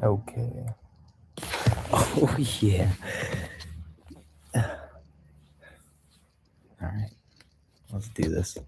Okay. Oh, yeah. All right. Let's do this.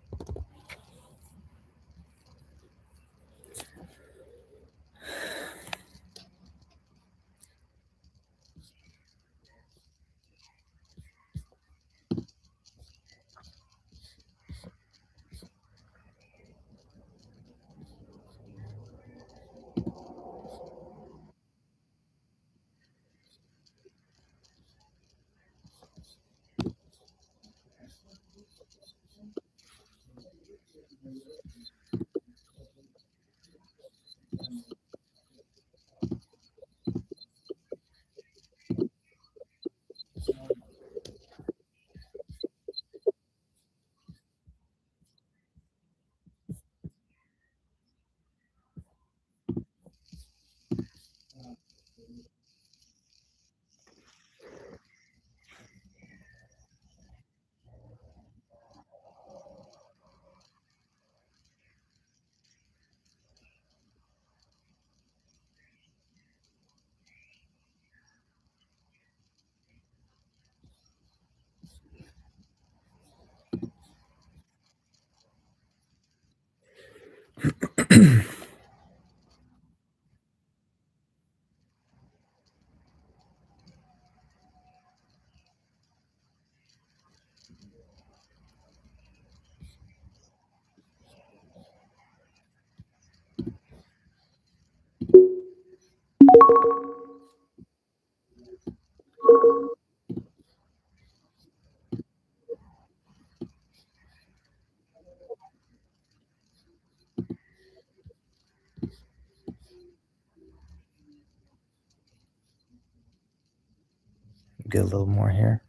Get a little more here.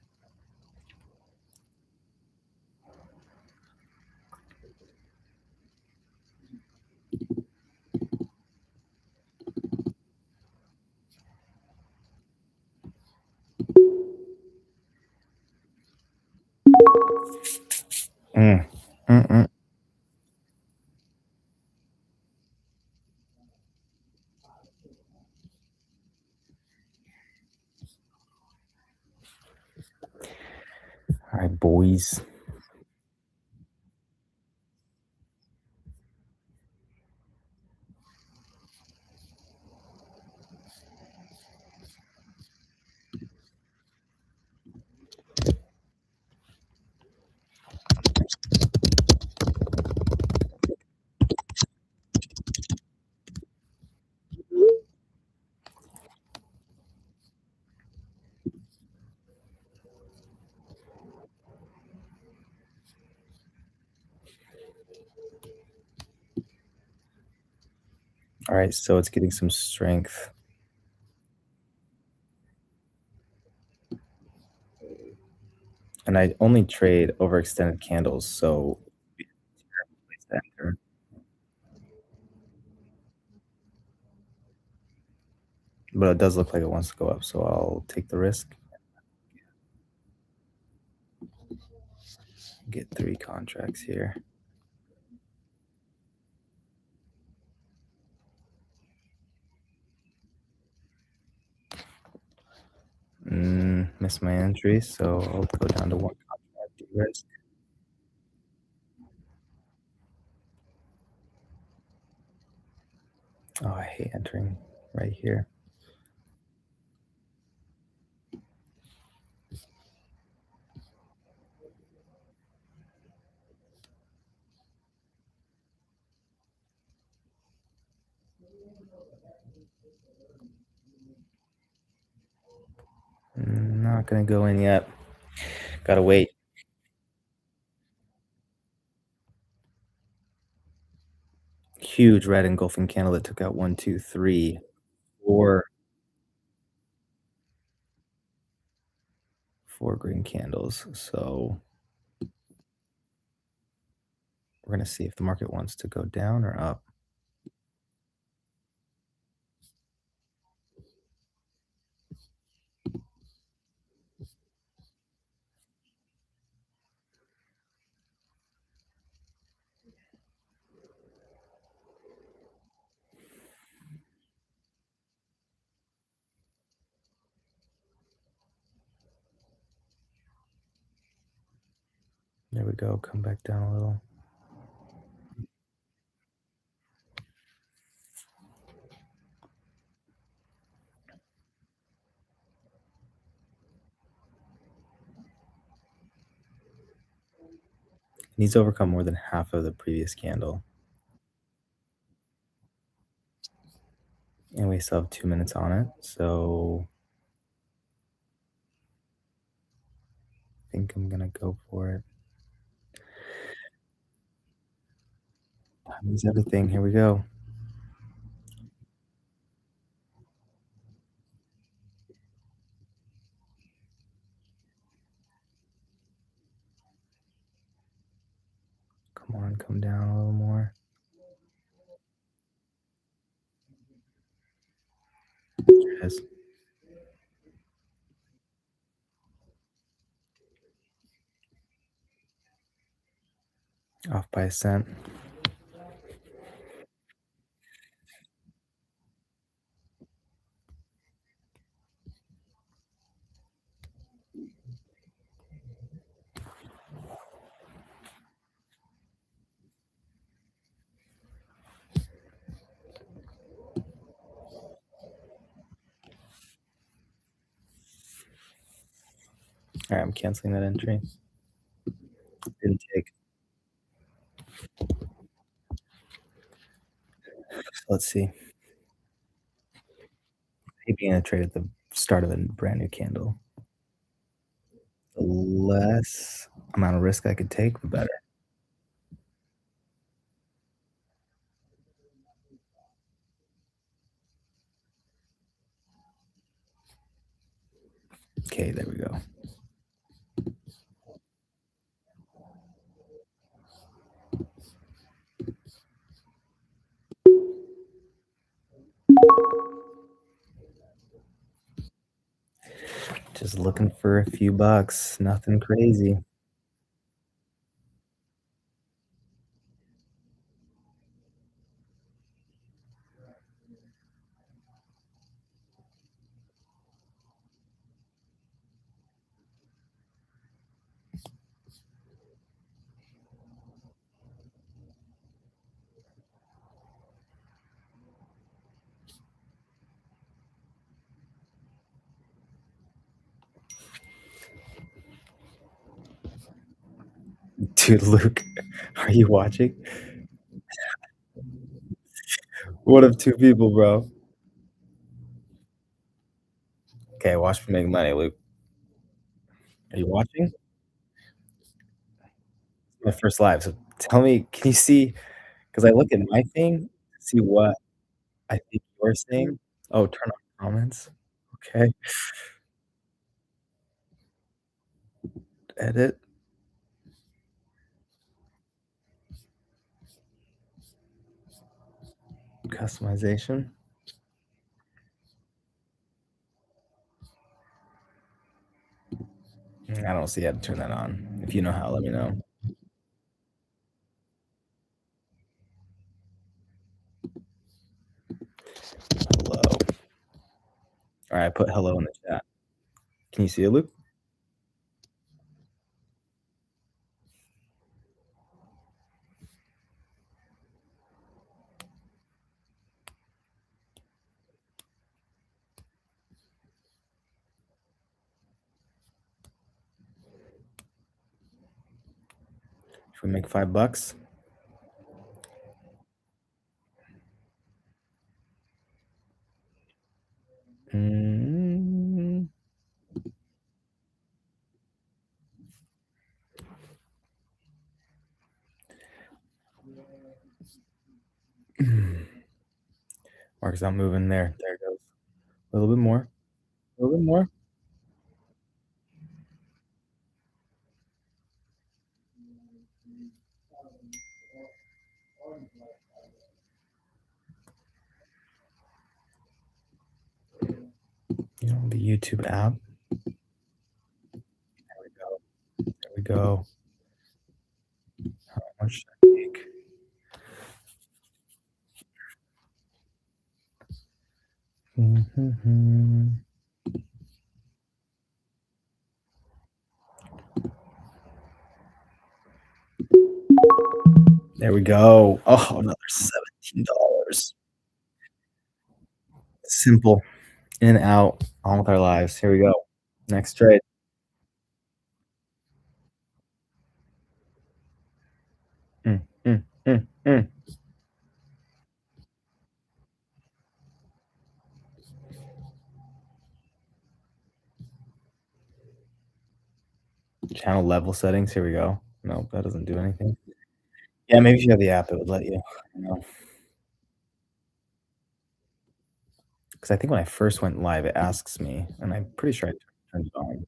Mm. All right, boys. All right, so it's getting some strength. And I only trade overextended candles, so it's the enter. But it does look like it wants to go up, so I'll take the risk. Get 3 contracts here. Missed my entry, so I'll go down to 1 contract risk. Oh, I hate entering right here. Not gonna go in yet. Gotta wait. Huge red engulfing candle that took out 1, 2, 3, 4 green candles. So we're gonna see if the market wants to go down or up. go. Come back down a little. It needs to overcome more than half of the previous candle. And we still have 2 minutes on it. So I think I'm gonna go for it. Time is everything. Here we go. Come on, come down a little more. There it is. Off by a cent. All right, I'm canceling that entry. Didn't take. So let's see. Maybe gonna trade at the start of a brand new candle. The less amount of risk I could take, the better. Okay, there we go. Just looking for a few bucks. Nothing crazy. Dude, Luke, are you watching? One of two people, bro. Okay, watch me make money, Luke. Are you watching? My first live. So tell me, can you see? Because I look at my thing to see what I think you're saying. Oh, turn on comments. Okay. Edit, customization. I don't see how to turn that on. If you know how, let me know. Hello. All right, I put hello in the chat. Can you see it, Luke? Should we make $5? Mm. Mark's not moving there. There it goes. A little bit more. A little bit more. You know, the YouTube app. There we go. There we go. How much should I make? Mhm. There we go. Oh, another $17. Simple. In, out, on with our lives. Here we go. Next trade. Mm, mm, mm. Channel level settings. Here we go. Nope, that doesn't do anything. Yeah, maybe if you have the app, it would let you. I don't know. Because I think when I first went live, it asks me, and I'm pretty sure I turned it on.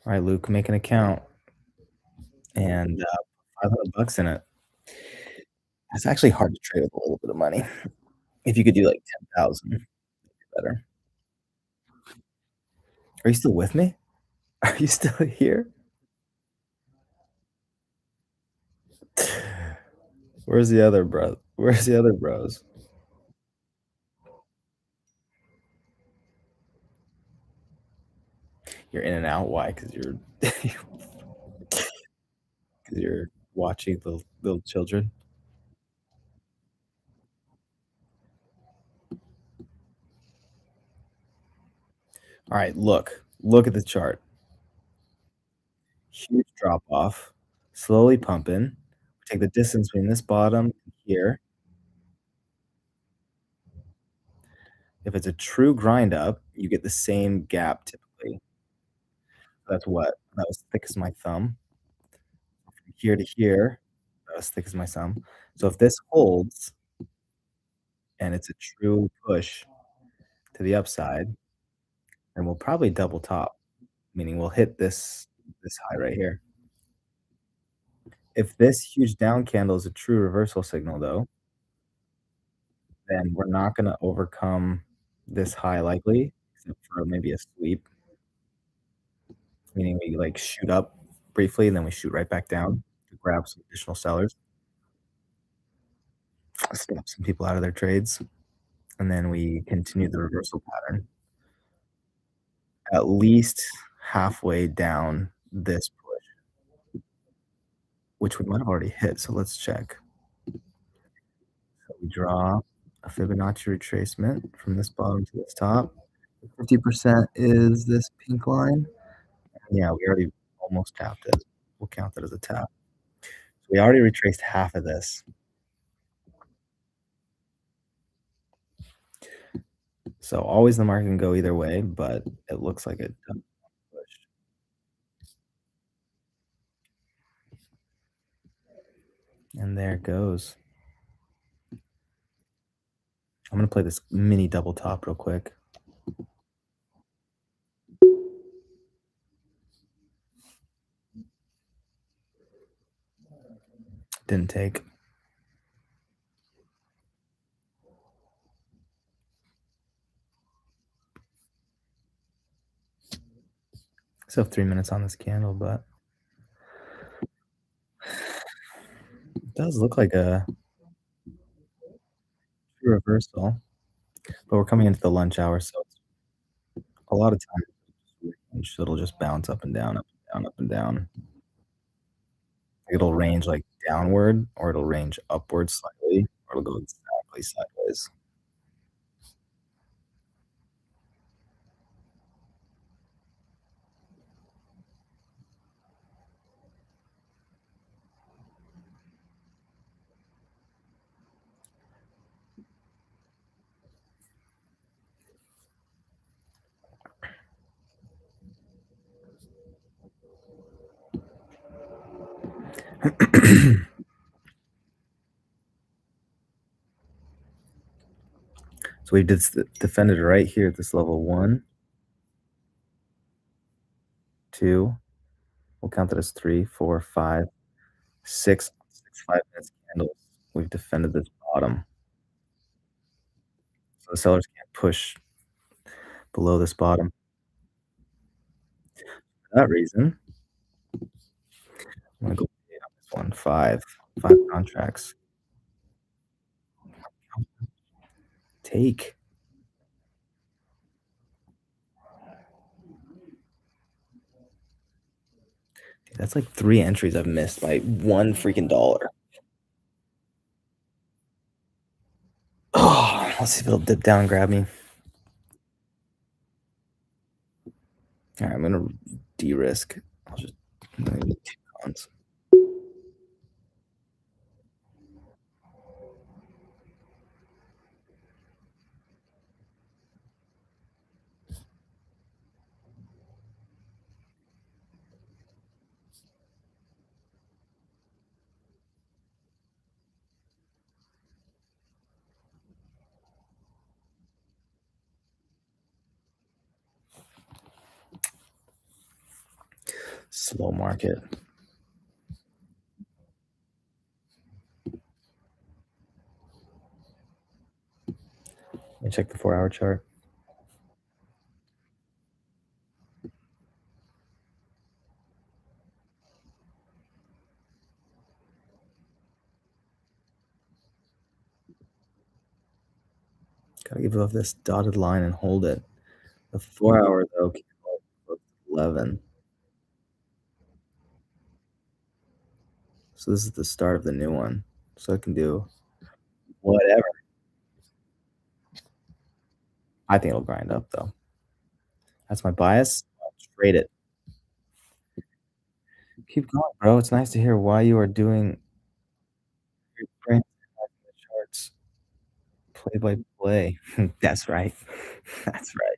All right, Luke, make an account and 500 bucks in it. It's actually hard to trade with a little bit of money. If you could do like 10,000, better. Are you still with me? Are you still here? Where's the other bro? Where's the other bros? You're in and out. Why? Because you're because you're watching the little children. All right, look at the chart. Huge drop off, slowly pumping. Take the distance between this bottom and here. If it's a true grind up, you get the same gap typically. That's what that was thick as my thumb. From here to here, that was thick as my thumb. So if this holds and it's a true push to the upside, then we'll probably double top, meaning we'll hit this high right here. If this huge down candle is a true reversal signal though, then we're not gonna overcome this high likely, except for maybe a sweep, meaning we, like, shoot up briefly, and then we shoot right back down to grab some additional sellers, stop some people out of their trades, and then we continue the reversal pattern at least halfway down this push, which we might have already hit, so let's check. So we draw a Fibonacci retracement from this bottom to this top. 50% is this pink line. Yeah, we already almost tapped it. We'll count that as a tap. So we already retraced half of this. So always the market can go either way, but it looks like it pushed. And there it goes. I'm gonna play this mini double top real quick. Didn't take. Still have 3 minutes on this candle, but it does look like a reversal. But we're coming into the lunch hour, so it's a lot of times so it'll just bounce up and down, up and down, up and down. It'll range like downward, or it'll range upward slightly, or it'll go exactly sideways. So we defended right here at this level 1, 2. We'll count that as 3, 4, 5, 6, 5 minutes candles. We've defended this bottom. So the sellers can't push below this bottom. For that reason, I'm gonna go big on this one. 5 contracts. take? Dude, that's like 3 entries I've missed by 1 freaking dollar. Oh, let's see if it'll dip down and grab me. Alright, I'm gonna de-risk. I'll just I'm gonna need 2 cons. Slow market. Let me check the 4-hour chart. Gotta give off this dotted line and hold it. The 4-hour though came up close to 11. So this is the start of the new one. So I can do whatever. I think it'll grind up though. That's my bias. I'll trade it. Keep going, bro. It's nice to hear why you are doing your brain the charts play by play. That's right. That's right.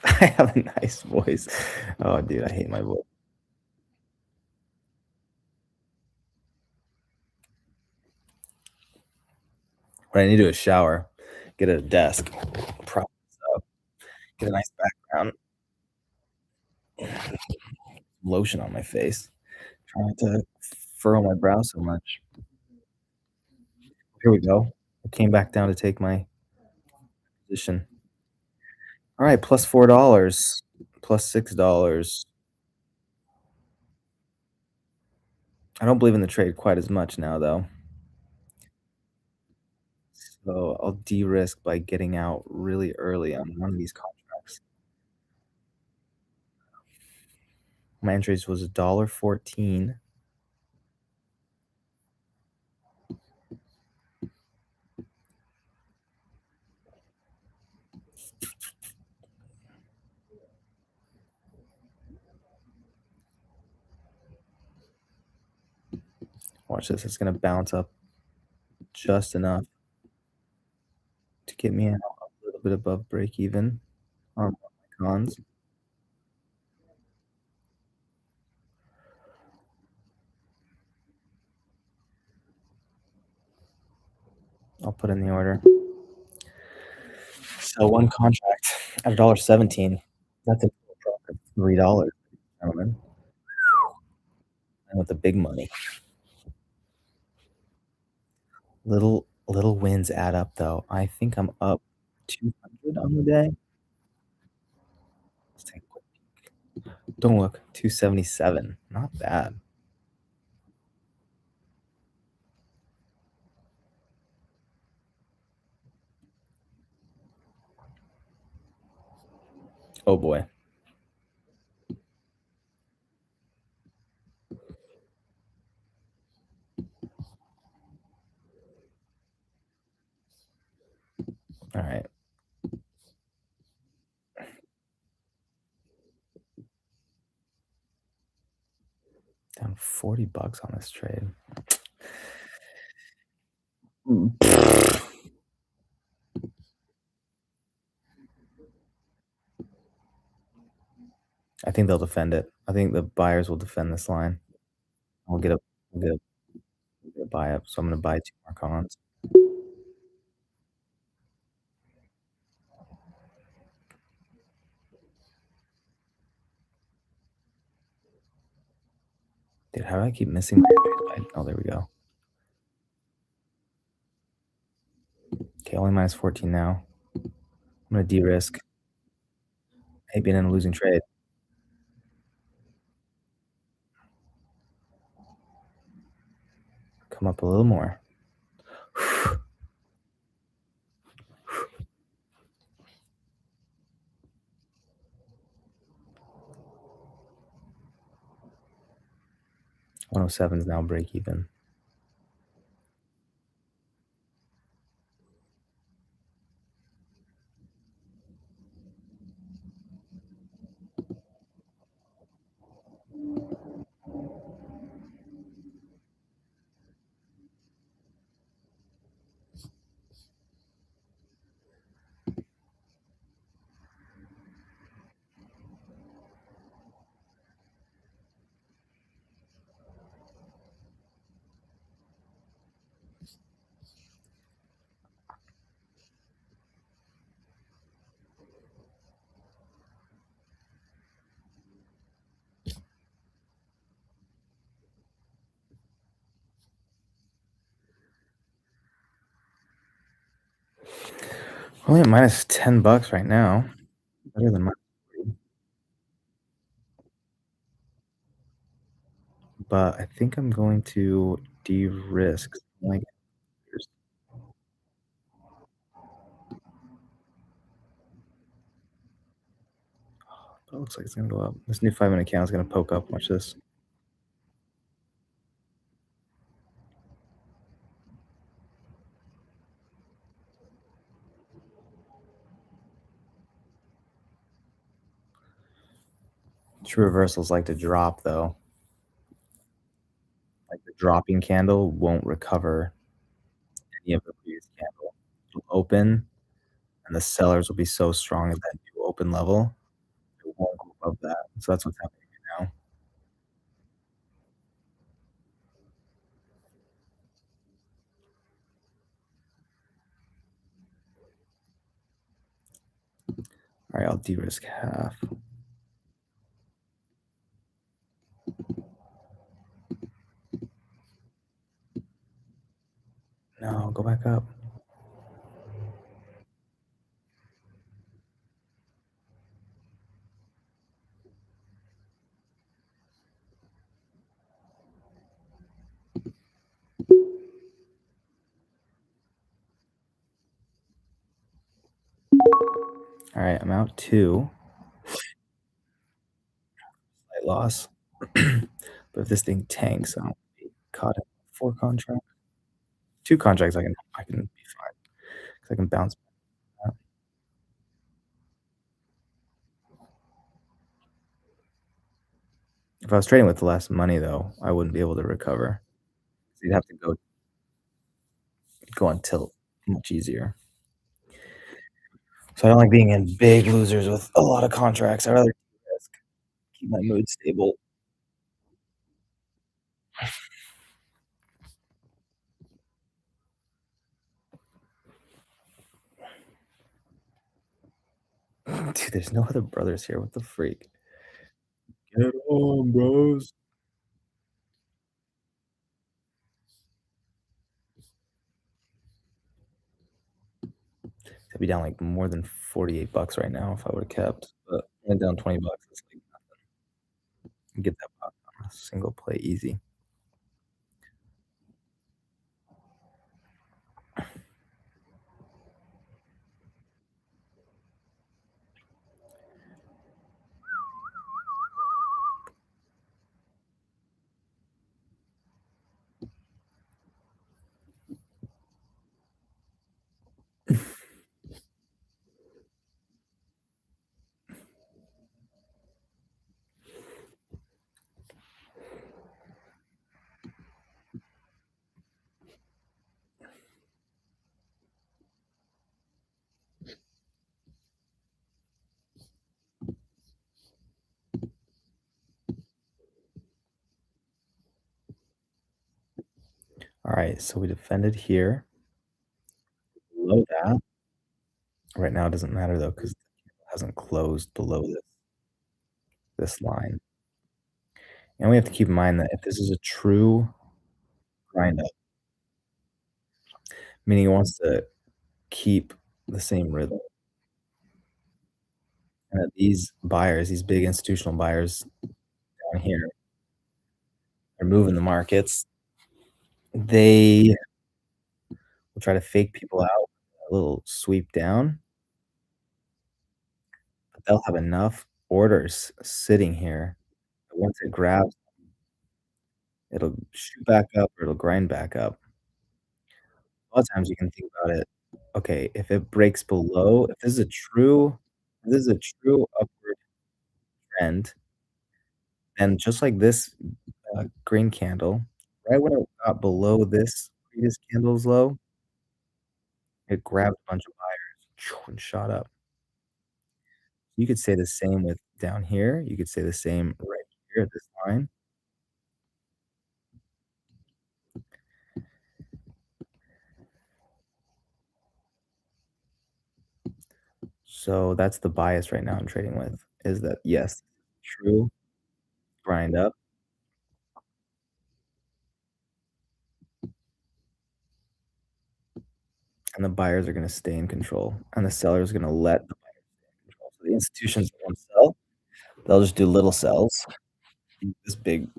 I have a nice voice. Oh, dude, I hate my voice. What I need to do is shower, get a desk, prop this up, get a nice background, lotion on my face. Try not to furrow my brow so much. Here we go. I came back down to take my position. All right, plus $4, plus $6. I don't believe in the trade quite as much now, though. So I'll de-risk by getting out really early on one of these contracts. My entries was $1.14. Watch this. It's gonna bounce up just enough to get me out a little bit above break even on my cons. I'll put in the order. So one contract at $1.17. That's a profit of $3, gentlemen. And with the big money. Little wins add up though. I think I'm up 200 on the day. Let's take a quick don't look, 277. Not bad. Oh boy. All right. Down $40 on this trade. I think they'll defend it. I think the buyers will defend this line. We'll get a we'll get a, we'll get a buy up. So I'm gonna buy 2 more cons. Dude, how do I keep missing my oh there we go. Okay, only minus 14 now. I'm gonna de-risk. I hate being in a losing trade. Come up a little more. 107 is now break even. Only at minus 10 bucks right now. Better than my, but I think I'm going to de-risk. Like, it looks like it's gonna go up. This new 5-minute candle is gonna poke up. Watch this. True reversals like to drop though. Like the dropping candle won't recover any of the previous candle. It'll open, and the sellers will be so strong at that new open level, it won't go above that. So that's what's happening right now. All right, I'll de-risk half. No, go back up. All right, I'm out 2. Slight loss. But if this thing tanks, I'll be caught in 4 contracts. 2 contracts, I can be fine 'cause I can bounce back. If I was trading with less money though, I wouldn't be able to recover. So you'd have to go on tilt much easier. So I don't like being in big losers with a lot of contracts. I'd rather risk, keep my mood stable. Dude, there's no other brothers here. What the freak? Get on, bros. I'd be down like more than 48 bucks right now if I would have kept, but went down 20 bucks. It's like get that pop on a single play easy. All right, so we defended here. Below that, right now it doesn't matter though because it hasn't closed below this line. And we have to keep in mind that if this is a true grind up, meaning it wants to keep the same rhythm, and that these buyers, these big institutional buyers down here are moving the markets, They will try to fake people out, a little sweep down, but they'll have enough orders sitting here that once it grabs, it'll shoot back up or it'll grind back up. A lot of times you can think about it, okay, if it breaks below if this is a true upward trend, then just like this, green candle, right when it got below this previous candle's low, it grabbed a bunch of buyers and shot up. You could say the same with down here, you could say the same right here at this line. So that's the bias right now I'm trading with, is that, yes, true grind up, and the buyers are gonna stay in control, and the sellers are gonna let the buyers control. So the institutions that won't sell, they'll just do little sells, this big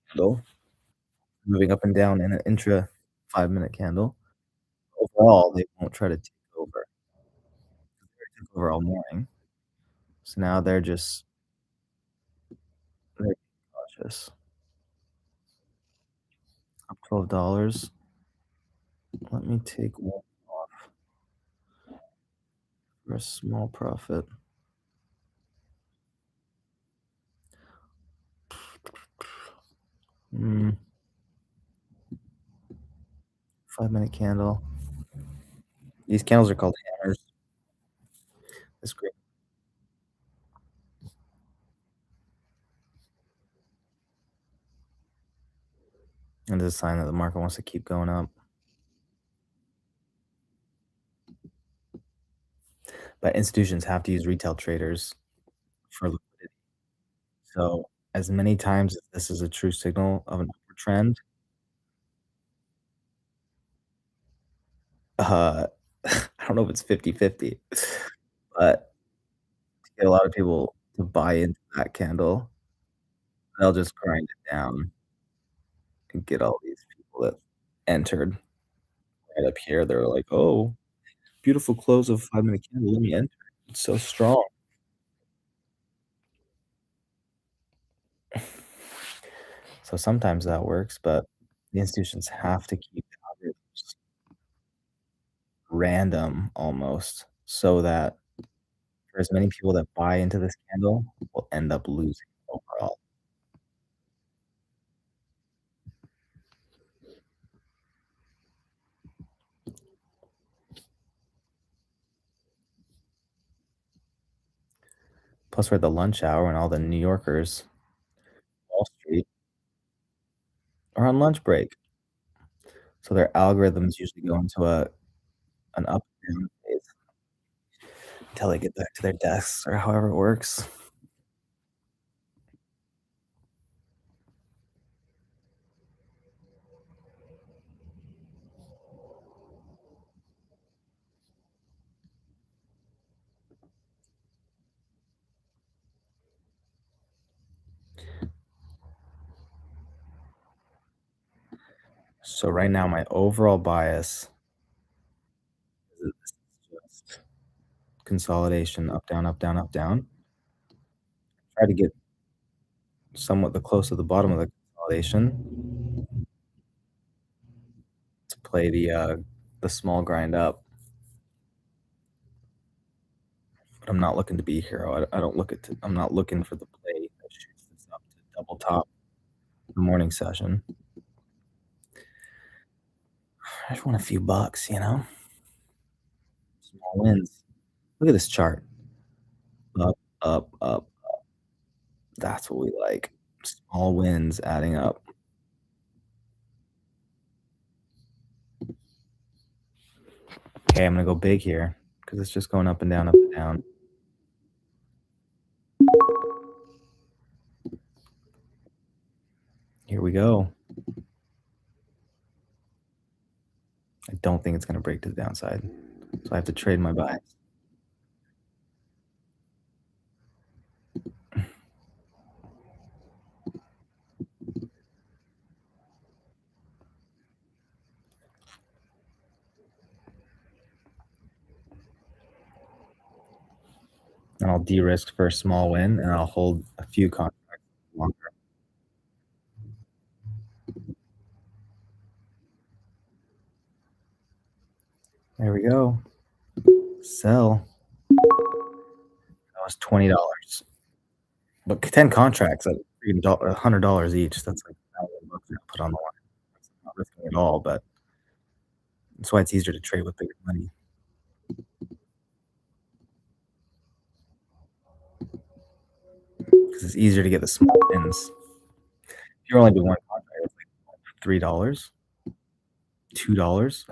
candle, moving up and down in an intra 5-minute candle. Overall, they won't try to take over. They took over all morning, so now they're cautious. Up $12. Let me take one off for a small profit. Mm, 5-minute candle. These candles are called hammers. This green and is a sign that the market wants to keep going up. But institutions have to use retail traders for liquidity. So as many times as this is a true signal of an upward trend, uh, I don't know if it's 50-50, but to get a lot of people to buy into that candle, they'll just grind it down and get all these people that entered right up here. They're like, "Oh, beautiful close of 5-minute candle. Let me enter. It's so strong." So sometimes that works, but the institutions have to keep the algorithms random almost so that for as many people that buy into this candle will end up losing overall. Plus, we're at the lunch hour and all the New Yorkers, Wall Street, are on lunch break. So their algorithms usually go into an up and down phase until they get back to their desks or however it works. So right now, my overall bias is that this is just consolidation, up, down, up, down, up, down. Try to get somewhat the close to the bottom of the consolidation to play the small grind up, but I'm not looking to be a hero. I don't look at I'm not looking for the play that shoots this up to double top the morning session. I just want a few bucks, you know? Small wins. Look at this chart. Up, up, up. That's what we like. Small wins adding up. Okay, I'm gonna go big here because it's just going up and down, up and down. Here we go. I don't think it's gonna break to the downside, so I have to trade my buys. and I'll de-risk for a small win, and I'll hold a few contracts longer. There we go. Sell. That was $20. But 10 contracts at freaking $100 each, that's like $1,000 I put on the line. That's not risking it all, but that's why it's easier to trade with bigger money because it's easier to get the small wins. If you're only doing one contract, it's like $3, $2.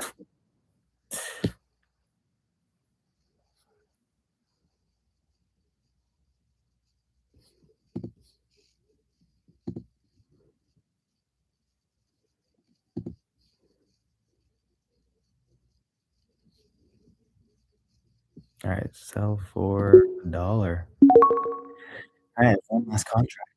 Alright, sell for $1. Alright, one last contract.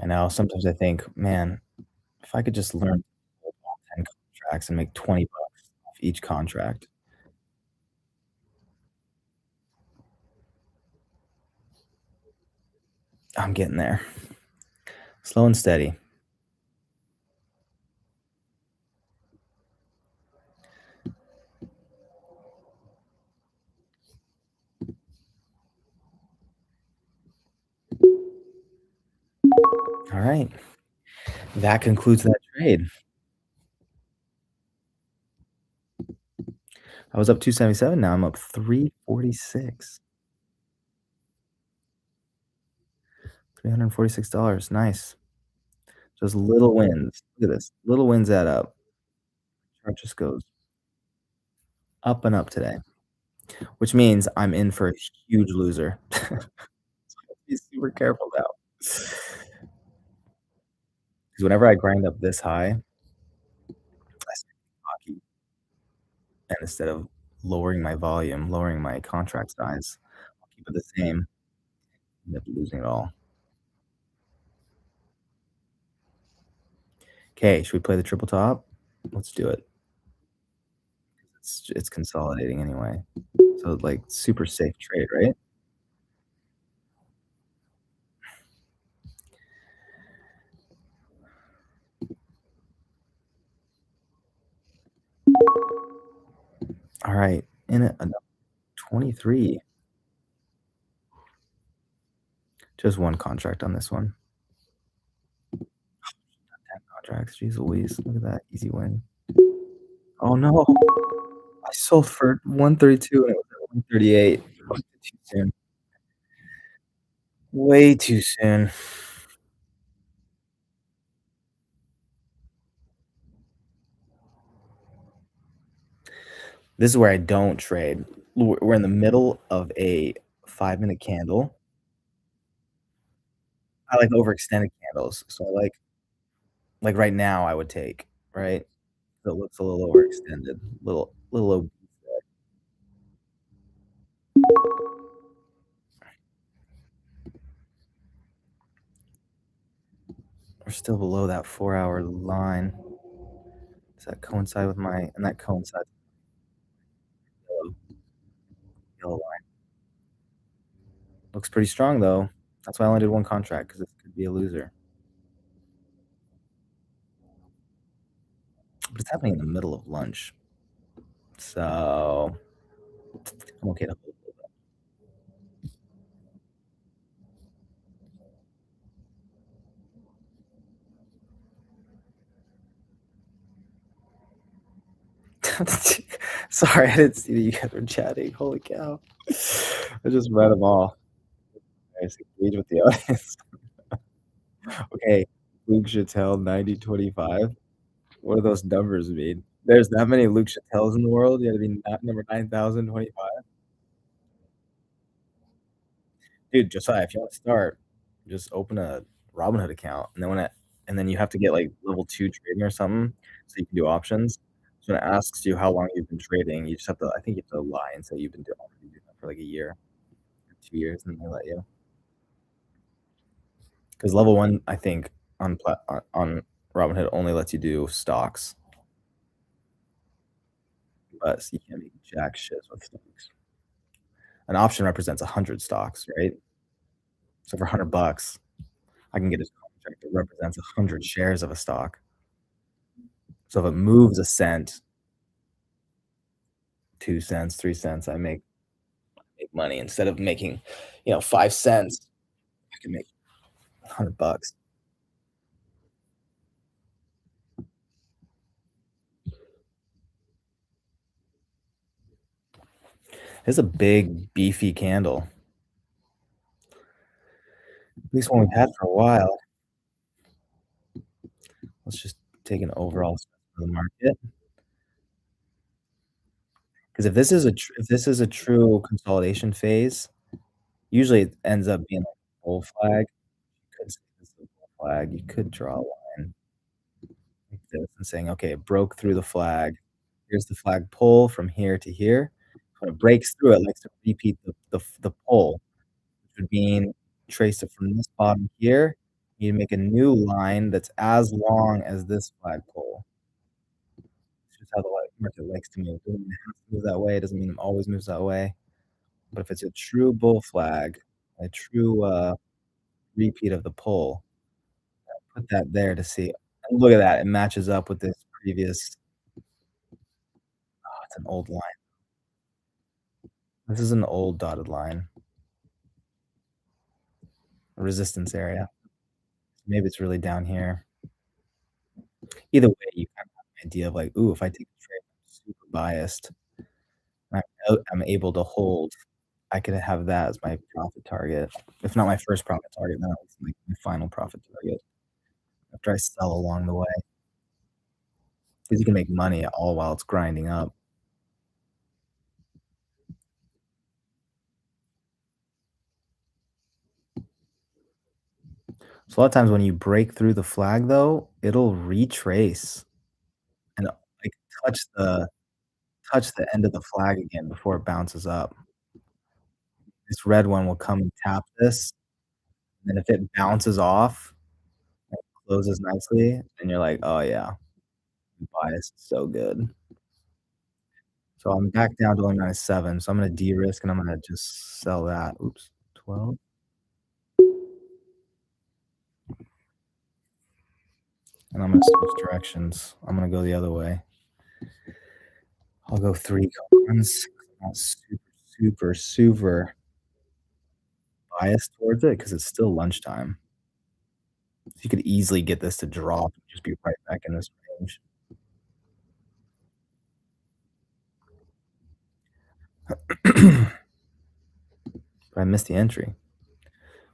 I know, sometimes I think, "Man, if I could just learn all 10 contracts and make 20 bucks off each contract." I'm getting there. Slow and steady. Alright, that concludes that trade. I was up 277, now I'm up 346. $346, nice. Just little wins. Look at this, little wins add up. Chart just goes up and up today, which means I'm in for a huge loser. Be super careful now. 'Cause whenever I grind up this high, I start hockey, and instead of lowering my volume, lowering my contract size, I'll keep it the same, end up losing it all. Okay, should we play the triple top? Let's do it. It's consolidating anyway. So, like, super safe trade, right? Alright, in at 23. Just 1 contract on this one. 10 contracts, jeez Louise, look at that, easy win. Oh, no. I sold for 132 and it was at 138. Too soon. Way too soon. This is where I don't trade. We're in the middle of a 5-minute candle. I like overextended candles, so I like right now I would take, right? So it looks a little overextended, little obese there. We're still below that 4-hour line. Does that coincide with my and that coincides with the yellow line. Looks pretty strong though. That's why I only did 1 contract because this could be a loser. But it's happening in the middle of lunch, so I'm okay to hold it. Sorry, I didn't see that you guys were chatting. Holy cow. I just read them all. Guys, engage with the audience. Okay, Luke Chatel 9025. What do those numbers mean? There's that many Luke Chatels in the world? You gotta be not number 9025? Dude, Josiah, if you wanna start, just open a Robinhood account, and then and then you have to get, like, level 2 trading or something, so you can do options. So when it asks you how long you've been trading, you just have to I think you have to lie and say you've been doing that for, like, a year or 2 years, and they let you. 'Cause level 1, I think, on Robinhood only lets you do stocks, but you can't make jack shit with stocks. An option represents 100 stocks, right? So for $100, I can get a contract that represents 100 shares of a stock. So if it moves a cent, 2 cents, 3 cents, I make money. Instead of making, 5 cents, I can make $100. It's a big, beefy candle, at least one we've had for a while. Let's just take an overall assessment of the market. Because if this is a true consolidation phase, usually it ends up being like a bull flag. You could say this is a bull flag. You could draw a line like this and saying, "Okay, it broke through the flag. Here's the flag pull from here to here." When it breaks through, it likes to repeat the pull, which would mean trace it from this bottom here. You make a new line that's as long as this flagpole. It's just how the market likes to move. It doesn't mean it has to move that way. It doesn't mean it always moves that way. But if it's a true bull flag, a true, repeat of the pull, put that there to see. And look at that, it matches up with this previous it's an old line. This is an old dotted line, a resistance area. Maybe it's really down here. Either way, you kind of have an idea of like, "Ooh, if I take a trade, I'm super biased, and I'm able to hold, I could have that as my profit target." If not my first profit target, then it's like my final profit target after I sell along the way, because you can make money all while it's grinding up. So a lot of times when you break through the flag though, it'll retrace and, like, touch the end of the flag again before it bounces up. This red one will come and tap this, and if it bounces off and closes nicely, then you're like, "Oh, yeah, bias is so good." So I'm back down to 0.97, so I'm gonna de-risk and I'm gonna just sell that. Oops, 12, and I'm gonna switch directions. I'm gonna go the other way. I'll go 3 cons. I'm not super biased towards it because it's still lunchtime. So you could easily get this to drop and just be right back in this range. But I missed the entry.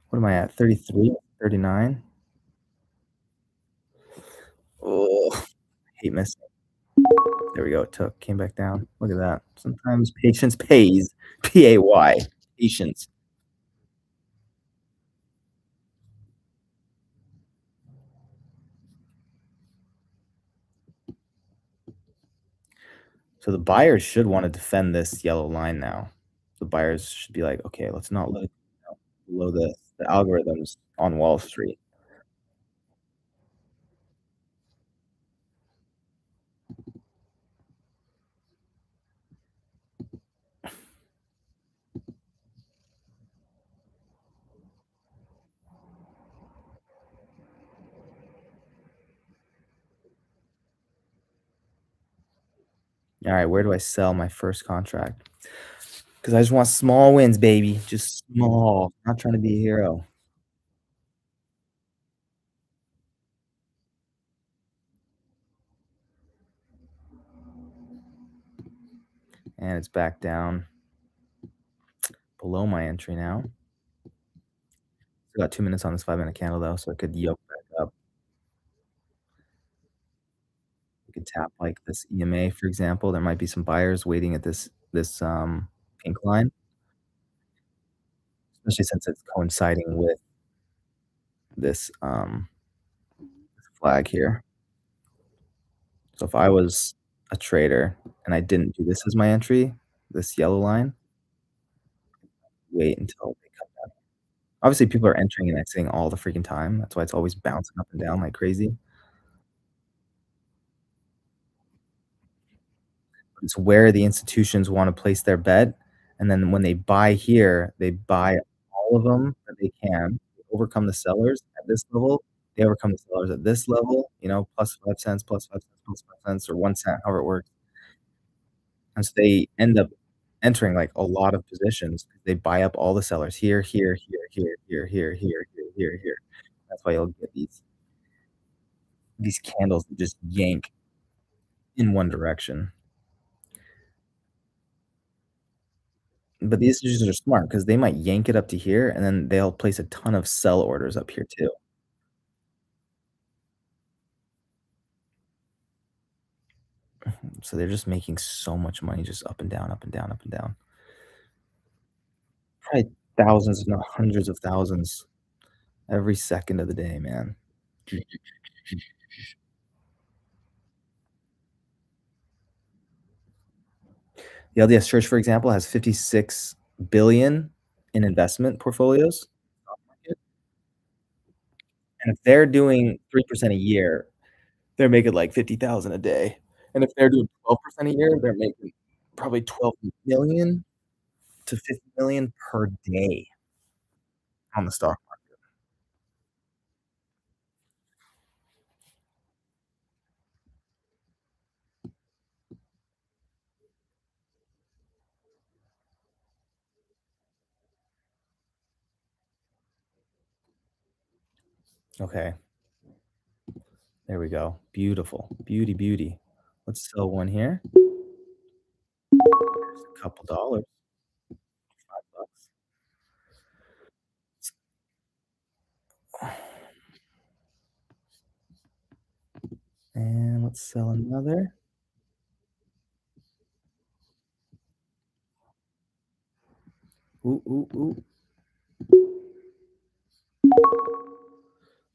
What am I at? 33, 39? Oh, I hate missing. There we go. It took, came back down. Look at that. Sometimes patience pays. P-A-Y. Patience. So the buyers should wanna defend this yellow line now. The buyers should be like, "Okay, let's not let it go below this." The algorithms on Wall Street. Alright, where do I sell my first contract? Because I just want small wins, baby. Just small. Not trying to be a hero. And it's back down below my entry now. Still got 2 minutes on this 5-minute candle though, so it could yoke back up. We could tap like this EMA, for example. There might be some buyers waiting at this pink line, especially since it's coinciding with this flag here. So if I was a trader and I didn't do this as my entry, this yellow line, wait until they come down. Obviously, people are entering and exiting all the freaking time. That's why it's always bouncing up and down like crazy. It's where the institutions wanna place their bet, and then when they buy here, they buy all of them that they can, overcome the sellers at this level, they overcome the sellers at this level, plus 5 cents, plus 5 cents, plus 5 cents, or 1 cent, however it works, and so they end up entering, like, a lot of positions. They buy up all the sellers here, here, here, here, here, here, here, here, here, here. That's why you'll get these candles that just yank in one direction. But these users are smart because they might yank it up to here, and then they'll place a ton of sell orders up here too. So they're just making so much money just up and down, up and down, up and down. Probably thousands, if not hundreds of thousands every second of the day, man. The LDS Church, for example, has 56 billion in investment portfolios, and if they're doing 3% a year, they're making like 50,000 a day. And if they're doing 12% a year, they're making probably 12 million to 50 million per day on the stock market. Okay, there we go. Beautiful. Beauty, beauty. Let's sell one here. A couple dollars, $5. And let's sell another. Ooh, ooh, ooh.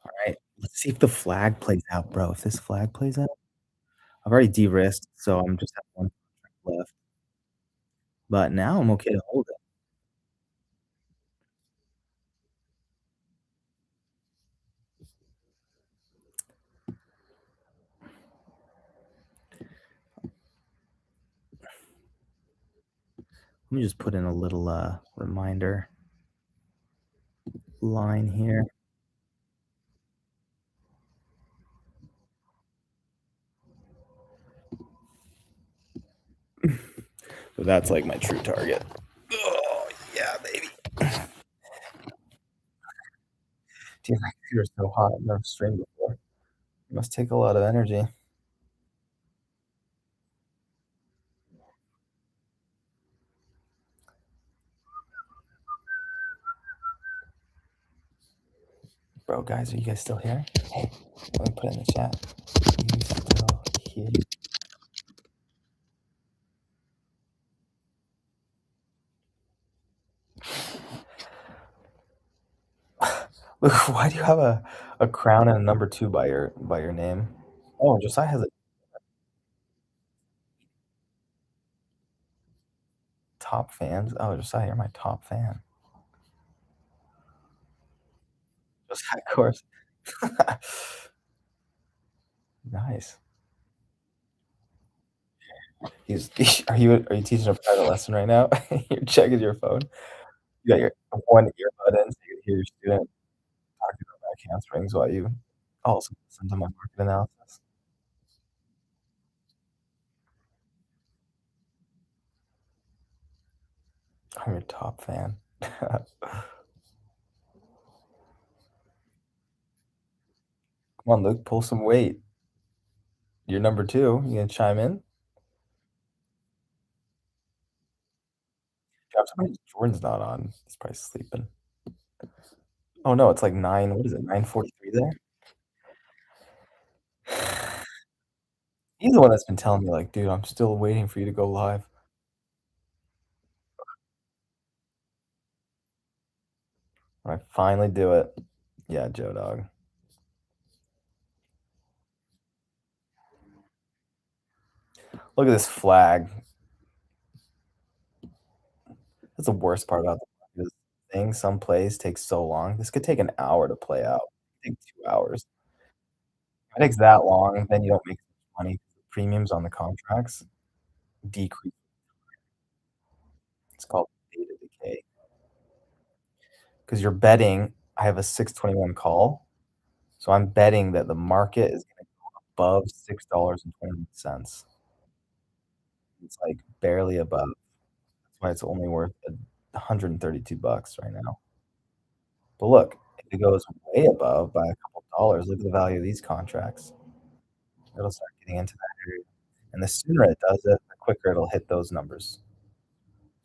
Alright, let's see if the flag plays out, bro. If this flag plays out, I've already de-risked, so I'm just have one contract left. But now I'm okay to hold it. Let me just put in a little, reminder line here. So that's like my true target. Oh, yeah, baby. Dude, my computer's so hot. I've never streamed before. It must take a lot of energy. Bro, guys, are you guys still here? Hey, let me put it in the chat. Are you still here? Look, why do you have a crown and a number 2 by your name? Oh, Josiah has a top fans? Oh, Josiah, you're my top fan. Josiah, of course. Nice. He's are you teaching a private lesson right now? You're checking your phone? You got your one earbud in so you can hear your student talking about back handsprings while you also listen to my market analysis. I'm your top fan. Come on, Luke, pull some weight. You're number 2. You gonna chime in? I'm surprised Jordan's not on. He's probably sleeping. Oh, no, it's like 9 what is it, 9:43 there? He's the one that's been telling me like, "Dude, I'm still waiting for you to go live." When I finally do it. Yeah, Joe Dog. Look at this flag. That's the worst part about the market is thing, some plays take so long. This could take an hour to play out. Take 2 hours. If it takes that long, then you don't make as much money. The premiums on the contracts decrease. It's called beta decay. 'Cause you're betting I have a 621 call, so I'm betting that the market is gonna go above $6.20. It's, like, barely above. That's why it's only worth $132 right now. But look, if it goes way above by a couple dollars, look at the value of these contracts. It'll start getting into that area, and the sooner it does it, the quicker it'll hit those numbers.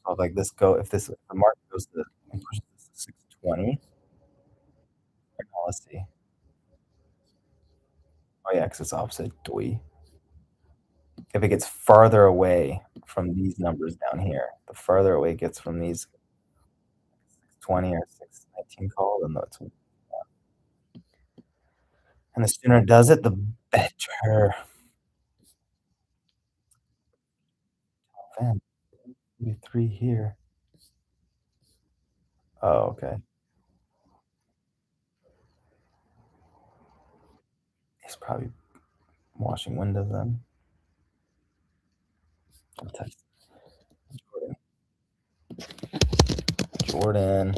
So, if, like, if the market goes to and pushes this to 620, right now, let's see. Oh, yeah, 'cause it's opposite, doi. If it gets farther away from these numbers down here, the farther away it gets from these 620 or 619 call, then that's and the sooner it does it, the better. Oh, man, maybe 3 here. Oh, okay. He's probably washing windows then. I'll text Jordan. Jordan,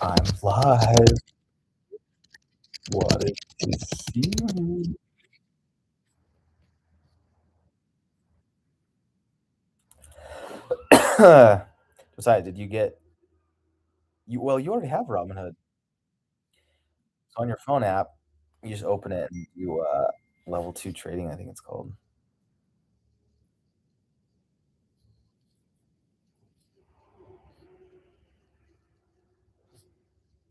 I'm live. Wanted to see you. Josiah, did you get you already have Robinhood. So on your phone app, you just open it and you, level 2 trading, I think it's called.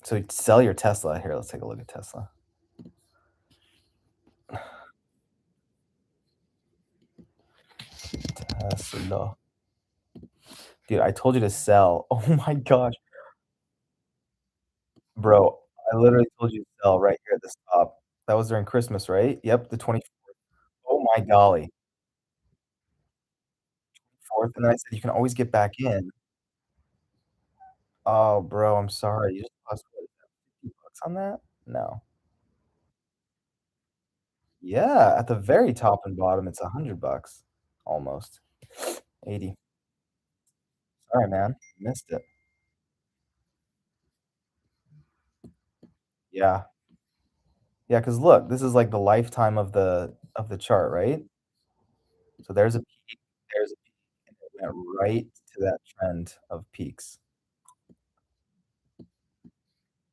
So sell your Tesla. Here, let's take a look at Tesla. Tesla. Dude, I told you to sell. Oh my gosh. Bro, I literally told you to sell right here at this top. That was during Christmas, right? Yep, the 24th. Oh my golly. 4th, and then I said, "You can always get back in." Oh, bro, I'm sorry. You just lost, what is that, $50 on that? No. Yeah, at the very top and bottom, it's $100, almost. 80. Sorry, man. Missed it. Yeah. Yeah, because look, this is, like, the lifetime of the chart, right? So there's a peak, and it went right to that trend of peaks.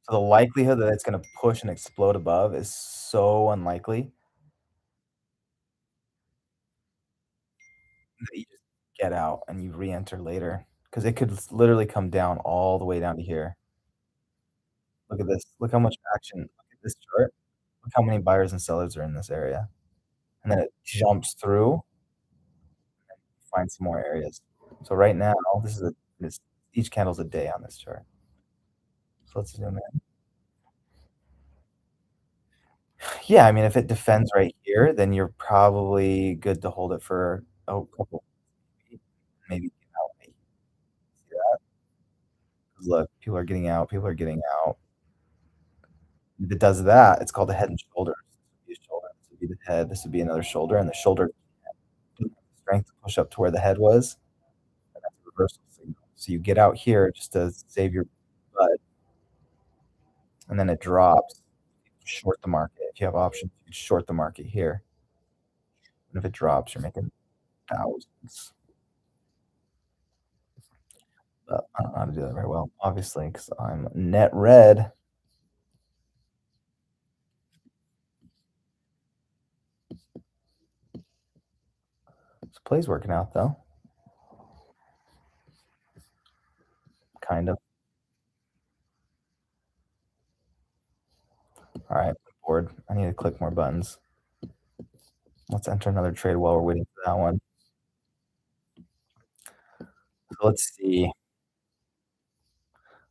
So the likelihood that it's gonna push and explode above is so unlikely that you just get out and you re-enter later, because it could literally come down all the way down to here. Look at this. Look how much action. Look at this chart. Look how many buyers and sellers are in this area, and then it jumps through, find some more areas. So right now, this each candle's a day on this chart. So let's zoom in. Yeah, I mean, if it defends right here, then you're probably good to hold it for a couple weeks, maybe get out. See that? 'Cause look, people are getting out, people are getting out. If it does that, it's called a head and shoulders. This would be a shoulder, this would be the head, this would be another shoulder, and the shoulder didn't have the strength to push up to where the head was, and that's a reversal signal. So you get out here just to save your butt, and then it drops. Short the market. If you have options, you can short the market here. And if it drops, you're making thousands. But I don't know how to do that very well, obviously, because I'm net red. This play's working out though. Kind of. Alright, I'm bored. I need to click more buttons. Let's enter another trade while we're waiting for that one. So let's see. I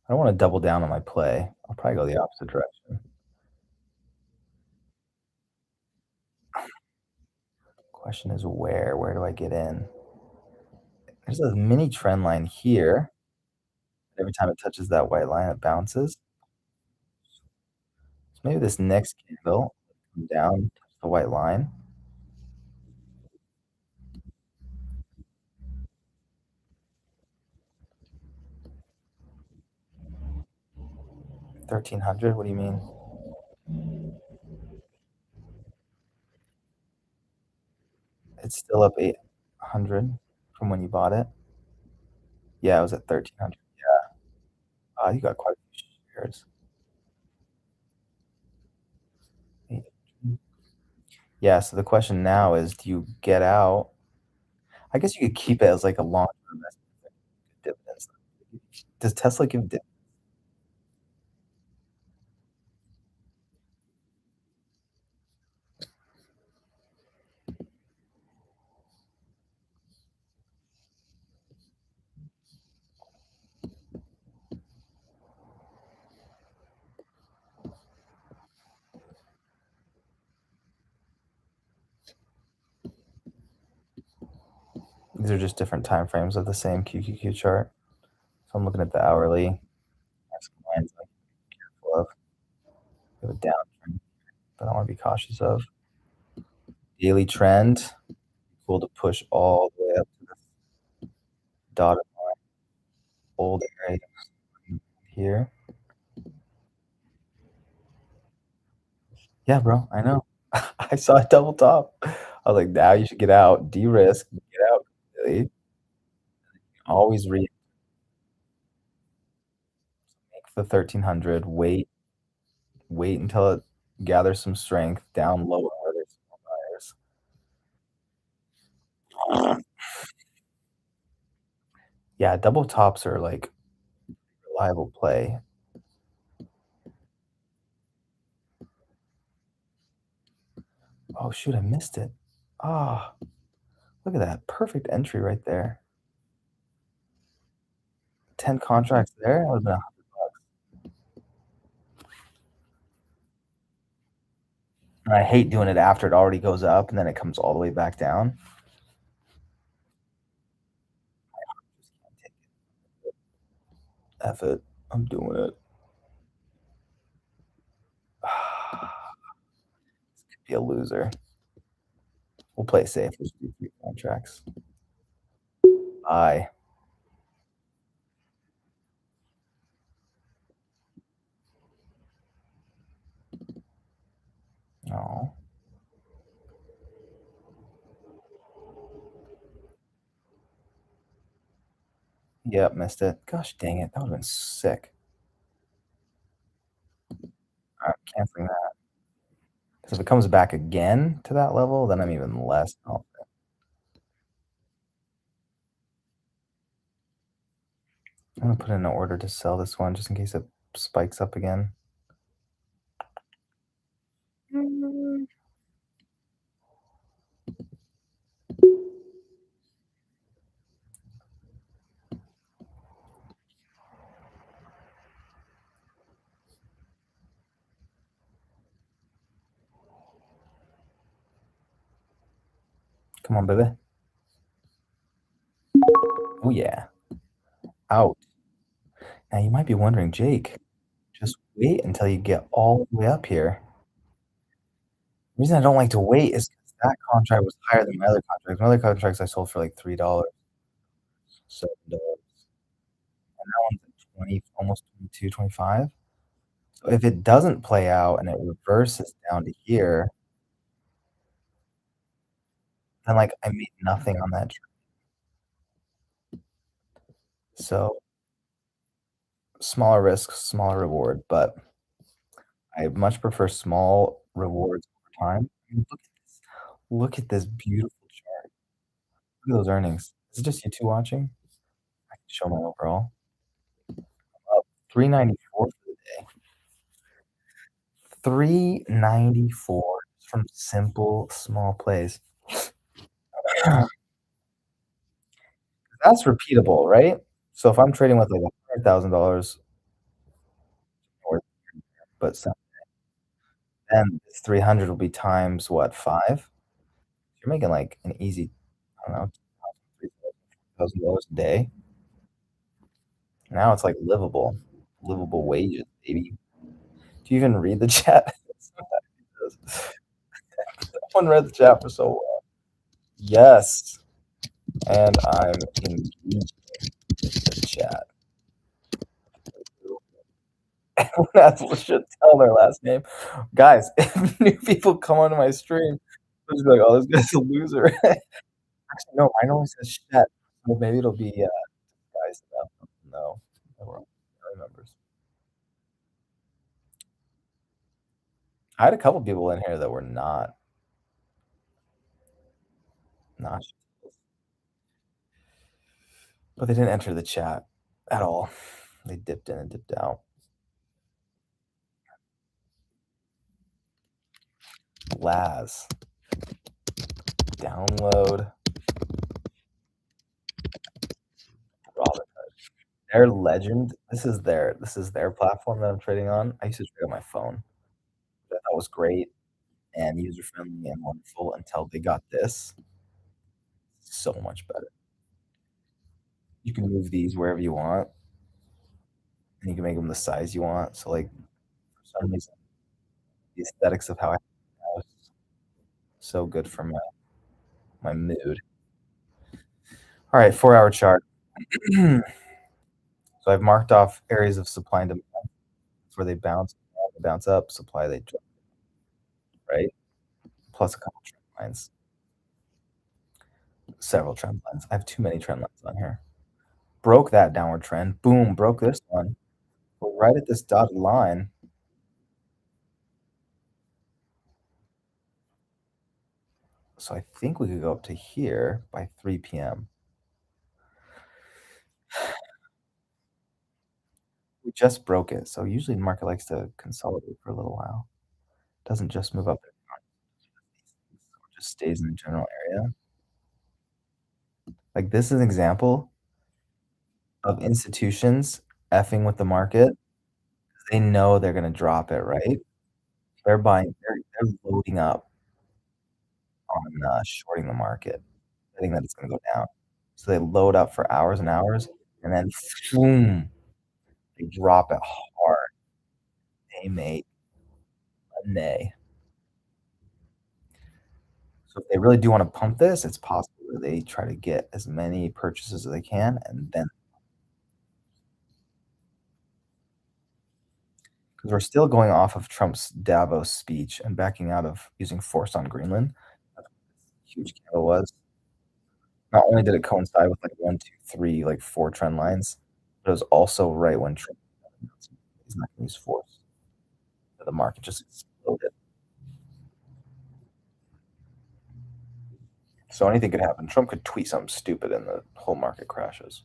don't wanna double down on my play. I'll probably go the opposite direction. Question is where? Where do I get in? There's a mini trend line here. Every time it touches that white line, it bounces. So maybe this next candle come down, touch the white line. 1,300, what do you mean? It's still up 800 from when you bought it. Yeah, it was at 1,300. Yeah. You got quite a few shares. 800. Yeah, so the question now is, do you get out? I guess you could keep it as like a long-term investment with dividends. Does Tesla give div These are just different time frames of the same QQQ chart. So I'm looking at the hourly. Next lines I'm careful of. We have a downtrend that I want to be cautious of. Daily trend, cool to push all the way up to this dotted old area here. Yeah, bro, I know. I saw a double top. I was like, now you should get out, de-risk, get out completely. Always make the 1,300, wait until it gathers some strength down lower where there's more buyers. Yeah, double tops are like reliable play. Oh shoot, I missed it. Ah, look at that. Perfect entry right there. 10 contracts there, that would've been 100 bucks. And I hate doing it after it already goes up and then it comes all the way back down. Just can't take it. F it. I'm doing it. This could be a loser. We'll play safe. Let's do 3 contracts. Aye. Oh. Yep, missed it. Gosh dang it. That would've been sick. Alright, canceling that. 'Cause if it comes back again to that level, then I'm even less confident. I'm gonna put in an order to sell this one just in case it spikes up again. Mm. Come on, baby. Oh, yeah. Out. Now you might be wondering, Jake, just wait until you get all the way up here. The reason I don't like to wait is 'cause that contract was higher than my other contracts. My other contracts I sold for like $3, $7, and that one's at 20, almost 22, 25. So if it doesn't play out and it reverses down to here, then, like, I made nothing on that trade. So, smaller risk, smaller reward, but I much prefer small rewards over time. I mean, look at this beautiful chart. Look at those earnings. Is it just you 2 watching? I can show my overall. Up 394 for the day. 394 from simple small plays. That's repeatable, right? So if I'm trading with like $100,000 worth, but some then this 300 will be times what, 5? You're making like an easy, I don't know, $2,000, $3,000, $4,000 a day. Now it's, like, livable wages, baby. Do you even read the chat? Someone read the chat for so long. Yes, and I'm engaging the chat. That's should tell their last name. Guys, if new people come onto my stream, they'll just be like, "Oh, this guy's a loser." Actually, no, mine only says chat, so maybe it'll be, guys. No, no, we're family members. I had a couple people in here that were not, but they didn't enter the chat at all. They dipped in and dipped out. Laz, download Robin. Their legend. This is their platform that I'm trading on. I used to trade on my phone. That was great and user friendly and wonderful until they got this. So much better. You can move these wherever you want, and you can make them the size you want. So, like, for some reason, the aesthetics of how I was so good for my mood. All right, 4-hour chart. So I've marked off areas of supply and demand where they bounce up, supply they drop, right? Plus a couple trend lines, several trend lines. I have too many trend lines on here. Broke that downward trend. Boom, broke this one. We're right at this dotted line. So I think we could go up to here by 3 p.m. We just broke it. So usually the market likes to consolidate for a little while. Doesn't just move up, just stays in the general area. Like, this is an example of institutions effing with the market. They know they're gonna drop it, right? They're loading up on, shorting the market, betting that it's gonna go down. So they load up for hours and hours, and then boom, they drop it hard. They make a nay. So if they really do wanna pump this, it's possible that they try to get as many purchases as they can, and then, because we're still going off of Trump's Davos speech and backing out of using force on Greenland. That's what this huge candle was. Not only did it coincide with, like, 1, 2, 3, like, 4 trend lines, but it was also right when Trump he's not gonna use force. So the market just exploded. So anything could happen. Trump could tweet something stupid and the whole market crashes.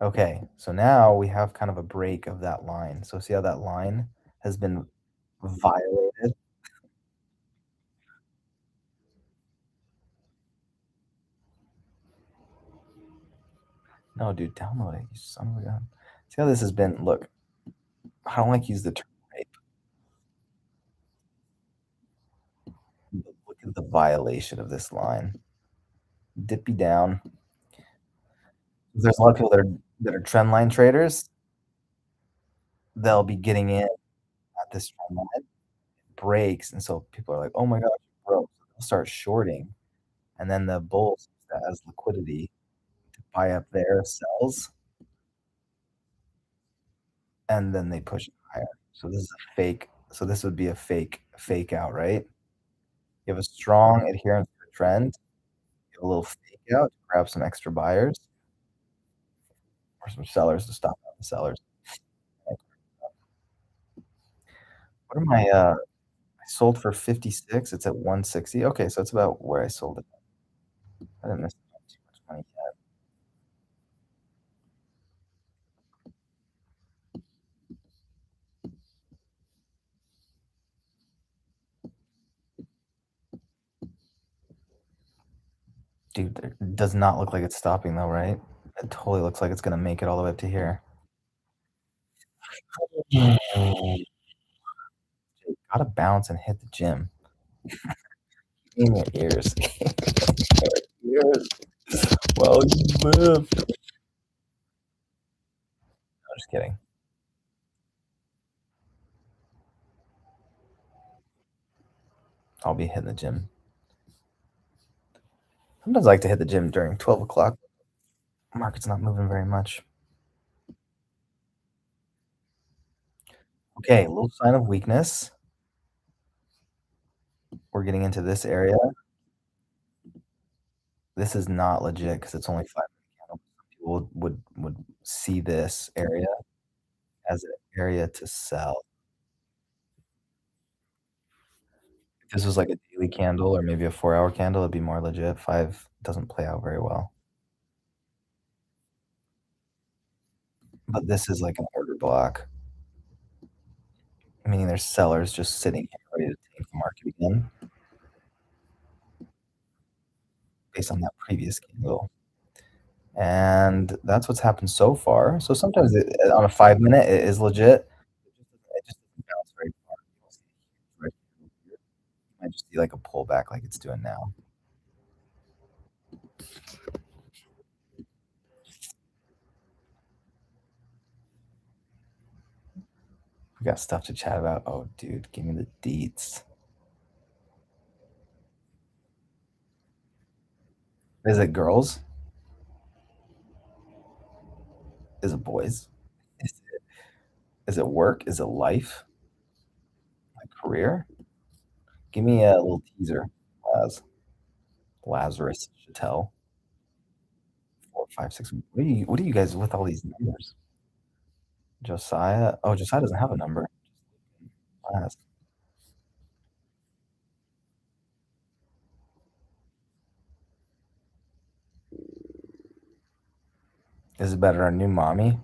Okay, so now we have kind of a break of that line. So see how that line has been violated? No, dude, download it, you son of a gun. See how this has been, look, I don't like to use the term rape. Look at the violation of this line. Dippy down. There's a lot of people that are trend line traders. They'll be getting in at this trend line, breaks, and so people are like, "Oh my gosh, it broke." So they'll start shorting, and then the bulls that has liquidity to buy up their sells, and then they push it higher. So this is a fake. So this would be a fake out, right? You have a strong adherence to the trend, you have a little fake out to grab some extra buyers or some sellers to stop out the sellers. What am I sold for 56, it's at 160. Okay, so it's about where I sold it. I didn't miss too much money yet. Dude, it does not look like it's stopping though, right? It totally looks like it's gonna make it all the way up to here. Gotta bounce and hit the gym. In your ears. Ears. Well, you live. I'm just kidding. I'll be hitting the gym. Sometimes I like to hit the gym during 12 o'clock. Market's not moving very much. Okay, a little sign of weakness. We're getting into this area. This is not legit because it's only 5 minute candle. Some people would see this area as an area to sell. If this was like a daily candle or maybe a 4 hour candle, it'd be more legit. Five doesn't play out very well. But this is like an order block, meaning there's sellers just sitting here ready to take the market again based on that previous candle. And that's what's happened so far. So sometimes on a 5 minute, it is legit. It just doesn't bounce very far. You'll see a huge red candle here. You might just see like a pullback like it's doing now. We got stuff to chat about. Oh, dude, give me the deets. Is it girls? Is it boys? Is it work? Is it life? My career? Give me a little teaser. Laz. Lazarus Chattel. 4, 5, 6. What are you guys with all these numbers? Josiah. Oh, Josiah doesn't have a number. Laz. Is it better our new mommy?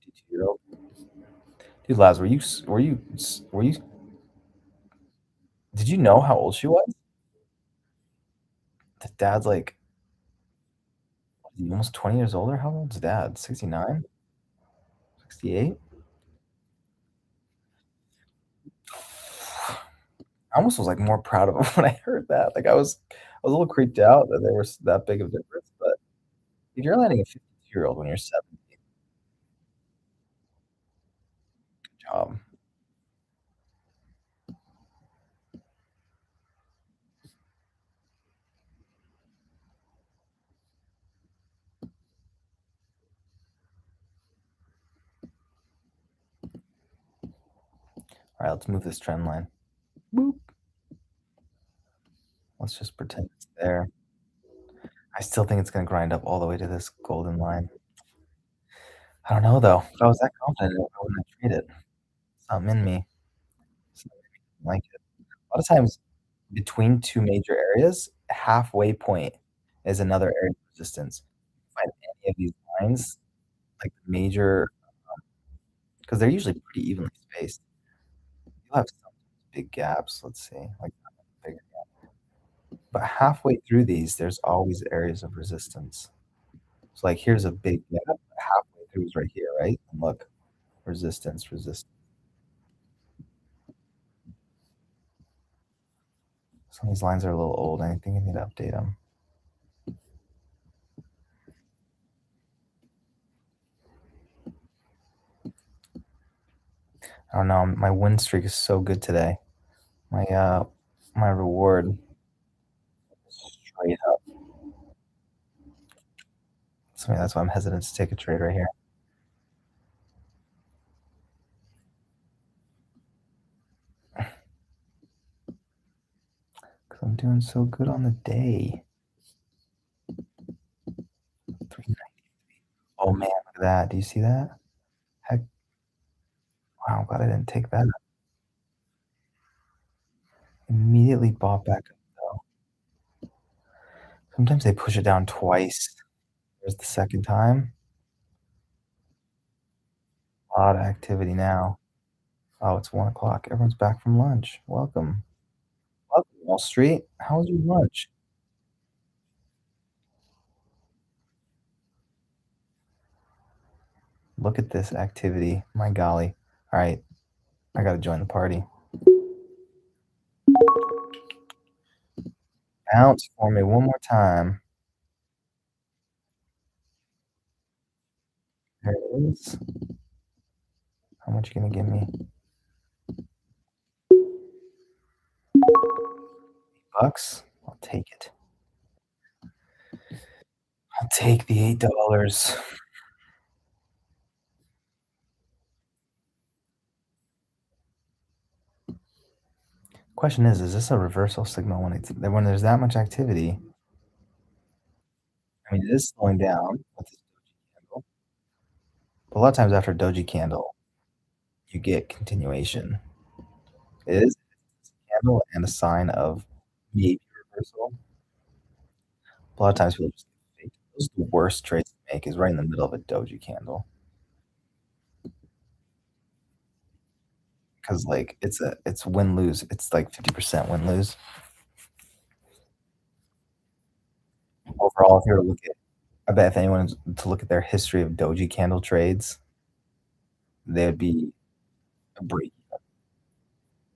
52-year-old. Dude, Laz, were you did you know how old she was? The dad's like almost 20 years older. How old's dad? 69? 68? I almost was like more proud of him when I heard that. Like I was a little creeped out that there was that big of a difference. But if you're landing a 52-year-old when you're 70, good job. All right, let's move this trend line. Boop. Let's just pretend it's there. I still think it's gonna grind up all the way to this golden line. I don't know though. If I was that confident, I wouldn't have traded. Something in me. Something in me like it. A lot of times between two major areas, halfway point is another area of resistance. Find any of these lines, like the major, because they're usually pretty evenly spaced. You'll have some big gaps. Let's see, like bigger gap. But halfway through these, there's always areas of resistance. So like here's a big gap. Halfway through is right here, right? And look, resistance, resistance. Some of these lines are a little old. I think I need to update them. I don't know. My win streak is so good today. My reward straight up. So that's why I'm hesitant to take a trade right here. Because I'm doing so good on the day. 393. Oh man, look at that. Do you see that? Heck, wow, I'm glad I didn't take that. Immediately bought back up though. Sometimes they push it down twice. There's the second time. A lot of activity now. Oh, it's 1 o'clock. Everyone's back from lunch. Welcome. Welcome, Wall Street. How was your lunch? Look at this activity. My golly. All right, I gotta join the party. Bounce for me one more time. There it is. How much you gonna give me? $8? I'll take it. I'll take the $8. Question is this a reversal signal when there's that much activity? I mean, it is slowing down with this doji candle. But a lot of times after a doji candle, you get continuation. It is a candle and a sign of maybe reversal. A lot of times people just fake. Those are the worst trades to make is right in the middle of a doji candle. Because like it's win lose. It's like 50% win lose. Overall, if you were to look at I bet if anyone was to look at their history of doji candle trades, they would be a break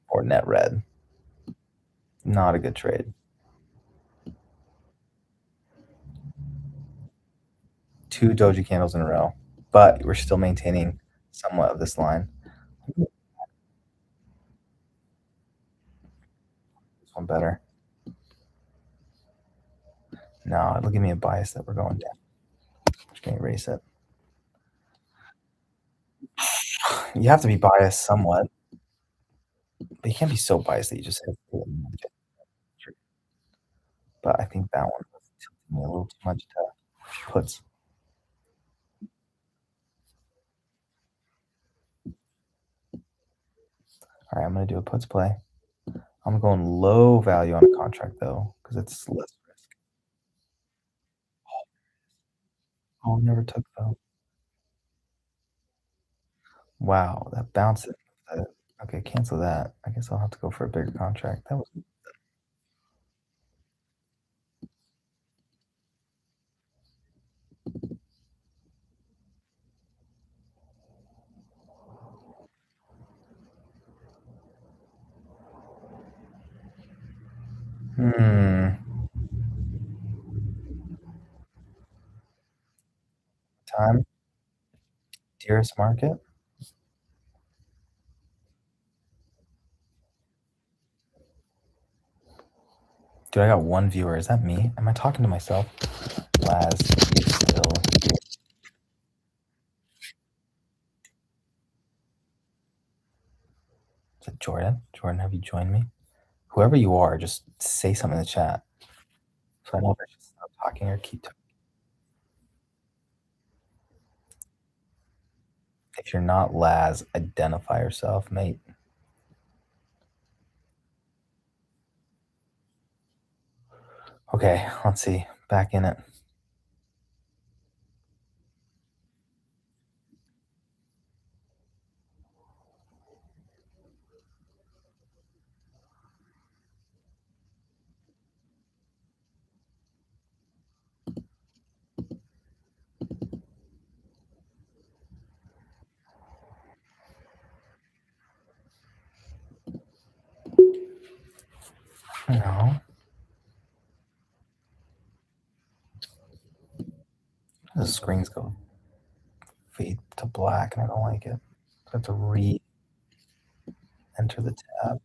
or net red. Not a good trade. 2 doji candles in a row, but we're still maintaining somewhat of this line. This one better. No, it'll give me a bias that we're going down. Just gonna erase it. You have to be biased somewhat, but you can't be so biased that you just hit it. But I think that one was tilting me a little too much to puts. All right, I'm gonna do a puts play. I'm going low value on a contract though, because it's less risk. Oh, never took though. Wow, that bounced it. Okay, cancel that. I guess I'll have to go for a bigger contract. That was hmm. Time. Dearest market. Dude, I got one viewer. Is that me? Am I talking to myself? Laz, you still. Is it Jordan? Jordan, have you joined me? Whoever you are, just say something in the chat. So I know if I should stop talking or keep talking. If you're not Laz, identify yourself, mate. Okay, let's see. Back in it. No. The screens go fade to black and I don't like it. I have to re-enter the tab.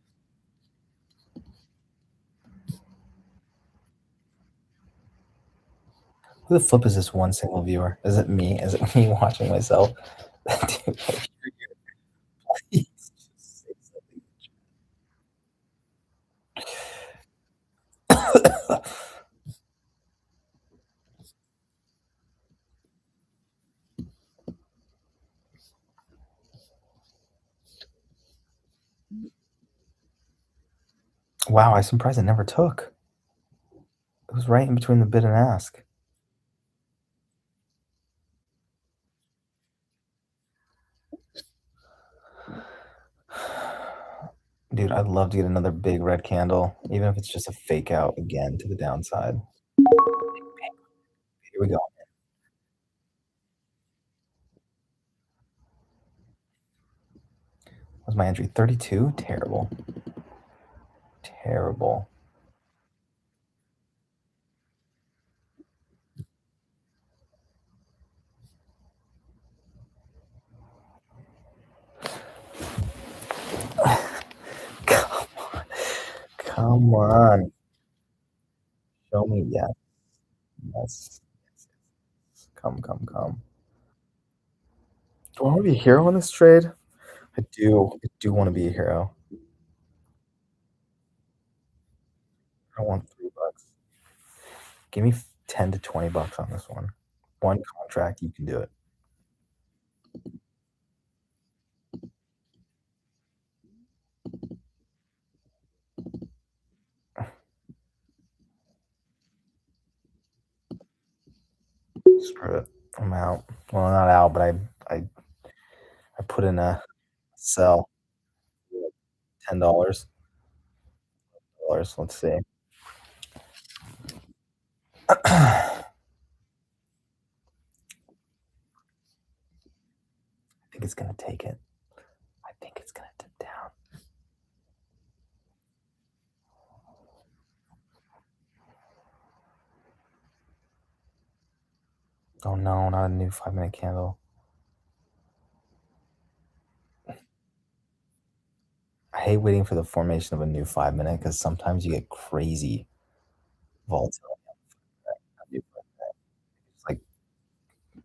Who the flip is this one single viewer? Is it me? Is it me watching myself? Dude, please just say something. Wow, I'm surprised it never took. It was right in between the bid and ask. Dude, I'd love to get another big red candle, even if it's just a fake out again to the downside. Here we go. What's my entry? 32? Terrible. Terrible. Come on. Show me yes, yes, yes, yes. Come, come, come. Do I wanna be a hero in this trade? I do wanna be a hero. I want $3. Give me 10 to $20 on this one. One contract, you can do it. Screw it. I'm out. Well, not out, but I I put in a sell, $10. Dollars. Let's see. I think it's gonna take it. I think it's gonna dip down. Oh no, not a new 5-minute candle. I hate waiting for the formation of a new 5-minute because sometimes you get crazy volatility on new 5-minute. It's like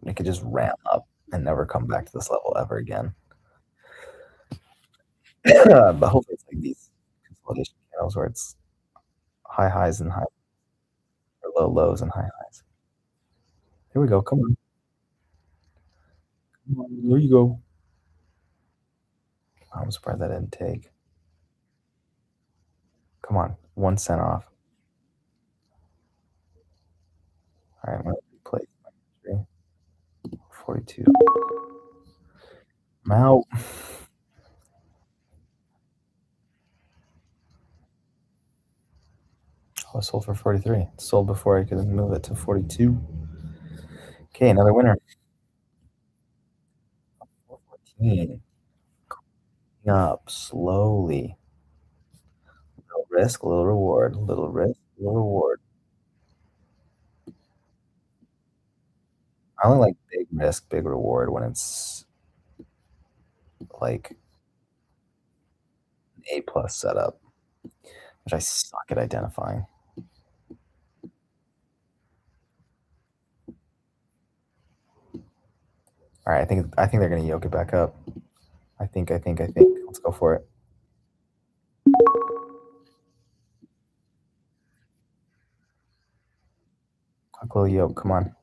it could just ramp up and never come back to this level ever again. But hopefully it's like these consolidation candles where it's high highs and high or low lows and high highs. Here we go. Come on. Come on. Here you go. I'm surprised that didn't take. Come on. 1 cent off. All right, I'm gonna replace my entry. 42. I'm out. Oh, it sold for 43. It sold before I could move it to 42. Okay, another winner. 14. Going up slowly. Little risk, little reward. Little risk, little reward. I only like big risk, big reward when it's like an A plus setup, which I suck at identifying. All right, I think they're gonna yoke it back up. I think. Let's go for it. Quick little yoke. Come on.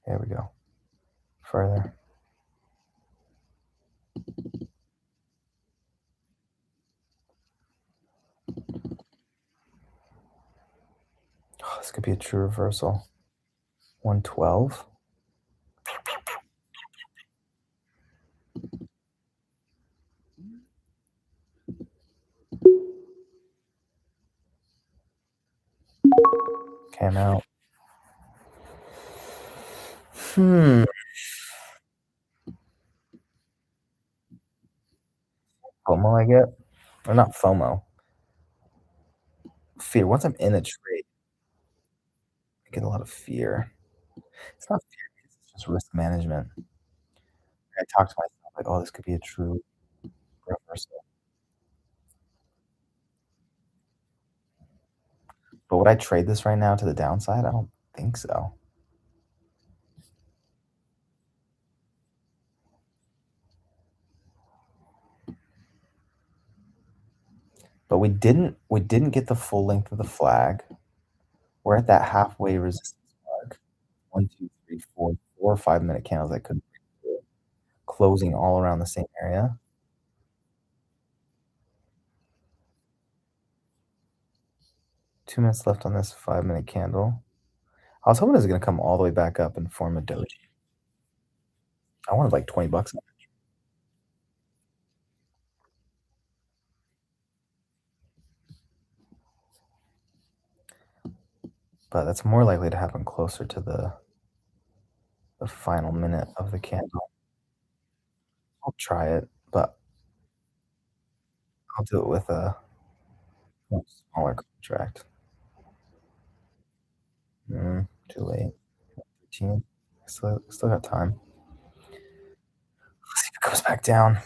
There we go. Further. Oh, this could be a true reversal. 112. Came out. Hmm. FOMO I get? Or not FOMO. Fear. Once I'm in a trade, I get a lot of fear. It's not fear, it's just risk management. I talk to myself like, "Oh, this could be a true reversal." But would I trade this right now to the downside? I don't think so. But we didn't get the full length of the flag. We're at that halfway resistance mark. 1, 2, 3, 4, 4 or 5-minute candles I couldn't break through, closing all around the same area. 2 minutes left on this 5-minute candle. I was hoping it was gonna come all the way back up and form a doji. I wanted like $20 on it, but that's more likely to happen closer to the final minute of the candle. I'll try it, but I'll do it with a much smaller contract. Too late. 13. Still got time. Let's see if it goes back down.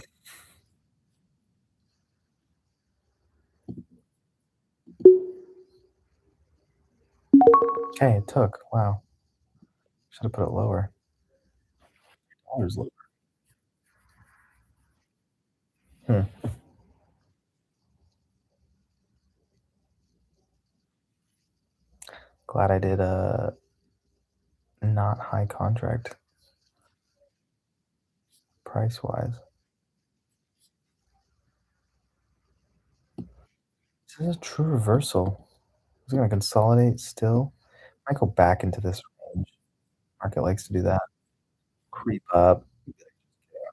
Hey, it took. Wow. Should have put it lower. Dollar's low. Hmm. Glad I did a not high contract price wise. This is a true reversal. Is it gonna consolidate still? Might go back into this range. Market likes to do that. Creep up. I'm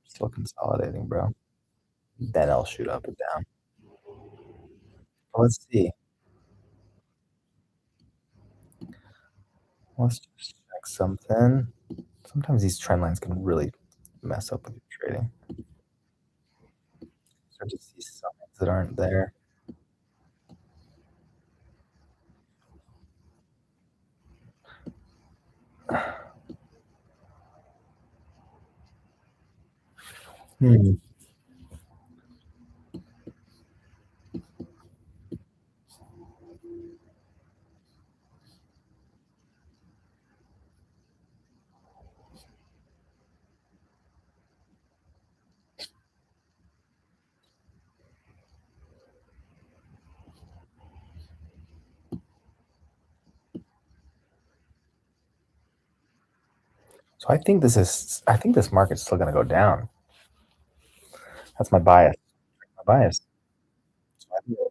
still consolidating, bro. Then I'll shoot up and down. Let's see. Let's just check something. Sometimes these trend lines can really mess up with your trading. Start to see signs that aren't there. Hmm. So I think this market's still gonna go down. That's my bias. My bias.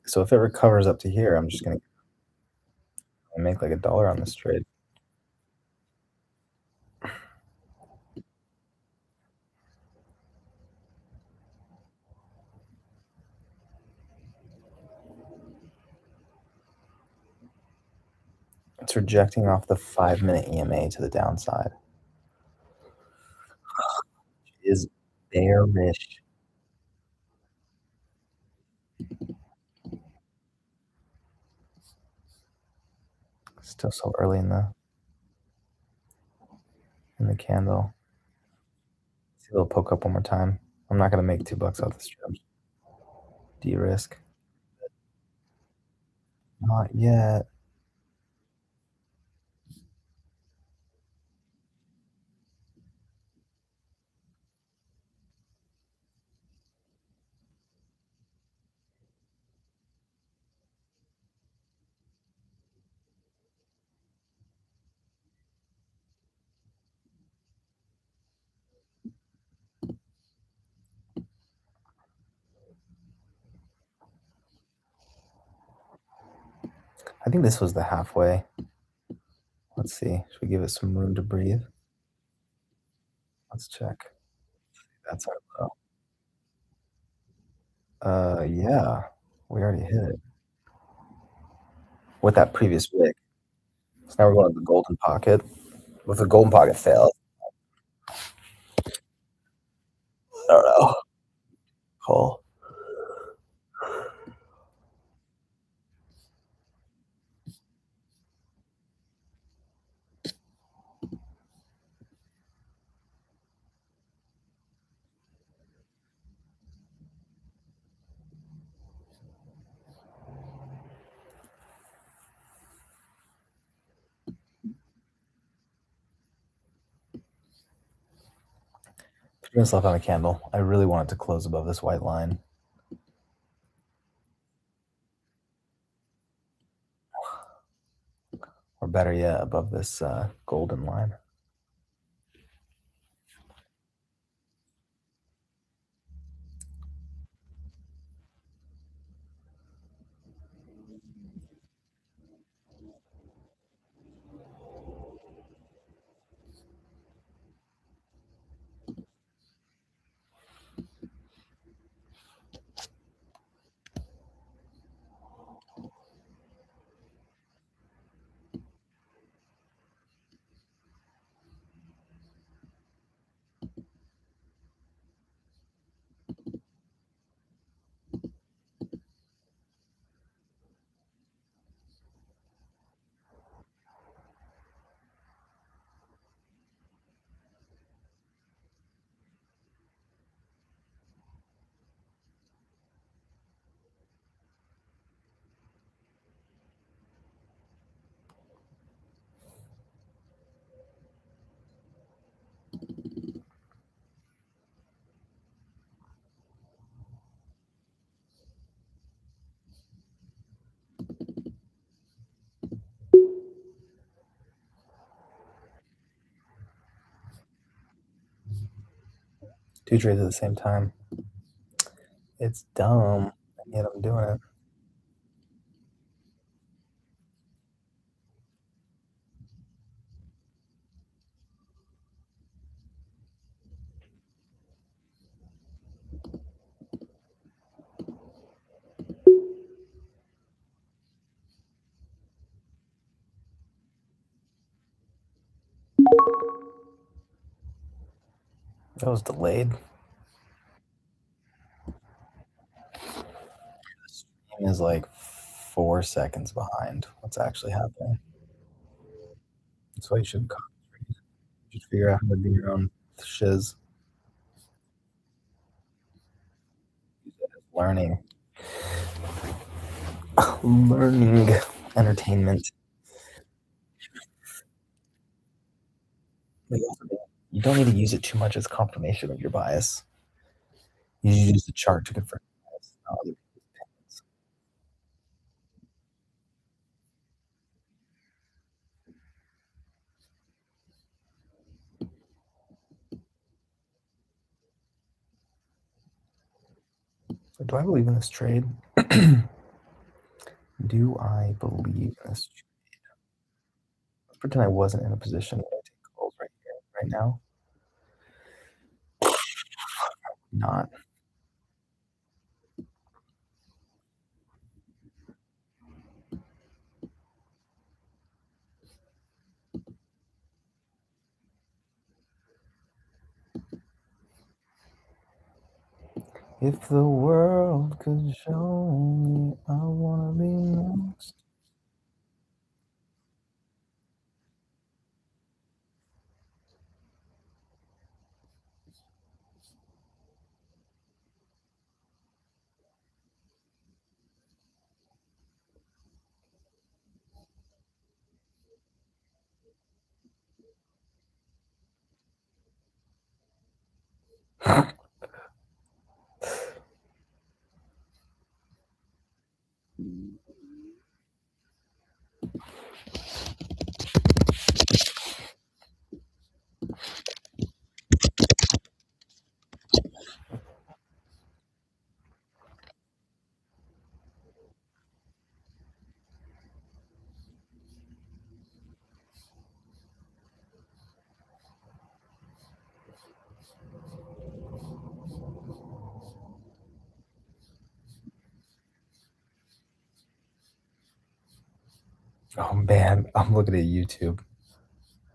So if it recovers up to here, I'm just gonna make like $1 on this trade. It's rejecting off the 5-minute EMA to the downside. It is bearish. Still so early in the candle. See if it'll poke up one more time. I'm not gonna make $2 off this trade. De-risk. Not yet. I think this was the halfway. Let's see. Should we give it some room to breathe? Let's check. That's our low. Yeah. We already hit it with that previous wick. So now we're going to the golden pocket. If the golden pocket fails, I don't know. Call. Put myself on a candle. I really want it to close above this white line. Or better yet, above this golden line. 2 trades at the same time. It's dumb, and yet I'm doing it. That was delayed. The stream is like 4 seconds behind what's actually happening. That's why you shouldn't concentrate. You should figure out how to do your own shiz. Learning. Learning entertainment. But you don't need to use it too much as confirmation of your bias. You use the chart to confirm your bias, not other people's opinions. So do I believe in this trade? Do I believe in this trade? Let's pretend I wasn't in a position where I take calls right here, right now. Not. If the world could show me, I wanna be next. Oh man, I'm looking at YouTube.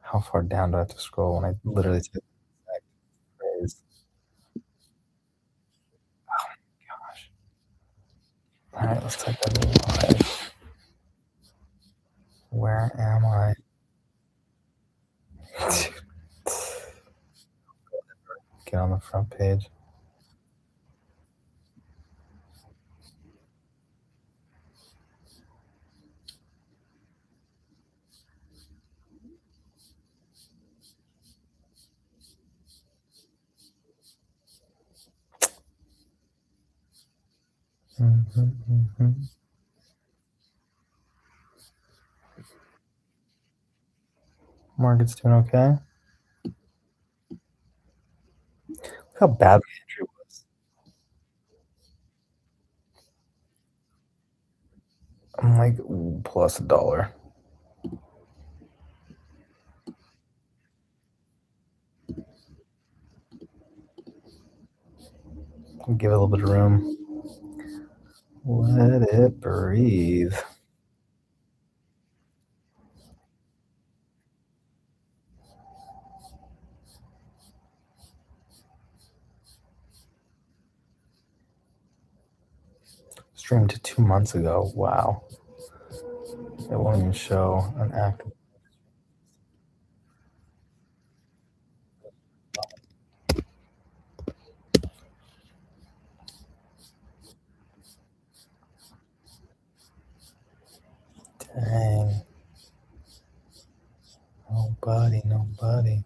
How far down do I have to scroll when I literally say the exact phrase? Gosh. All right, let's type that in live. Where am I? Get on the front page. Market's doing okay. Look how bad my entry was. I'm like plus $1. Give it a little bit of room. Let it breathe. Streamed 2 months ago. Wow. It won't even show an active. Dang. Nobody.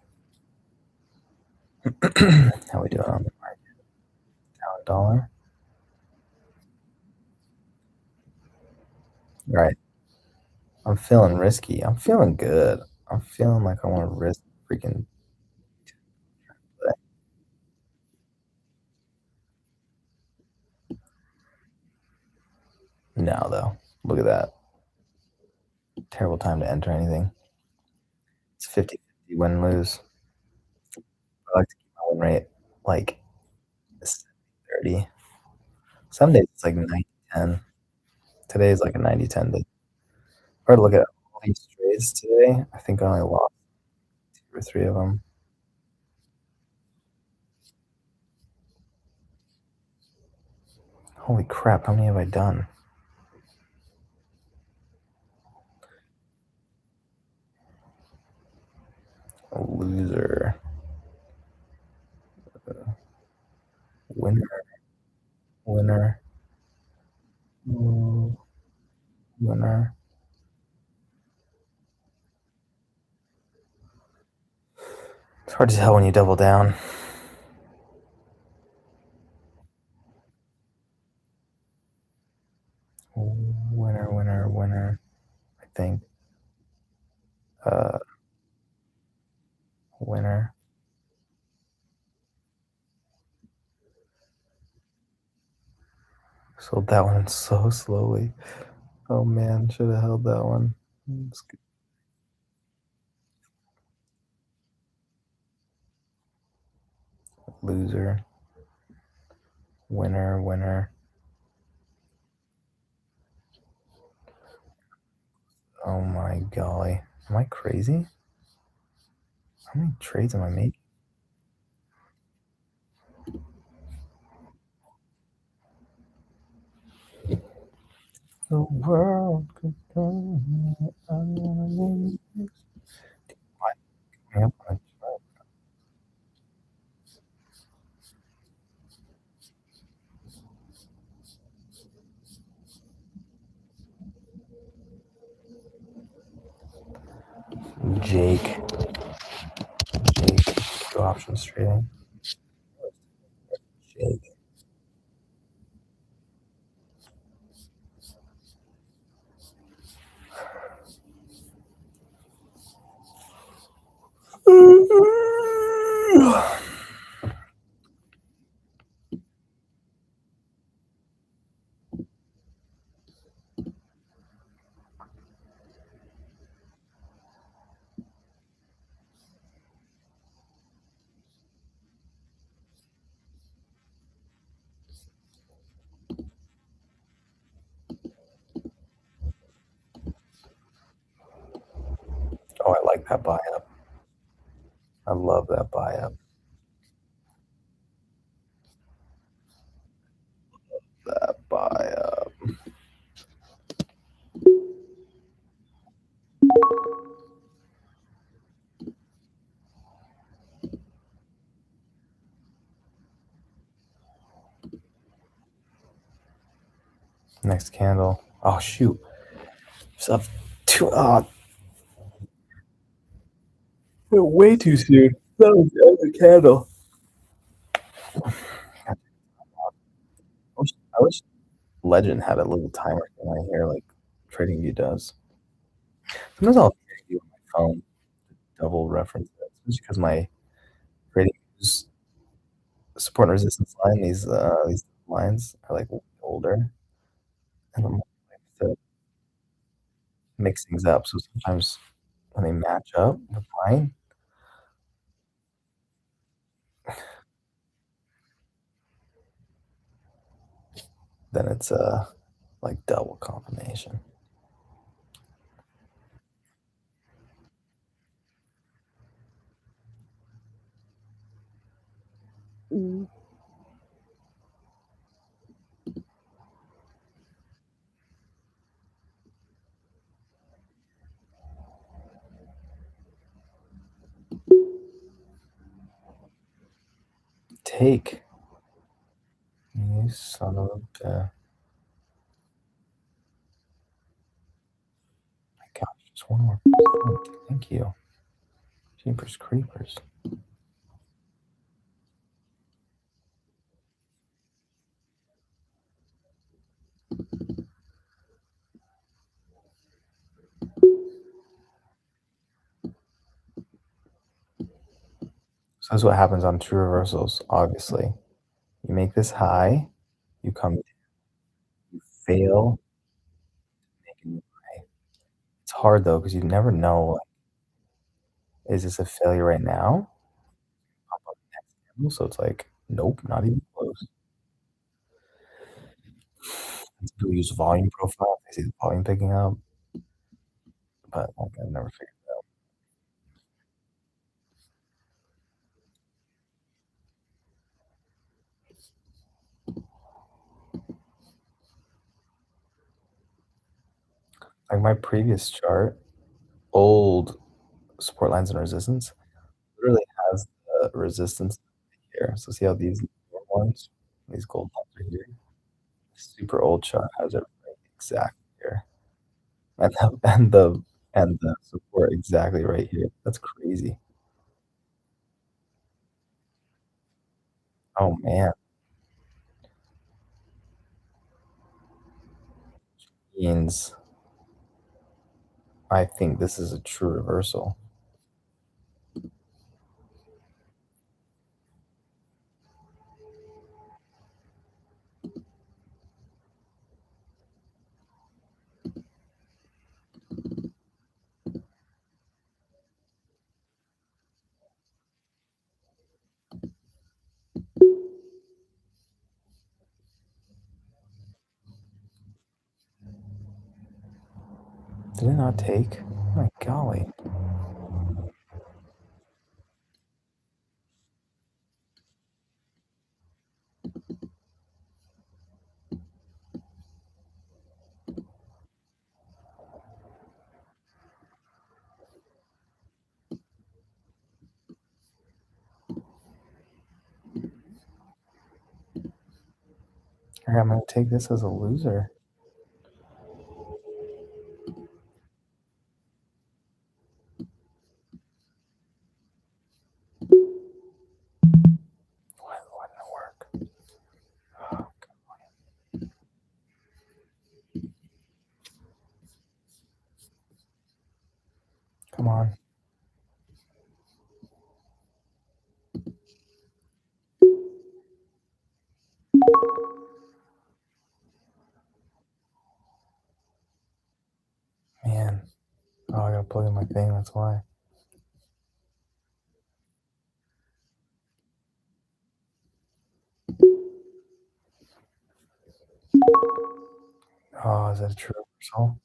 How we doing on the market? Down $1. Right. I'm feeling risky. I'm feeling good. I'm feeling like I want to risk freaking. No, though. Look at that. Terrible time to enter anything. It's 50-50 win lose. I like to keep my win rate like 30. Some days it's like 90-10. Today is like a 90-10 day. Or look at all these trades today. I think I only lost two or three of them. Holy crap, how many have I done? A loser. Winner. Winner. Mm, winner. It's hard to tell when you double down. Winner, winner, winner. I think. Uh, winner. Sold that one so slowly. Oh man, should have held that one. Loser. Winner, winner. Oh my golly. Am I crazy? How many trades am I making? The world could go. Jake. Jake. Go options trading. Jake. Oh, I like that buy up. I love that buy up. That buy up. Next candle. Oh shoot. It's up too way too soon. That was the other candle. I wish Legend had a little timer thing I hear like TradingView does. Sometimes I'll TradingView on my phone, double reference it, especially because my TradingView's support and resistance line, these lines are like older, and I'm like to mix things up. So sometimes when they match up with mine, then it's like double confirmation. Take. You son of a my gosh, just one more percent. Thank you. Jeepers creepers. So that's what happens on true reversals, obviously. You make this high, you come, you fail hard though because you never know, like, is this a failure right now? Pop up next candle, so it's like, nope, not even close. People use volume profile, they see the volume picking up, but, like, I've never figured it out. Like, my previous chart, old support lines and resistance, literally has the resistance here. So see how these ones, these gold lines are here? Super old chart has it right exactly here. And the support exactly right here. That's crazy. Oh, man. Means I think this is a true reversal. Did it not take? Oh my golly. Alright, I'm gonna take this as a loser. Why didn't it work? Oh, come on. Man. Oh, I gotta plug in my thing, that's why. Oh, is that a true reversal?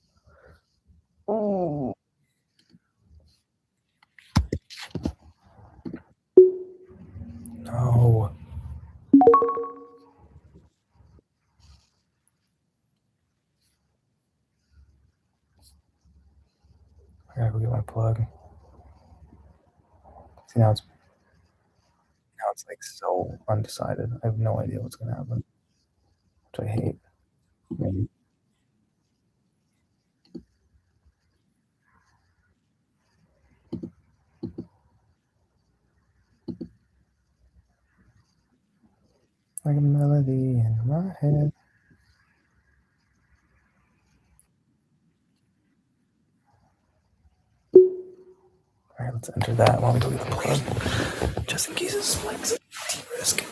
Ooh. No. I gotta go get my plug. See, now it's like so undecided. I have no idea what's gonna happen, which I hate. Maybe. Like a melody in my head. Alright, let's enter that while we go get the plug. Just in case it's like some risk.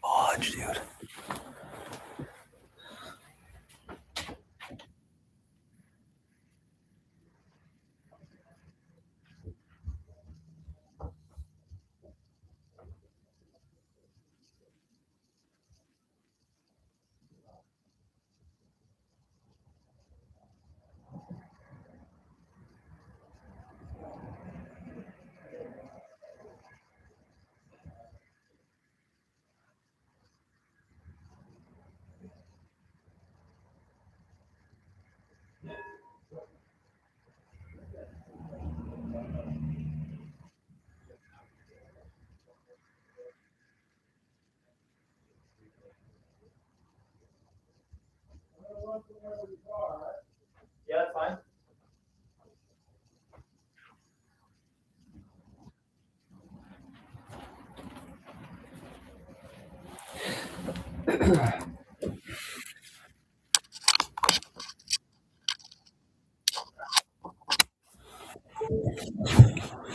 Fudge, dude. Yeah, that's fine.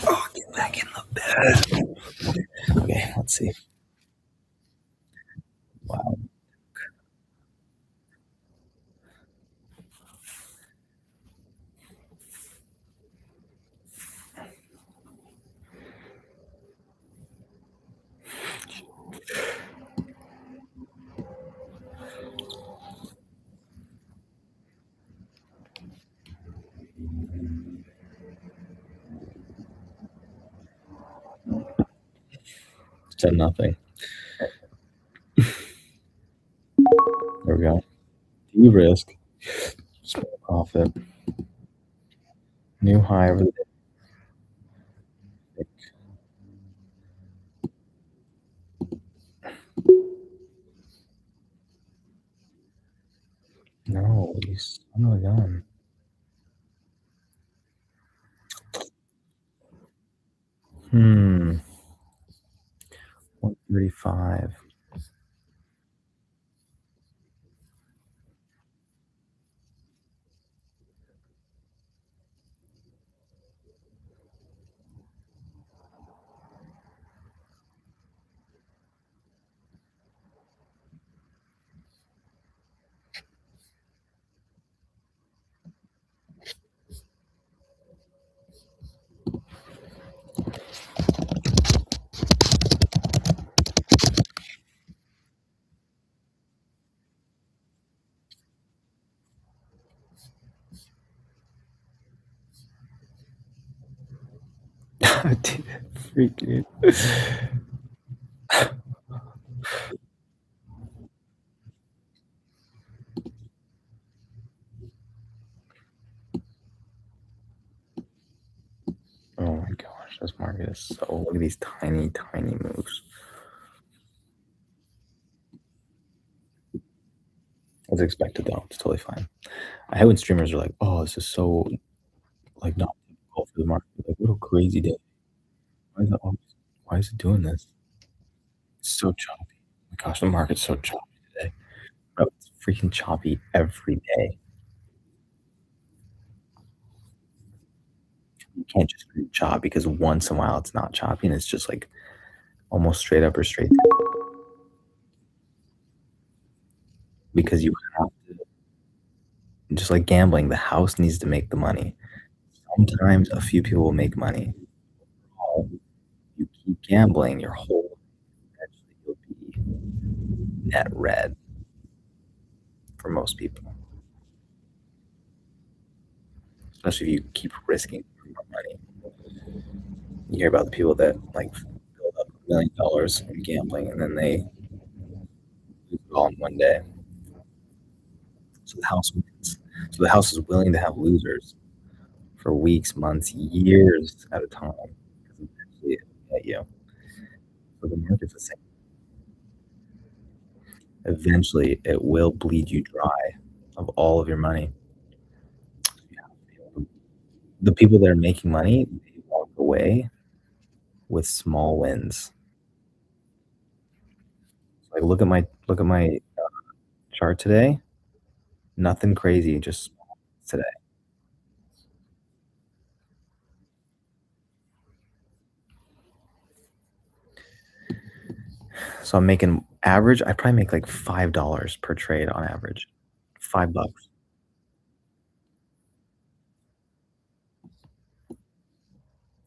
Oh, get back in the bed. Okay, let's see. Wow. to nothing. There we go. De-risk, small profit, new high over the day. No, you son of a gun. Hmm, 135. Dude, freak, dude. Oh my gosh, this market is so. Look at these tiny, tiny moves. As expected, though. It's totally fine. I hate when streamers are like, "Oh, this is so like not typical for the market." Like, what a crazy day. Why is it always, why is it doing this? It's so choppy. Oh my gosh, the market's so choppy today. Bro, it's freaking choppy every day. You can't just be choppy because once in a while it's not choppy and it's just like almost straight up or straight down. Because you have to, just like gambling, the house needs to make the money. Sometimes a few people will make money. Oh, you keep gambling your whole life, eventually you'll be net red for most people. Especially if you keep risking more money. You hear about the people that like build up $1 million in gambling and then they lose it all in one day. So the house wins. So the house is willing to have losers for weeks, months, years at a time. Because eventually it'll get you. So the market's the same. Eventually it will bleed you dry of all of your money. The people that are making money, they walk away with small wins. Like look at my chart today. Nothing crazy, just small today. So I'm making average. I probably make like $5 per trade on average. $5.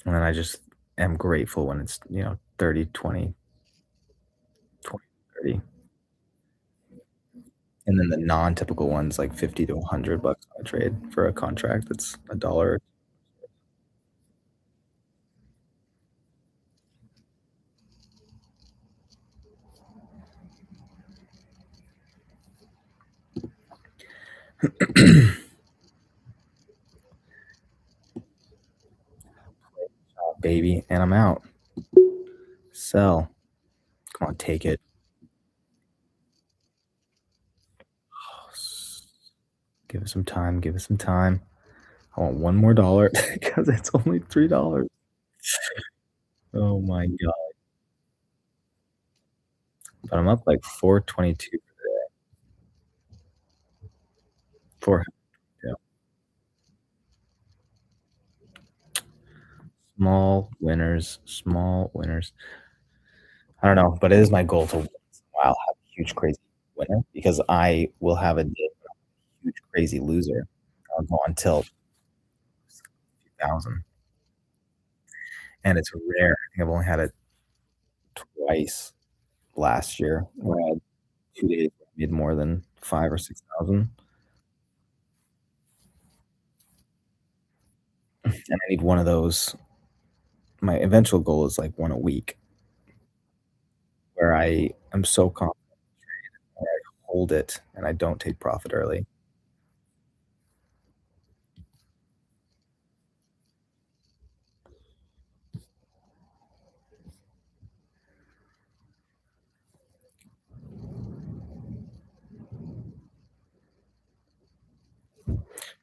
And then I just am grateful when it's, 30, 20, 20, 30. And then the non-typical ones like 50 to $100 on a trade for a contract that's a dollar. Baby, and I'm out. Sell. Come on, take it. Give it some time. Give it some time. I want one more dollar because it's only $3. Oh my god. But I'm up like 422 for the day. 4, yeah. Small winners, small winners. I don't know, but it is my goal to once in a while have a huge crazy winner because I will have a day where I'm a huge crazy loser. I'll go on tilt 2,000. And it's rare. I think I've only had it twice last year where I had 2 days where I made more than 5 or 6,000. And I need one of those. My eventual goal is like one a week. I am so confident and I hold it and I don't take profit early.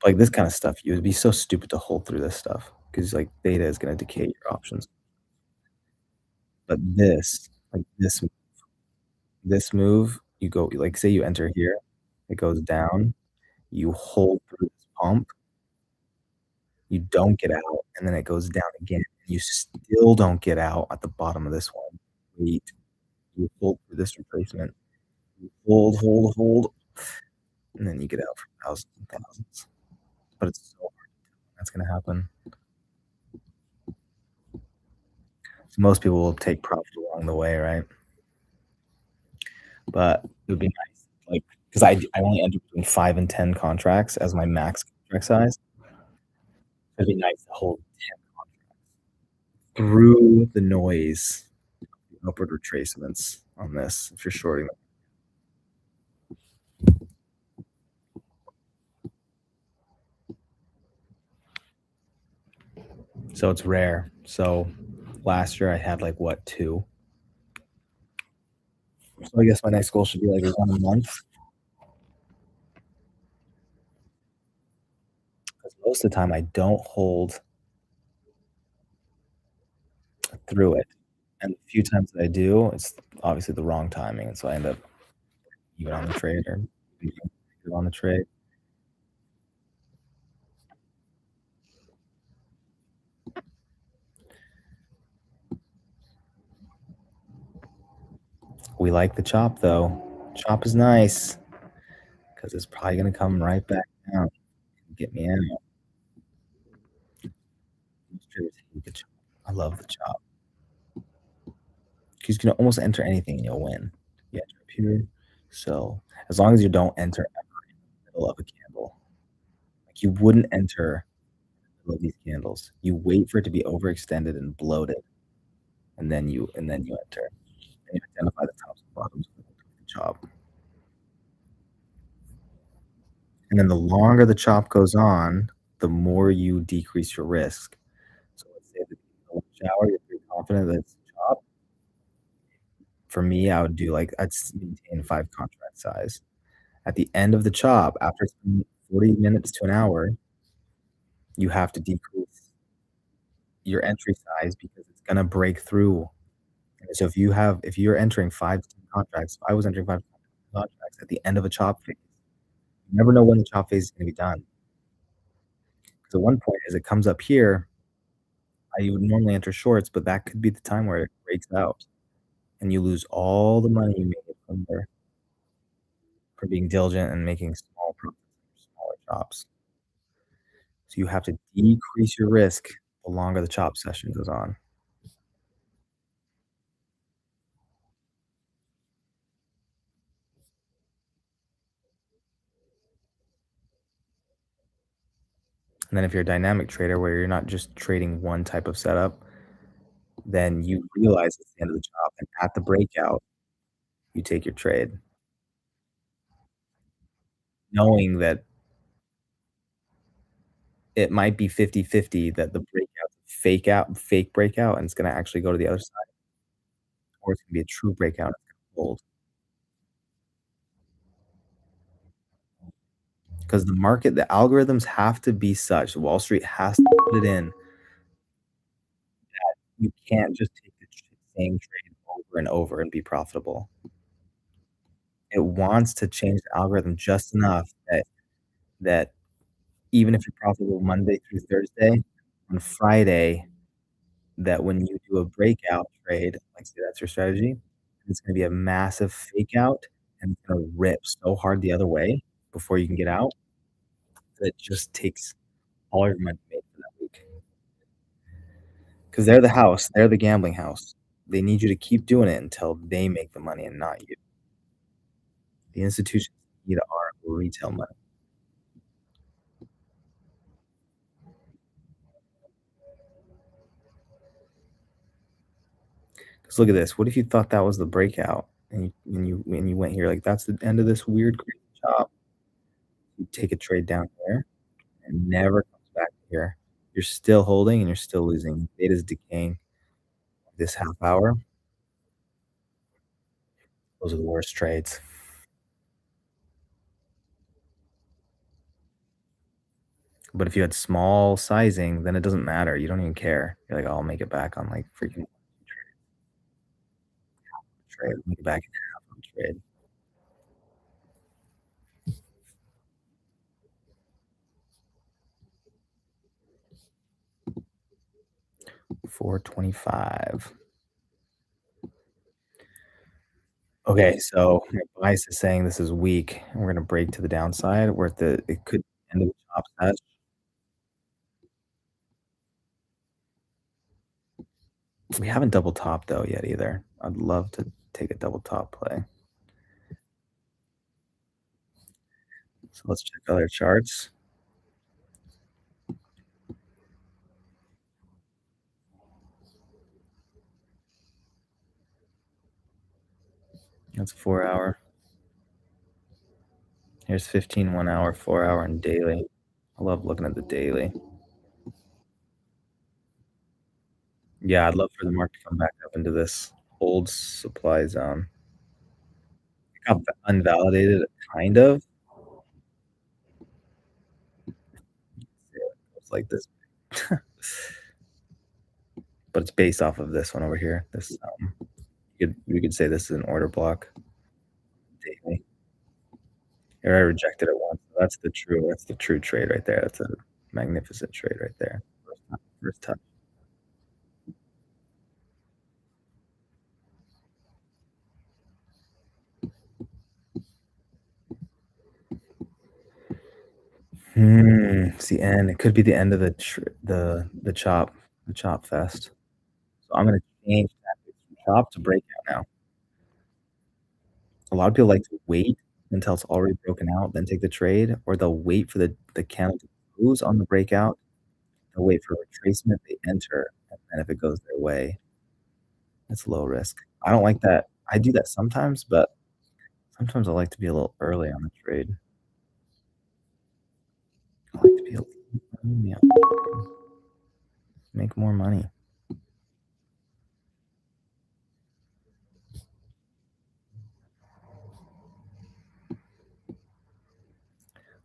Like, this kinda stuff, you would be so stupid to hold through this stuff because like, data is gonna decay your options. But this move, you go like, say you enter here, it goes down, you hold through this pump, you don't get out, and then it goes down again, and you still don't get out at the bottom of this one. Wait, you hold through this retracement, you hold, and then you get out for thousands and thousands. But it's so hard that's gonna happen. So most people will take profit along the way, right? But it would be nice, like, 'cause I only end up doing 5 and 10 contracts as my max contract size. It'd be nice to hold 10 contracts through the noise, upward retracements on this if you're shorting. So it's rare. So last year I had like what, 2? So I guess my next goal should be like 1 a month. Because most of the time I don't hold through it. And the few times that I do, it's obviously the wrong timing, and so I end up even on the trade or even on the trade. We like the chop though. Chop is nice because it's probably gonna come right back down and get me in. Most traders hate the chop. I love the chop. 'Cause you can almost enter anything and you'll win. You enter up here. So as long as you don't enter ever in the middle of a candle. Like you wouldn't enter in the middle of these candles. You wait for it to be overextended and bloated, and then you enter. And you identify the tops and bottoms of the chop. And then the longer the chop goes on, the more you decrease your risk. So let's say that in the lunch hour, you're pretty confident that it's a chop. For me, I would do like maintain 5 contract size. At the end of the chop, after it's been 40 minutes to an hour, you have to decrease your entry size because it's gonna break through. And so if you're entering 5 to 10 contracts, if I was entering 5 to 10 contracts at the end of a chop phase, you never know when the chop phase is gonna be done. So one point as it comes up here, I would normally enter shorts, but that could be the time where it breaks out and you lose all the money you made from there for being diligent and making small profits, smaller chops. So you have to decrease your risk the longer the chop session goes on. And then if you're a dynamic trader where you're not just trading one type of setup, then you realize it's the end of the chop, and at the breakout, you take your trade, knowing that it might be 50-50 that the breakout's a fake breakout, and it's gonna actually go to the other side, or it's gonna be a true breakout, and it's gonna hold. 'Cause the algorithms have to be such, Wall Street has to put it in, you can't just take the same trade over and over and be profitable. It wants to change the algorithm just enough that even if you're profitable Monday through Thursday, on Friday, that when you do a breakout trade, like, say that's your strategy, it's gonna be a massive fake out, and it's gonna rip so hard the other way before you can get out, that it just takes all your money made for that week. 'Cause they're the house, they're the gambling house. They need you to keep doing it until they make the money and not you. The institutions need our retail money. 'Cause 'Cause look at this. What if you thought that was the breakout and you went here, like, that's the end of this weird crazy chop. You take a trade down here and never comes back here. You're still holding and you're still losing. Beta's decaying. This half hour, those are the worst trades. But if you had small sizing, then it doesn't matter. You don't even care. You're like, "Oh, I'll make it back on, like, freaking trade. Make it back in half on trade." 425. Okay, so my bias is saying this is weak, and we're gonna break to the downside where it could end of the top set. We haven't double top though yet either. I'd love to take a double top play. So let's check other charts. That's a 4 hour. Here's 15 1 hour, 4 hour, and daily. I love looking at the daily. Yeah, I'd love for the market to come back up into this old supply zone. It got unvalidated, kind of. It's like this, but it's based off of this one over here. This, we could say this is an order block daily. Here, I rejected it once. That's the true trade right there. That's a magnificent trade right there. First time. It's the end. It could be the end of the chop fest. So I'm gonna change tactics from chop to breakout now. A lot of people like to wait until it's already broken out, then take the trade, or they'll wait for the candle to close on the breakout. They'll wait for retracement, they enter, and then if it goes their way, it's low risk. I don't like that. I do that sometimes, but sometimes I like to be a little early on the trade. I like to be a little early on the trade, make more money.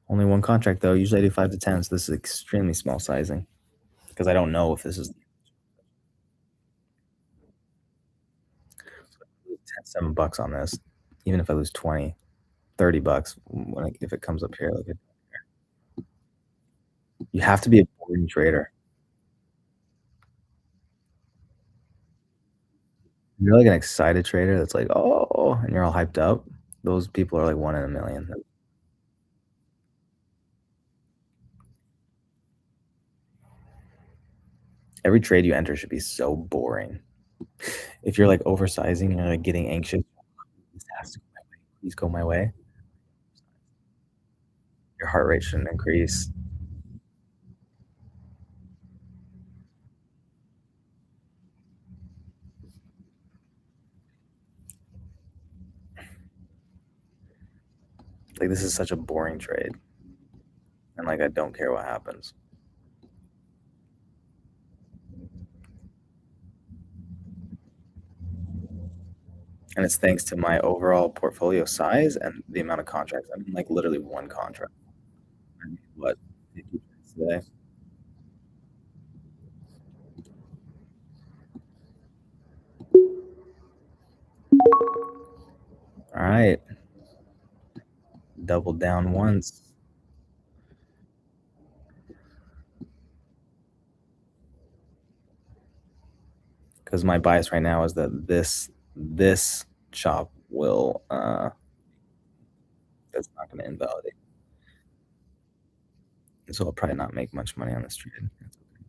Only one contract though, usually I do 5 to 10, so this is extremely small sizing because I don't know if this is 10, $7 on this. Even if I lose 20, $30 if it comes up here, you have to be a boring trader. You're like an excited trader that's like, "Oh," and you're all hyped up. Those people are like 1 in a million. Every trade you enter should be so boring. If you're like oversizing and you're like getting anxious, "This has to go my way. Please go my way." Your heart rate shouldn't increase. Like, this is such a boring trade, and, like, I don't care what happens. And it's thanks to my overall portfolio size and the amount of contracts. I'm in, like, literally 1 contract. I mean, what, 50 trades today? Alright. Double down once. Because my bias right now is that this chop will, that's not gonna invalidate. So I'll probably not make much money on this trade. That's okay.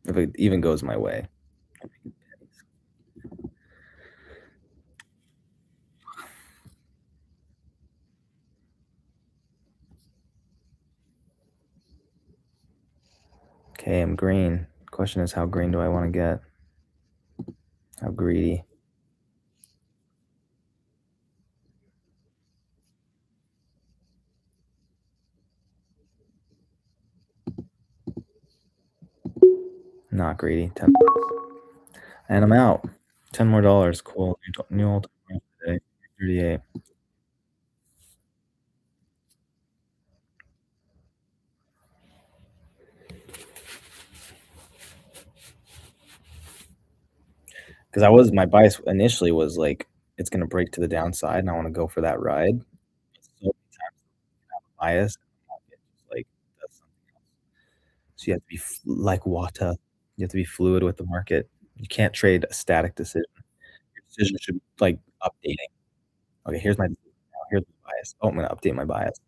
If it even goes my way, I'm making pennies. Okay, I'm green. Question is how green do I wanna get? How greedy? Not greedy, 10 bucks. And I'm out. 10 more dollars, cool. New all-time high today, 38. Because I was my bias initially was like, it's gonna break to the downside, and I wanna go for that ride. So many times I have a bias, and the market just, like, does something else. So you have to be like water. You have to be fluid with the market. You can't trade a static decision. Your decision should be, like, updating. Okay, here's my decision now, here's my bias. Oh, I'm gonna update my bias.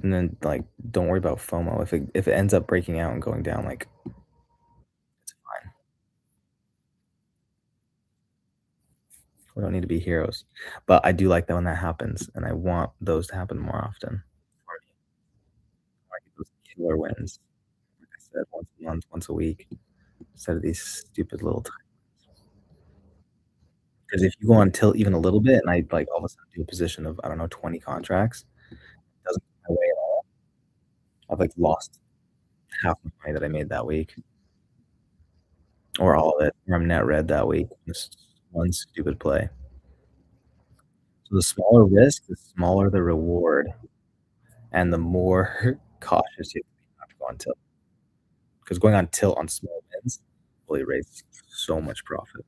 And then, like, don't worry about FOMO. If it ends up breaking out and going down, like, it's fine. We don't need to be heroes. But I do like that when that happens, and I want those to happen more often. Or I get those killer wins, like I said, once a month, once a week, instead of these stupid little times. Because if you go on tilt even a little bit and I, like, all of a sudden do a position of, I don't know, 20 contracts, it doesn't go my way at all. I've, like, lost half the money that I made that week, or all of it, or I'm net red that week. Just one stupid play. So the smaller risk, the smaller the reward, and the more cautious you have to be not to go on tilt. Because going on tilt on small wins will erase so much profit.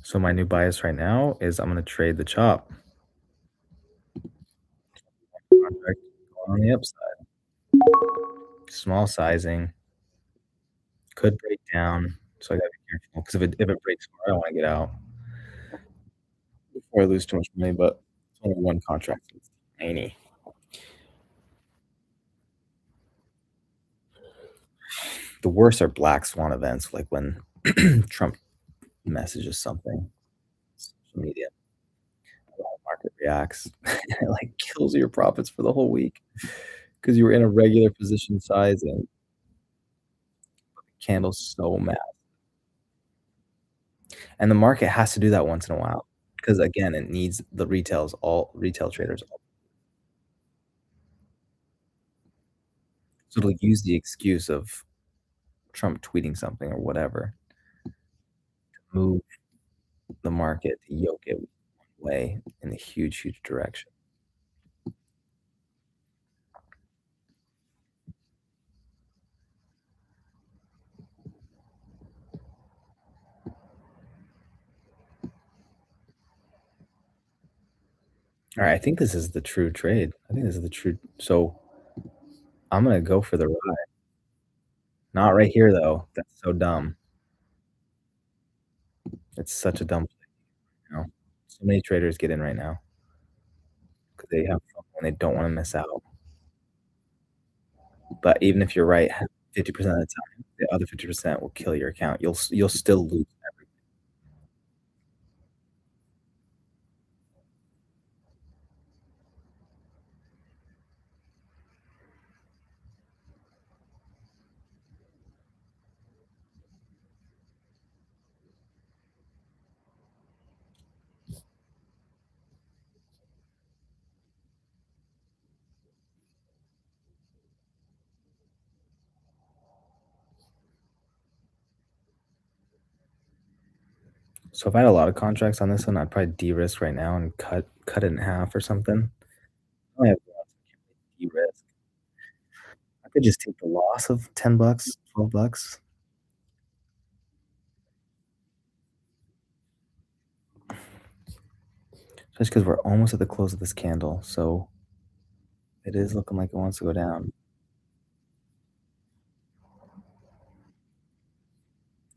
So my new bias right now is I'm gonna trade the chop contract going on the upside. Small sizing, could break down, so I gotta be careful. Because if it breaks more, I don't wanna get out before I lose too much money, but it's only one contract, so it's tiny. The worst are black swan events, like when Trump messages something, social media, the whole market reacts. It, like, kills your profits for the whole week because you were in a regular position size and candle's so mad. And the market has to do that once in a while because, again, it needs the all retail traders. So it'll use the excuse of Trump tweeting something or whatever, move the market to yoke it one way in a huge, huge direction. Alright, I think this is the true trade. I think this is the true so I'm gonna go for the ride. Not right here, though. That's so dumb. It's such a dumb play, you know? So many traders get in right now because they have FOMO and they don't wanna miss out. But even if you're right 50% of the time, the other 50% will kill your account. You'll still lose every. So if I had a lot of contracts on this one, I'd probably de-risk right now and cut it in half or something. I only have one, so I can't really de-risk. I could just take the loss of 10 bucks, 12 bucks, just because 'cause we're almost at the close of this candle, so it is looking like it wants to go down.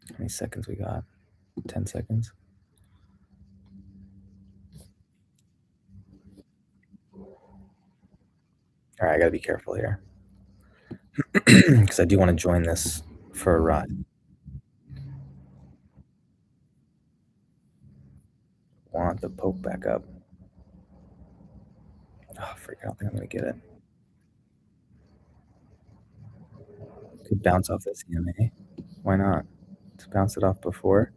How many seconds we got? 10 seconds? Alright, I gotta be careful here because I do wanna join this for a ride. Want the poke back up. Oh, freak, I don't think I'm gonna get it. Could bounce off this EMA. Why not? To bounce it off before.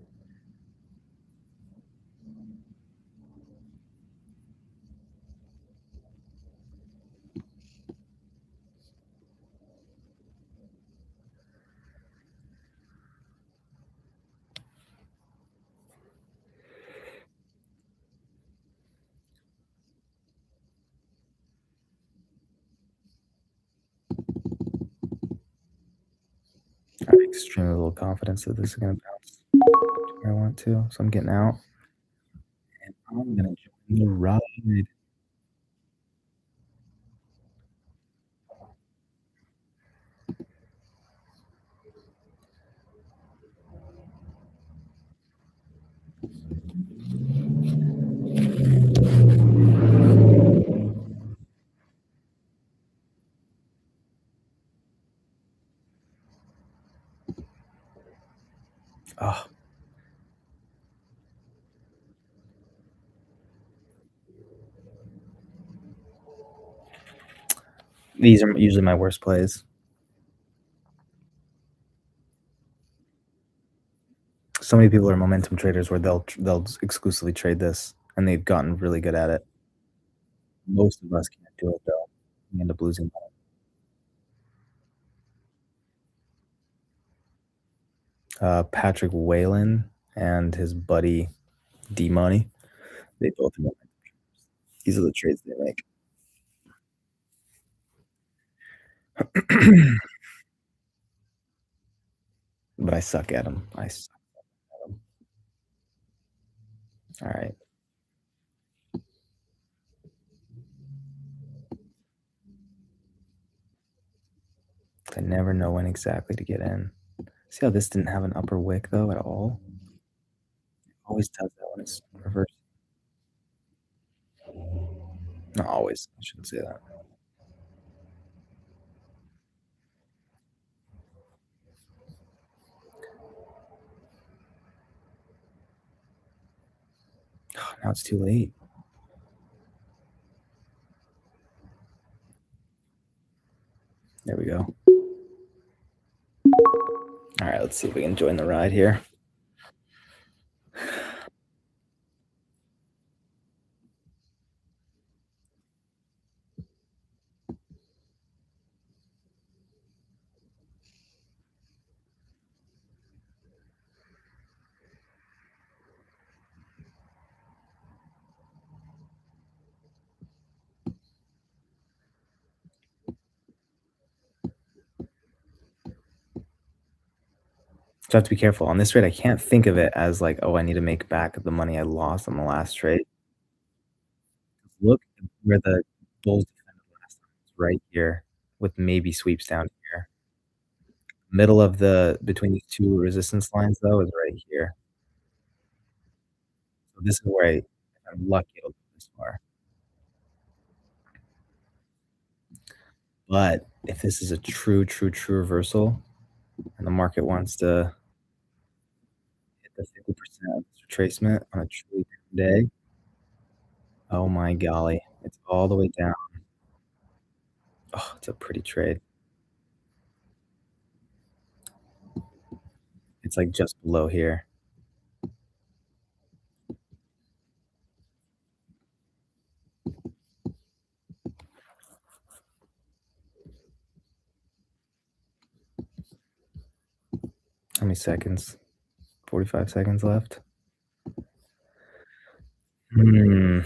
I have extremely little confidence that this is gonna bounce where I want to, so I'm getting out. And I'm gonna join the ride. Oh, these are usually my worst plays. So many people are momentum traders where they'll exclusively trade this, and they've gotten really good at it. Most of us can't do it though. We end up losing money. Patrick Whalen and his buddy D Money, they both are momentum. These are the trades they make. But I suck at them. I suck at them. All right. I never know when exactly to get in. See how this didn't have an upper wick though at all? Always does that when it's reversed. Not always. I shouldn't say that. Now it's too late. There we go. All right, let's see if we can join the ride here. So I have to be careful. On this trade, I can't think of it as like, oh, I need to make back the money I lost on the last trade. Look at where the Bulls defended last time. It's right here with maybe sweeps down here. Middle of the between these two resistance lines though is right here. So this is where if I'm lucky, it'll go this far. But if this is a true, true, true reversal and the market wants to hit the 50% of this retracement on a truly down day, oh my golly, it's all the way down. Oh, it's a pretty trade. It's like just below here. How many seconds? 45 seconds left. Hmm.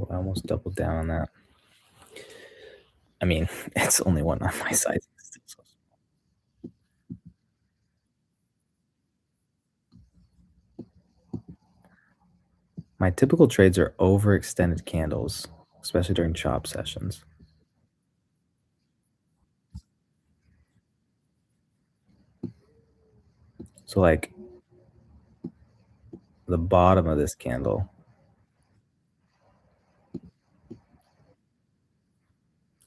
Oh, I almost doubled down on that. I mean, it's only one on my side. My typical trades are overextended candles, especially during chop sessions. So, like, the bottom of this candle,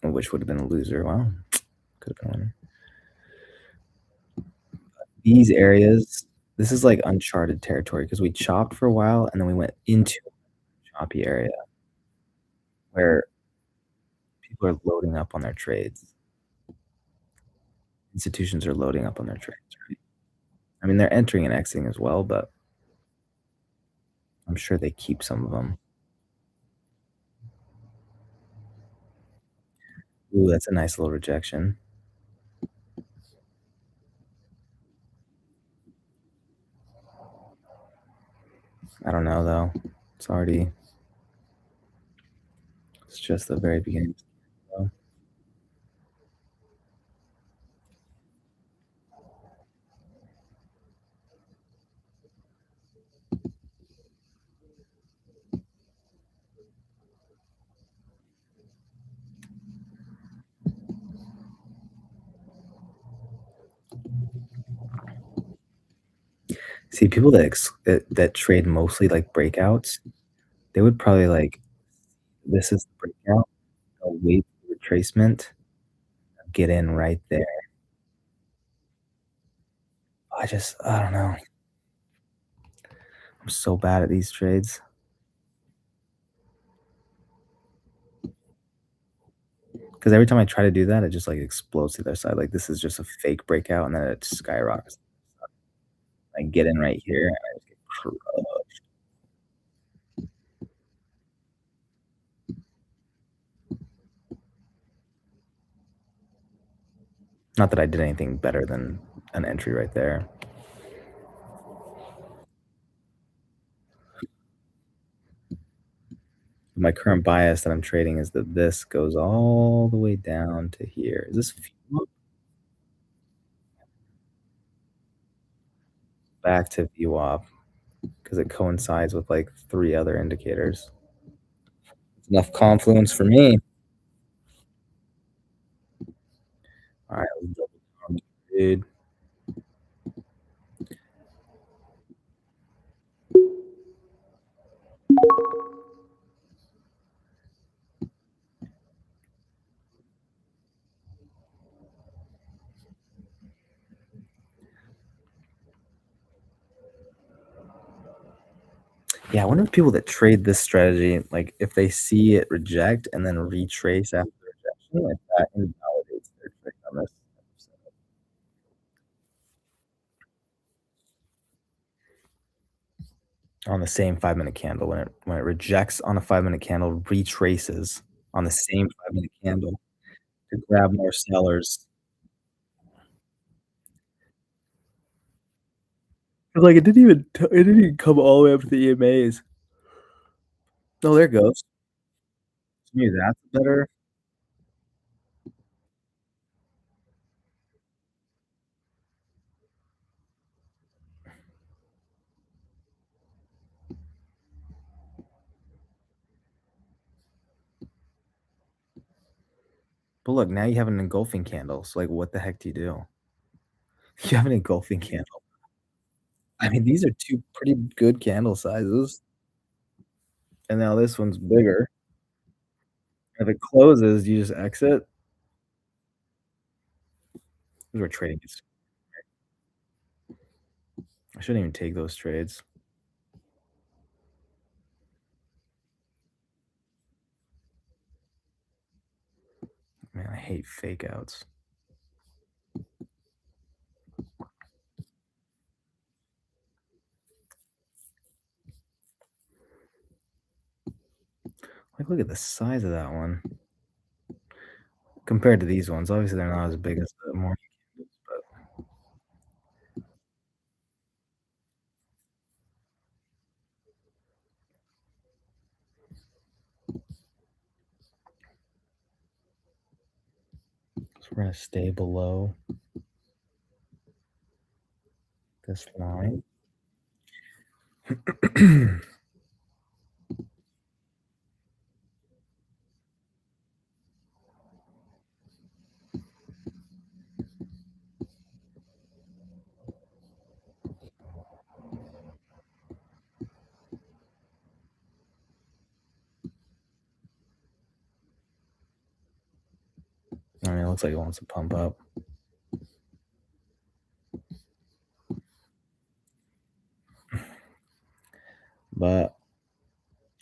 which would have been a loser. Well, could have been a winner. These areas, this is like uncharted territory because we chopped for a while and then we went into a choppy area where people are loading up on their trades. Institutions are loading up on their trades, right? I mean, they're entering and exiting as well, but I'm sure they keep some of them. Ooh, that's a nice little rejection. I don't know though. It's already it's just the very beginning. So, see, people that trade mostly like breakouts, they would probably like, this is the breakout, they'll wait for retracement, get in right there. I don't know. I'm so bad at these trades. Because every time I try to do that, it just like explodes to the other side. Like this is just a fake breakout, and then it skyrockets. I get in right here, and I just get crushed. Not that I did anything better than an entry right there. My current bias that I'm trading is that this goes all the way down to here. Is this VWAP? Back to VWAP because it coincides with like 3 other indicators. It's enough confluence for me. All right, let's double down, dude. Yeah, I wonder if people that trade this strategy, like if they see it reject and then retrace after the rejection, if that invalidates their trade on this. On the same 5-minute candle, when it rejects on a 5-minute candle, retraces on the same 5-minute candle to grab more sellers. 'Cause, like, it didn't even come all the way up to the EMAs. Oh, there it goes. Maybe that's better. But look, now you have an engulfing candle, so, like, what the heck do you do? You have an engulfing candle. I mean, these are 2 pretty good candle sizes, and now this one's bigger. If it closes, you just exit. 'Cause we're trading this. I shouldn't even take those trades. Man, I hate fake outs. Like, look at the size of that one compared to these ones. Obviously, they're not as big as the morning candles, but so we're gonna stay below this line. I mean, it looks like it wants to pump up. But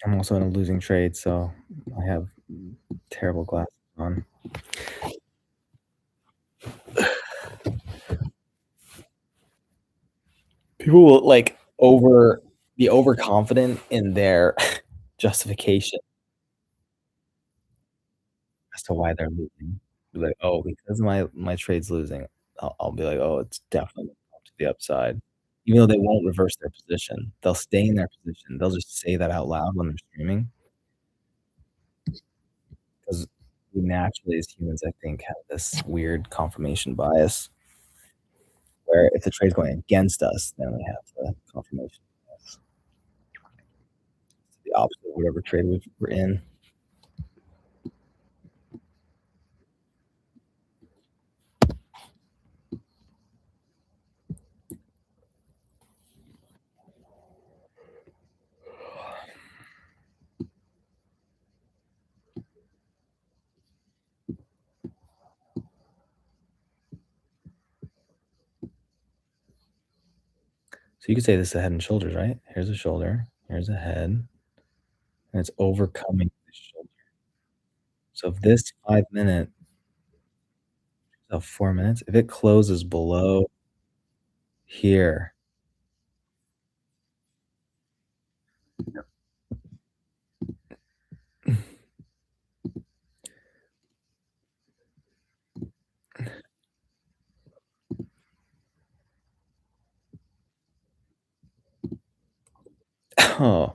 I'm also in a losing trade, so I have terrible glasses on. People will like be overconfident in their justification as to why they're losing. Be like, "Oh, because my trade's losing." I'll be like, "Oh, it's definitely up to the upside." Even though they won't reverse their position. They'll stay in their position. They'll just say that out loud when they're streaming, 'cause we naturally as humans, I think, have this weird confirmation bias where if the trade's going against us, then we have the confirmation bias. It's the opposite of whatever trade we're in. So you could say this is a Head& Shoulders, right? Here's a shoulder, here's a head, and it's overcoming the shoulder. So if this 5 minute 4 minutes, if it closes below here, oh,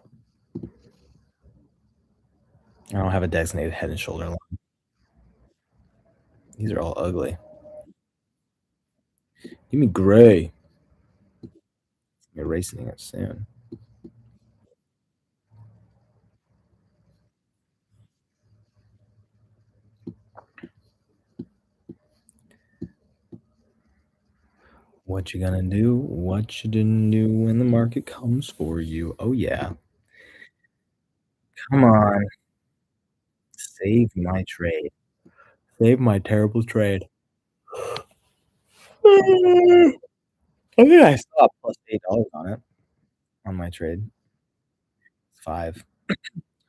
I don't have a designated Head& Shoulder line. These are all ugly. Give me gray. I'm erasing it soon. What you gonna do? What you didn't do when the market comes for you? Oh, yeah. Come on. Save my trade. Save my terrible trade. I think I still have plus $8 on it, on my trade. It's 5,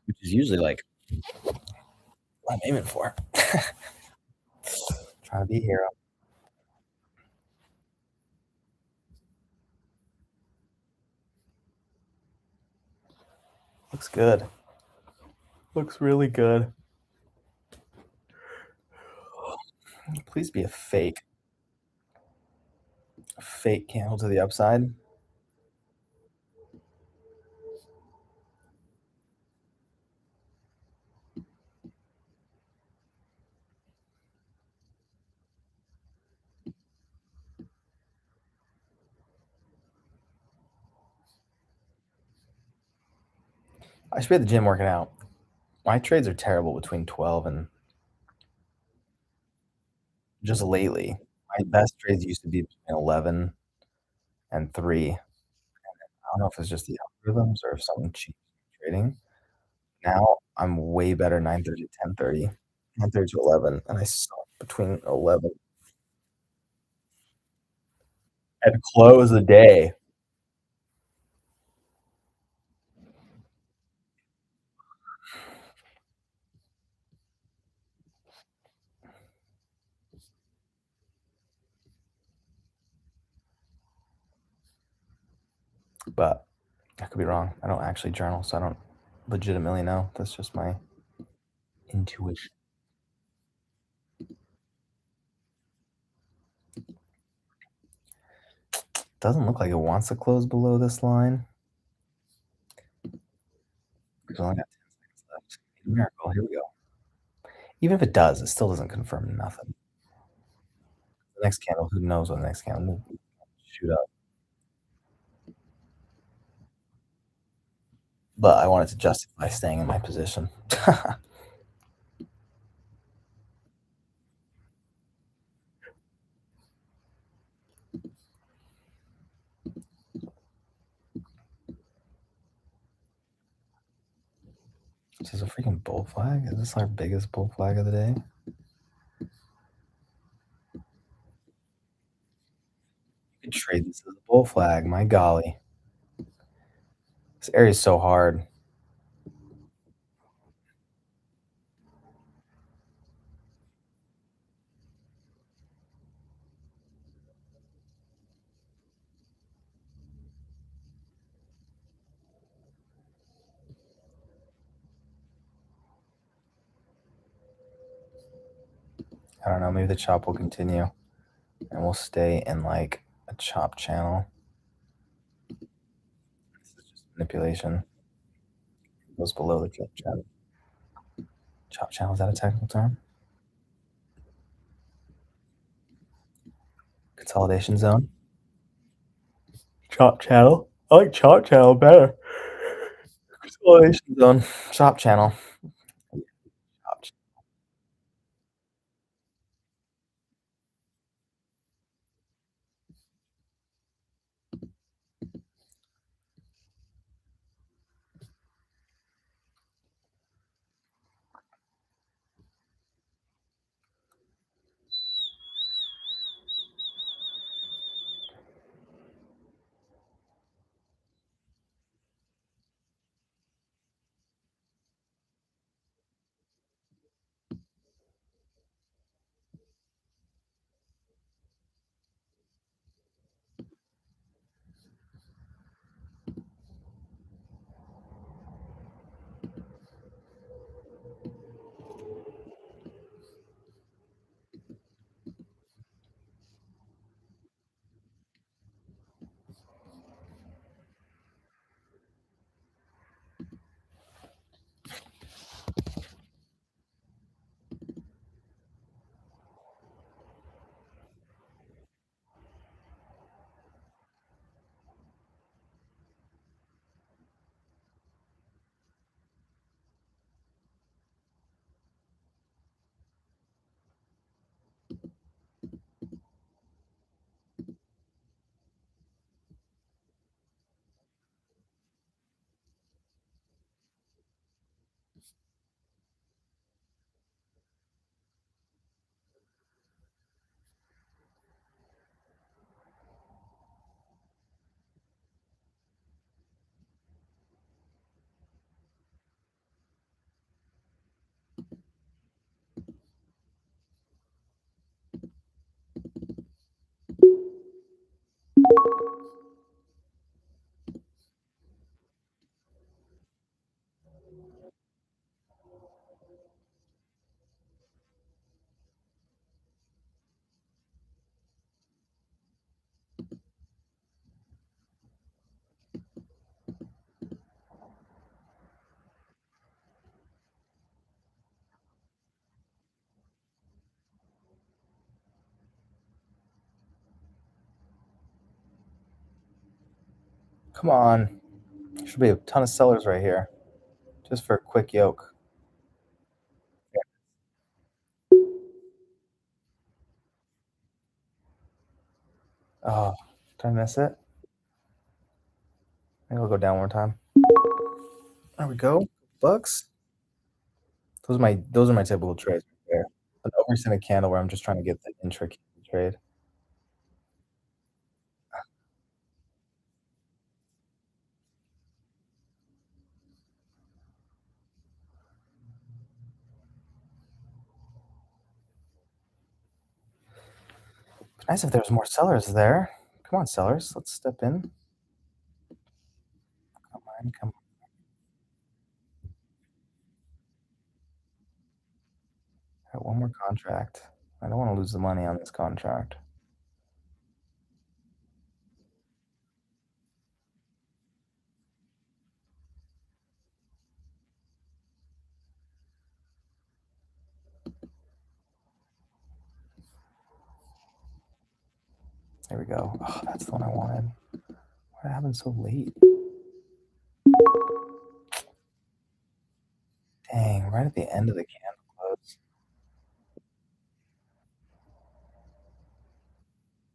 which is usually, like, what I'm aiming for. Trying to be a hero. Looks good. Looks really good. Please be a fake candle to the upside. I should be at the gym working out. My trades are terrible between 12 and just lately. My best trades used to be between 11 and 3. I don't know if it's just the algorithms or if something changed in trading. Now I'm way better 9:30 to 10:30, 10:30 to 11, and I suck between 11 and close the day. But I could be wrong. I don't actually journal, so I don't legitimately know. That's just my intuition. Doesn't look like it wants to close below this line. We've only got 10 seconds left. Miracle, here we go. Even if it does, it still doesn't confirm nothing. The next candle, who knows what the next candle will shoot up. But I wanted to justify staying in my position. This is a freaking bull flag? Is this our biggest bull flag of the day? trade this as a bull flag, my golly. This area is so hard. I don't know, maybe the chop will continue, and we'll stay in, like, a chop channel. This is just manipulation. It goes below the chop channel. Chop channel, is that a technical term? Consolidation zone? Chop channel? I like chop channel better. Consolidation zone. Chop channel. Chop ch Come on. Should be a ton of sellers right here, just for a quick yoke. Oh, did I miss it? Maybe I'll go down one time. There we go. Bucks. Those are my typical trades right there. An overextended candle where I'm just trying to get the intricate trade. Nice if there was more sellers there. Come on, sellers, let's step in. Come on, come on. Got one more contract. I don't wanna lose the money on this contract. There we go. Oh, that's the one I wanted. What happened so late? Dang, right at the end of the candle close.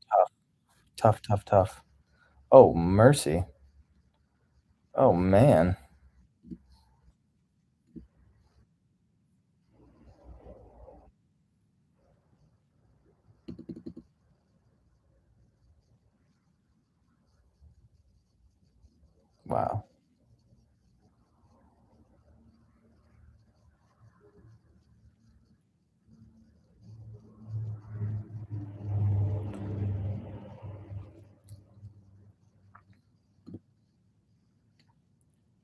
Tough, tough, tough, tough. Oh, mercy. Oh, man. Wow.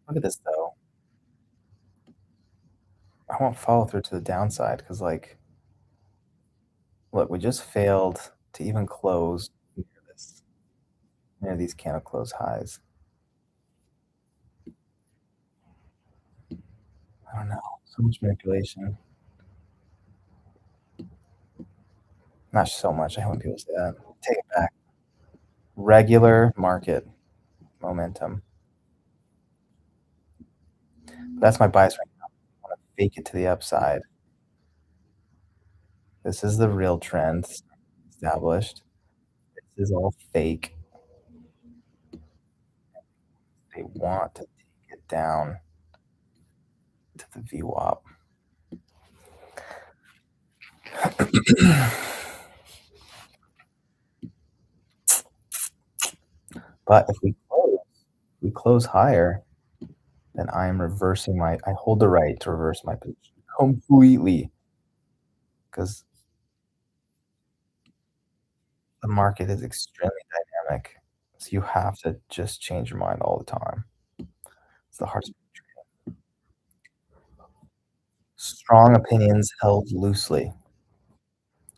Look at this though. I won't follow through to the downside because, like, look, we just failed to even close near this, near these candle close highs. I don't know. So much manipulation. Not so much. I hate when people say that. Take it back. Regular market momentum. That's my bias right now. I want to fake it to the upside. This is the real trend established. This is all fake. They want to take it down to the VWAP. But if we close higher, then I am reversing my I hold the right to reverse my position completely because the market is extremely dynamic. So you have to just change your mind all the time. It's the hardest. Strong opinions held loosely,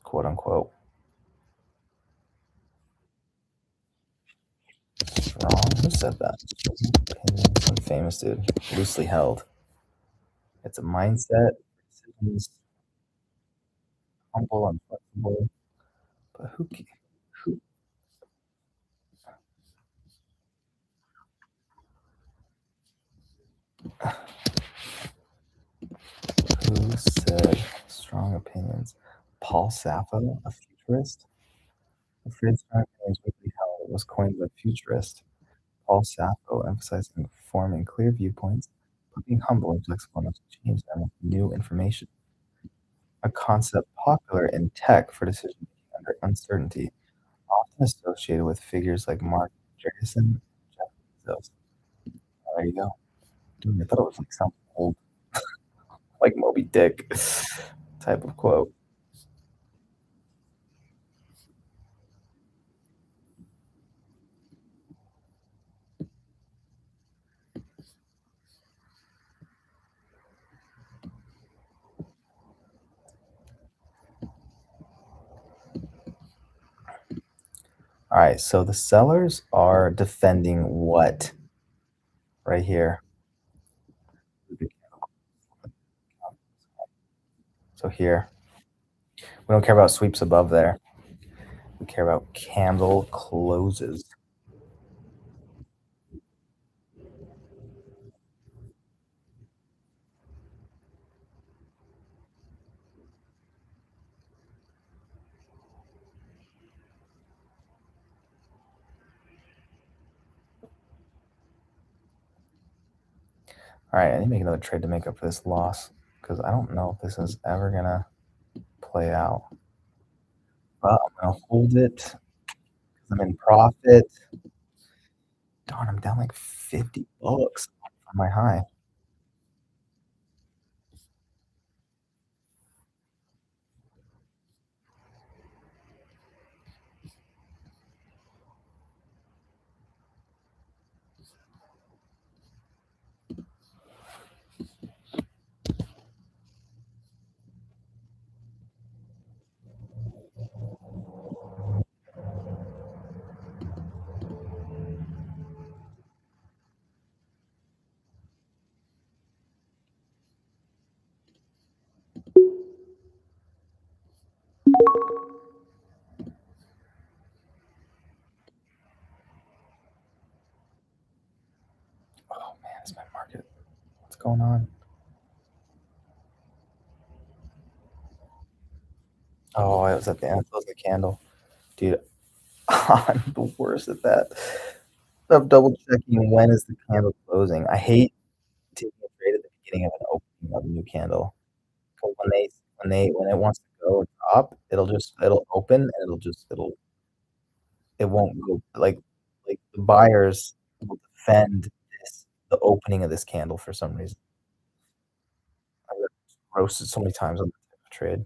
quote unquote. Strong? Who said that? Opinions, some famous dude. Loosely held. It's a mindset. Decisions, humble and flexible. But who who said strong opinions? Paul Sappho, a futurist? The phrase strong opinions weakly held was coined by futurist Paul Sappho, emphasizing forming clear viewpoints, but being humble and flexible enough to change them with new information. A concept popular in tech for decision making under uncertainty, often associated with figures like Mark Andreessen and Jeff Bezos. Oh, there you go. Dude, I thought it was like some old, like Moby Dick type of quote. All right, so the sellers are defending what right here? So here, we don't care about sweeps above there. We care about candle closes. All right, I need to make another trade to make up for this loss because I don't know if this is ever gonna play out. But I'm gonna hold it because I'm in profit. Darn, I'm down like $50 on my high. Oh man, it's my market. What's going on? Oh, I was at the end of the candle. Dude, I'm the worst at that. I'm double checking when is the candle closing. I hate taking a trade at the beginning of an opening of a new candle. Because when it wants to go up, it'll open and it won't go like the buyers will defend the opening of this candle for some reason. I got roasted so many times on this type of trade.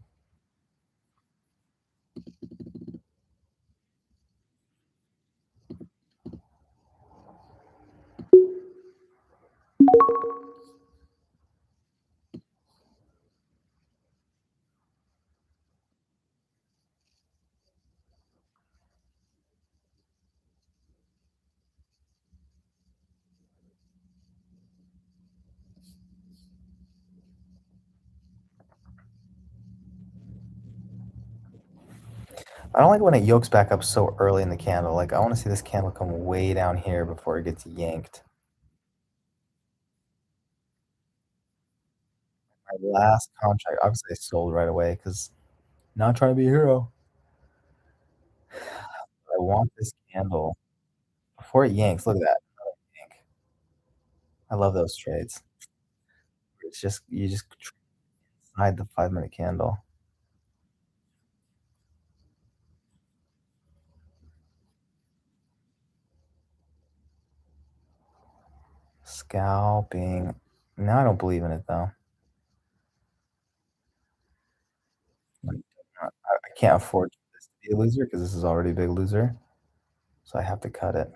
I don't like when it yokes back up so early in the candle. Like, I wanna see this candle come way down here before it gets yanked. My last contract, obviously, I sold right away because not trying to be a hero. I want this candle before it yanks. Look at that. Yank. I love those trades. It's just you just hide the 5-minute candle. Scalping. Now I don't believe in it though. Like, I can't afford this to be a loser because this is already a big loser, so I have to cut it.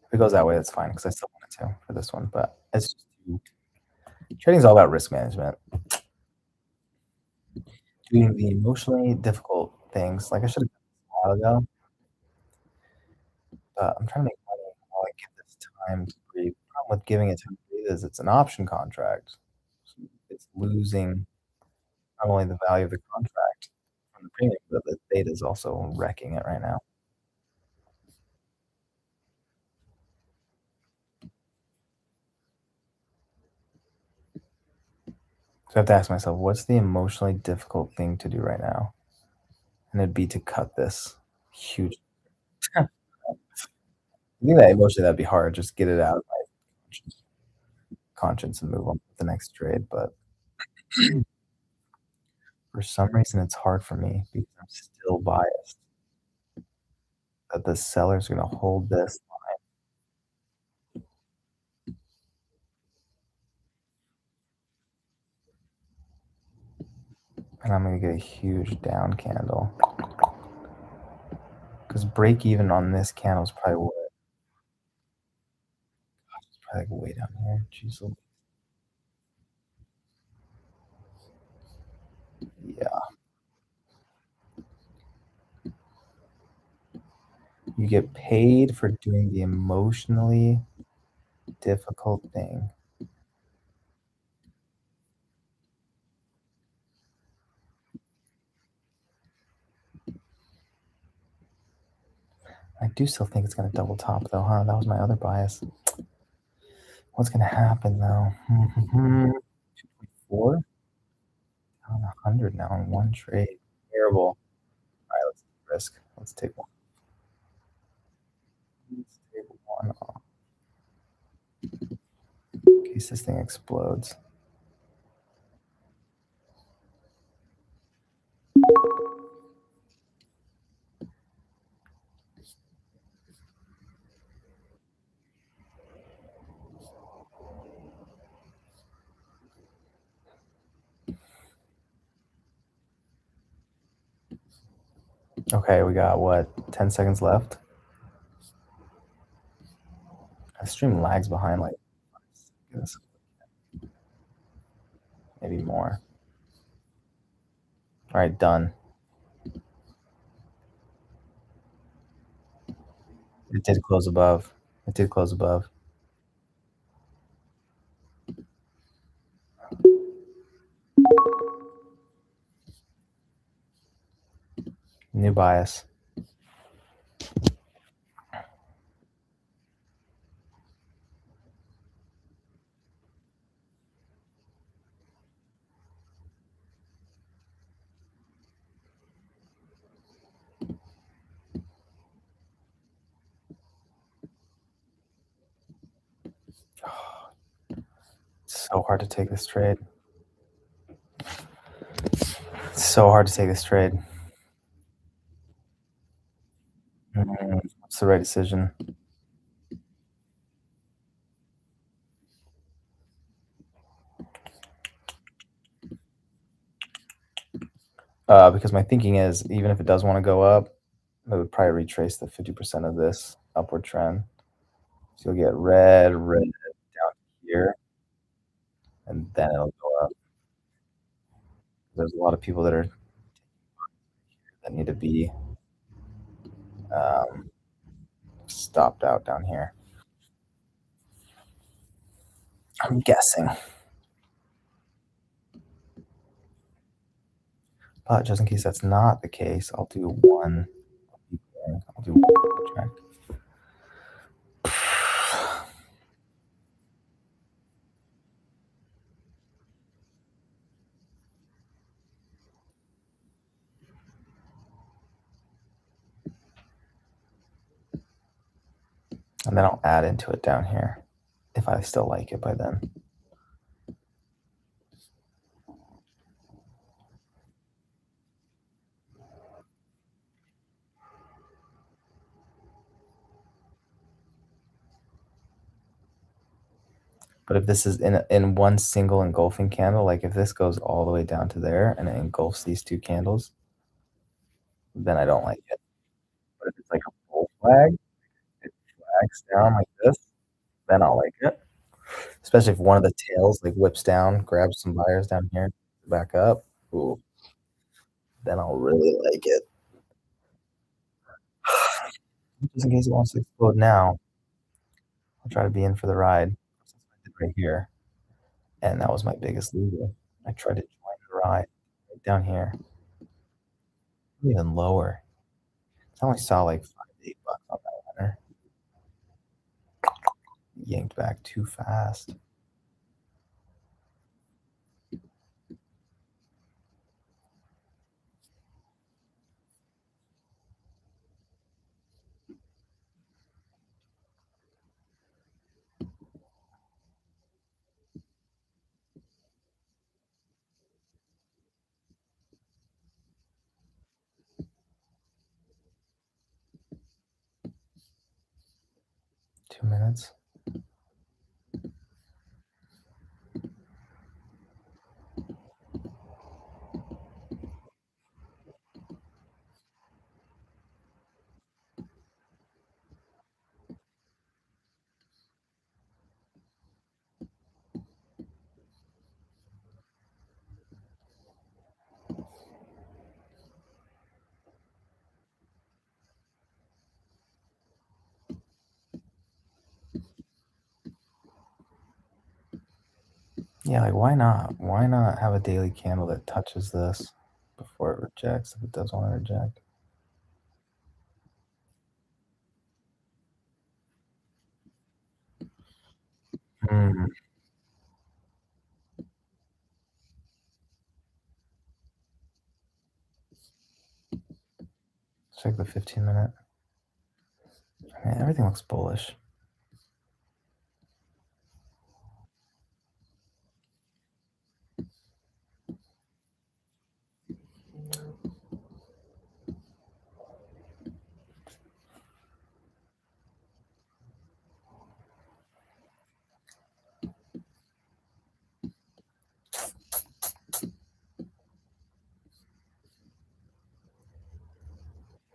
If it goes that way, that's fine because I still want it to for this one, but it's just too trading's all about risk management. Doing the emotionally difficult things, like I should have done this a while ago, but I'm trying to make money while I give this time to breathe. The problem with giving it time to breathe is it's an option contract. So it's losing not only the value of the contract from the premium, but the data is also wrecking it right now. So I have to ask myself, what's the emotionally difficult thing to do right now? And it'd be to cut this huge I think that emotionally that'd be hard, just get it out of my conscience and move on to the next trade, but for some reason, it's hard for me because I'm still biased that the seller's gonna hold this, and I'm gonna get a huge down candle. Because break even on this candle is probably what? It's probably, like, way down here. Jeez Louise. Yeah. You get paid for doing the emotionally difficult thing. I do still think it's gonna double top though, huh? That was my other bias. What's gonna happen though? 4? Down 100 now in one trade. Terrible. Alright, let's take risk. Let's take one. Let's take one off in case this thing explodes. Okay, we got what, 10 seconds left? The stream lags behind like 5 seconds. Maybe more. Alright, done. It did close above. It did close above. New bias. So hard to take this trade. It's so hard to take this trade. What's the right decision? Because my thinking is, even if it does want to go up, it would probably retrace the 50% of this upward trend. So you'll get red down here, and then it'll go up. There's a lot of people that need to be um, stopped out down here. I'm guessing. But just in case that's not the case, I'll do one. I'll do one project. And then I'll add into it down here if I still like it by then. But if this is in one single engulfing candle, like if this goes all the way down to there and it engulfs these two candles, then I don't like it. But if it's like a full flag, it flags down like this, then I'll like it. Especially if one of the tails like whips down, grabs some buyers down here, back up. Ooh, then I'll really like it. Just in case it wants to explode now, I'll try to be in for the ride. Right here. And that was my biggest loser. I tried to join the ride right down here. Even lower. I only saw like $5 to $8 on that winner. Yanked back too fast. Two minutes. Yeah, like why not? Why not have a daily candle that touches this before it rejects if it does want to reject? Hmm. Check the 15-minute. Man, everything looks bullish.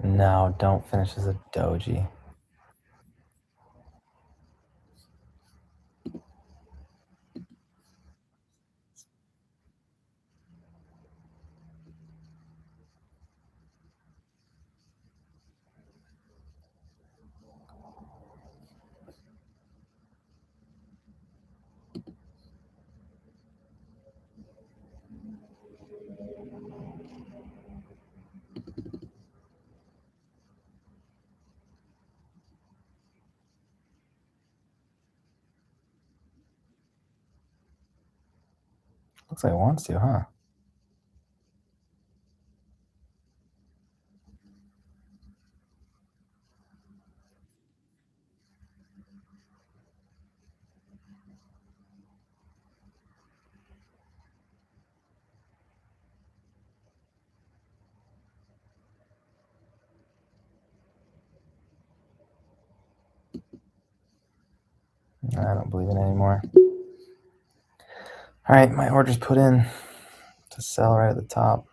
No, don't finish as a doji. Looks like it wants to, huh? I don't believe it anymore. All right, my order's put in to sell right at the top.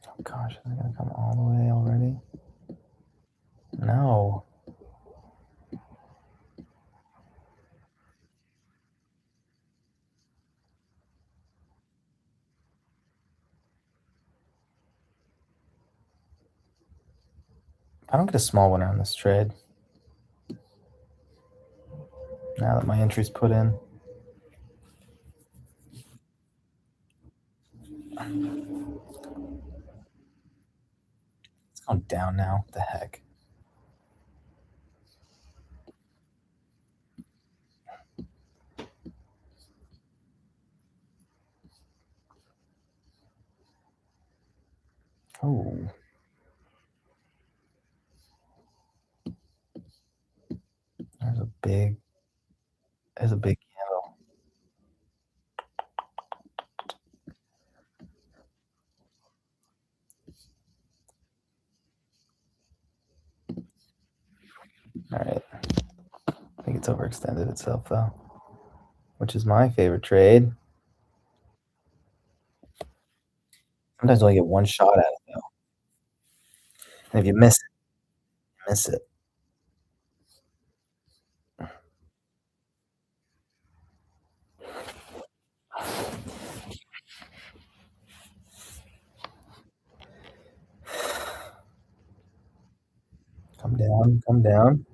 Oh gosh, is it gonna come all the way already? No. I don't get a small winner on this trade. Now that my entry's put in. It's going down now. What the heck? Oh. There's a big candle. All right. I think it's overextended itself though, which is my favorite trade. Sometimes you only get one shot at it though. And if you miss it, you miss it. Come down, come down.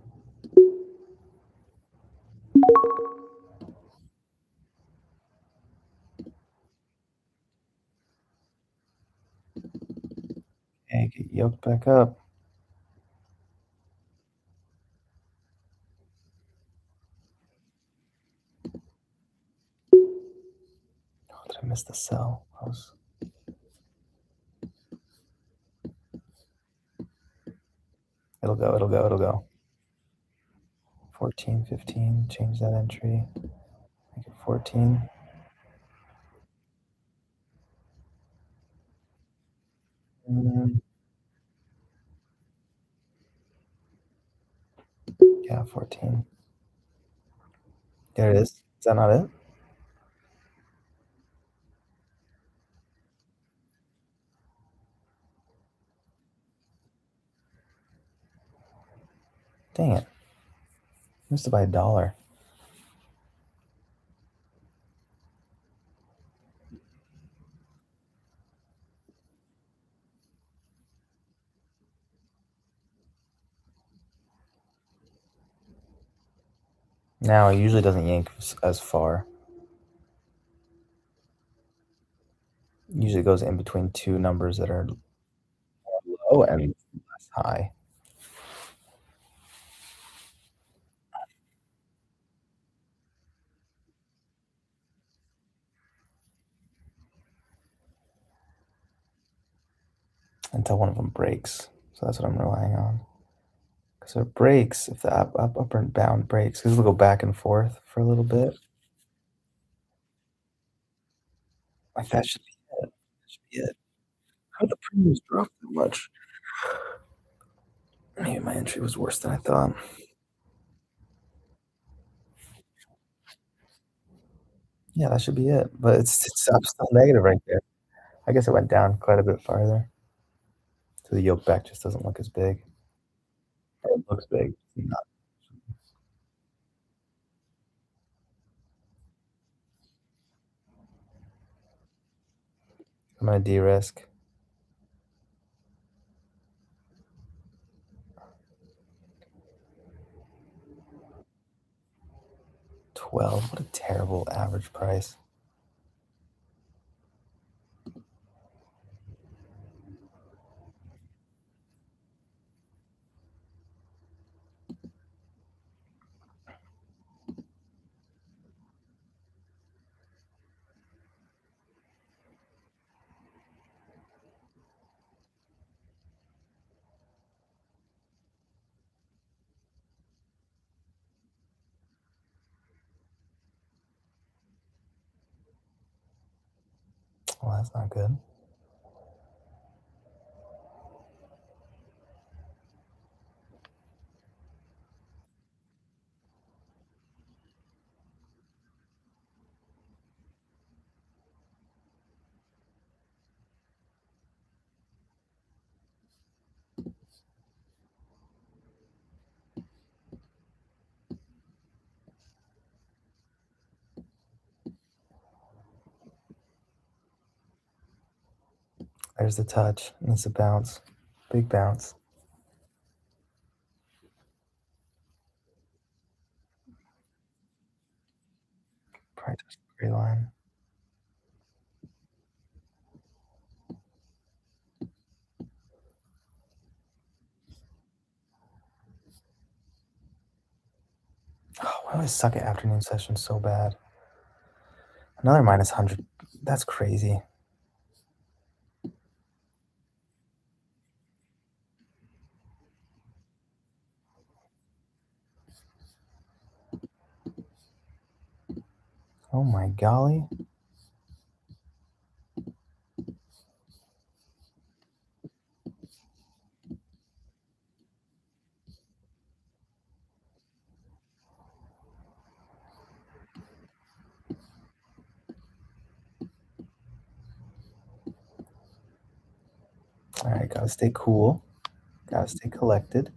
Okay, get yoked back up. Oh, did I miss the sell? It'll go, it'll go, it'll go. 14, 15, change that entry. Make it 14. Yeah, 14. There it is. Is that not it? Dang it. Missed it by $1. Now, it usually doesn't yank as far. Usually goes in between two numbers that are low and less high. Until one of them breaks. So that's what I'm relying on. Because if it breaks, if the upper bound breaks, because it'll go back and forth for a little bit. Like that should be it. That should be it. How did the premiums drop that much? Maybe my entry was worse than I thought. Yeah, that should be it. But it's I'm still negative right there. I guess it went down quite a bit farther. So the yoke back just doesn't look as big. It looks big. It's not. I'm gonna de-risk. 12. What a terrible average price. Well, that's not good. There's the touch. It's a bounce. Big bounce. Probably touched the gray line. Oh, why do I suck at afternoon sessions so bad? Another minus 100. That's crazy. Oh my golly. All right, gotta stay cool. Gotta stay collected.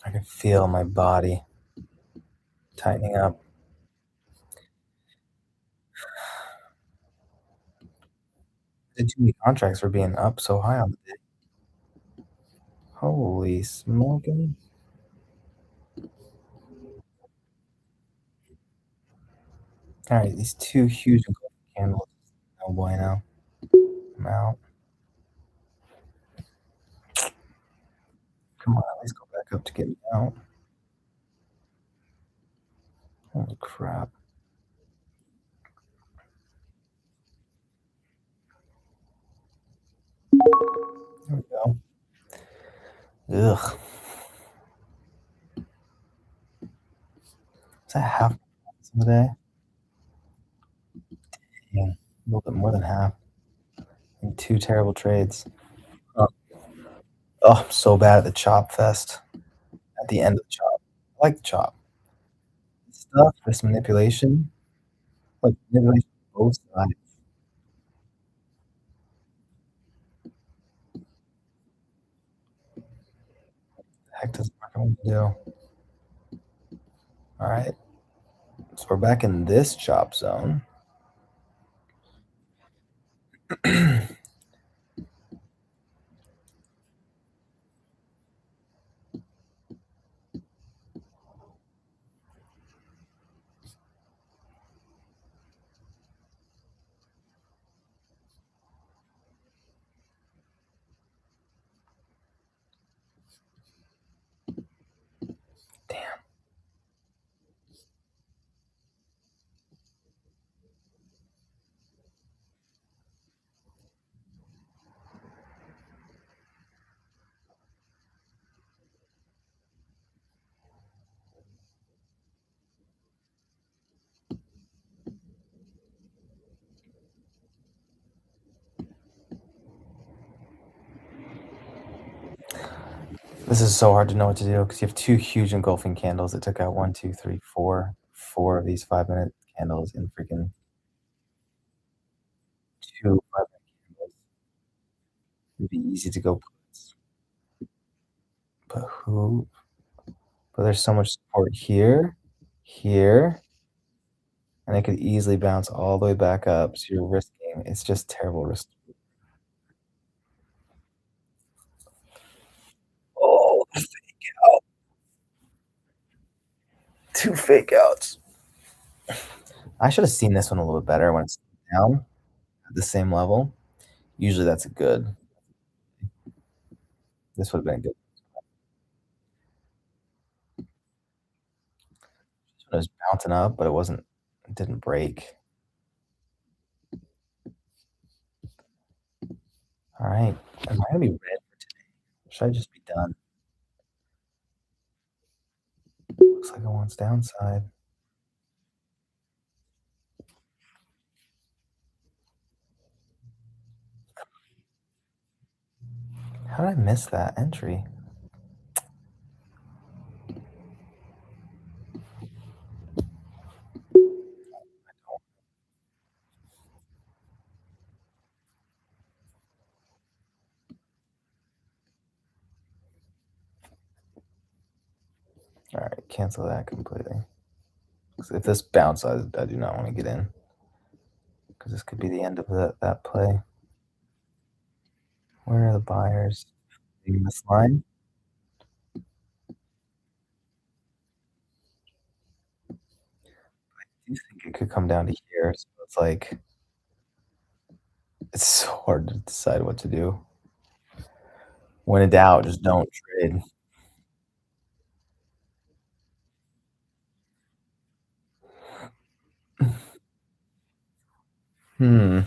I can feel my body tightening up. Did too many contracts for being up so high on the day. Holy smoking. All right, these two huge engulfing candles. Oh boy, now I'm out. Come on, at least go back up to get me out. Holy crap. There we go. Ugh. Is that half of the day? Yeah, a little bit more than half in two terrible trades. Oh, oh, I'm so bad at the chop fest. At the end of the chop. I like the chop. This stuff, this manipulation, like manipulation on both sides. The heck does Market want to do? All right. So we're back in this chop zone. Damn. This is so hard to know what to do because you have 2 huge engulfing candles that took out 1, 2, 3, 4, 4 of these 5-minute candles in freaking 2 5-minute candles. It'd be easy to go but who but there's so much support here, here, and it could easily bounce all the way back up, so you're risking it's just terrible risk. Oh, the fake out. 2 fake outs. I should have seen this one a little bit better when it's down at the same level. Usually that's a good this would have been good. It was bouncing up, but it didn't break. Alright. Am I gonna be red for today? Should I just be done? Looks like it wants downside. How did I miss that entry? Alright, cancel that completely. 'Cause if this bounces, I do not wanna get in. Because this could be the end of that play. Where are the buyers? In this line? I do think it could come down to here, so it's like it's so hard to decide what to do. When in doubt, just don't trade. Hmm.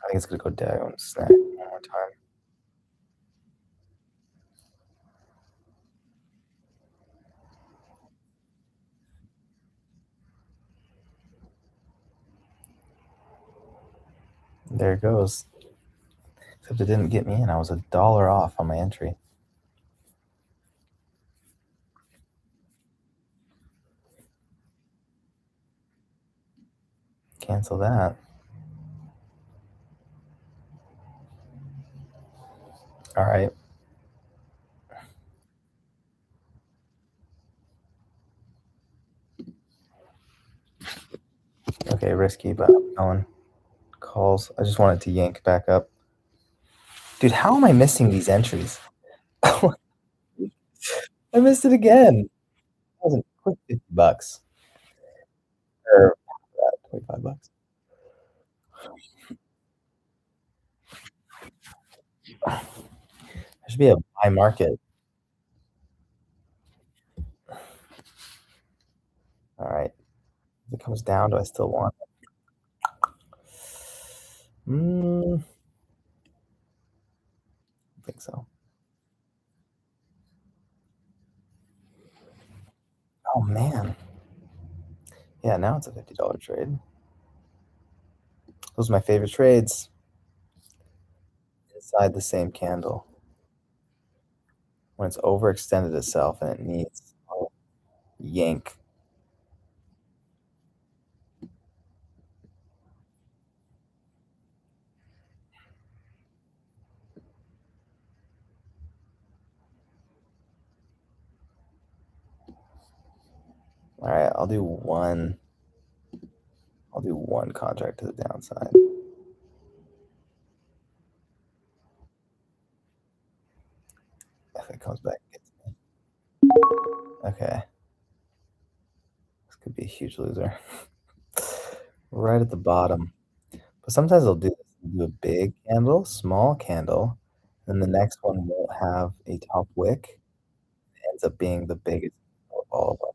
I think it's gonna go down, snap one more time. There it goes. Except it didn't get me in. I was $1 off on my entry. Cancel that. Alright. Okay, risky, but I'm going. Calls. I just wanted to yank back up. Dude, how am I missing these entries? I missed it again. That was a quick 50 bucks. Or 25 bucks. There should be a buy market. Alright. If it comes down, do I still want it? I think so. Oh, man. Yeah, now it's a $50 trade. Those are my favorite trades. Inside the same candle. When it's overextended itself and it needs a yank. Alright, I'll do one contract to the downside. If it comes back and gets me. Okay. This could be a huge loser. Right at the bottom. But sometimes they'll do this. They'll do a big candle, small candle, then the next one won't have a top wick. It ends up being the biggest of all of them.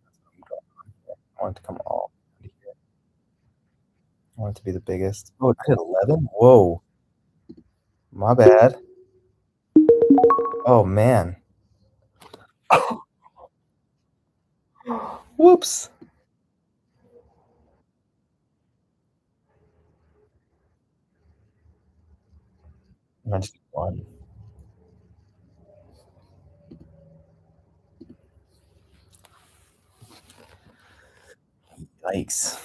That's what I'm going on here. I want it to come all under here. I want it to be the biggest. Oh, it did 11? Whoa. My bad. Oh, man. Whoops. I just won. Yikes.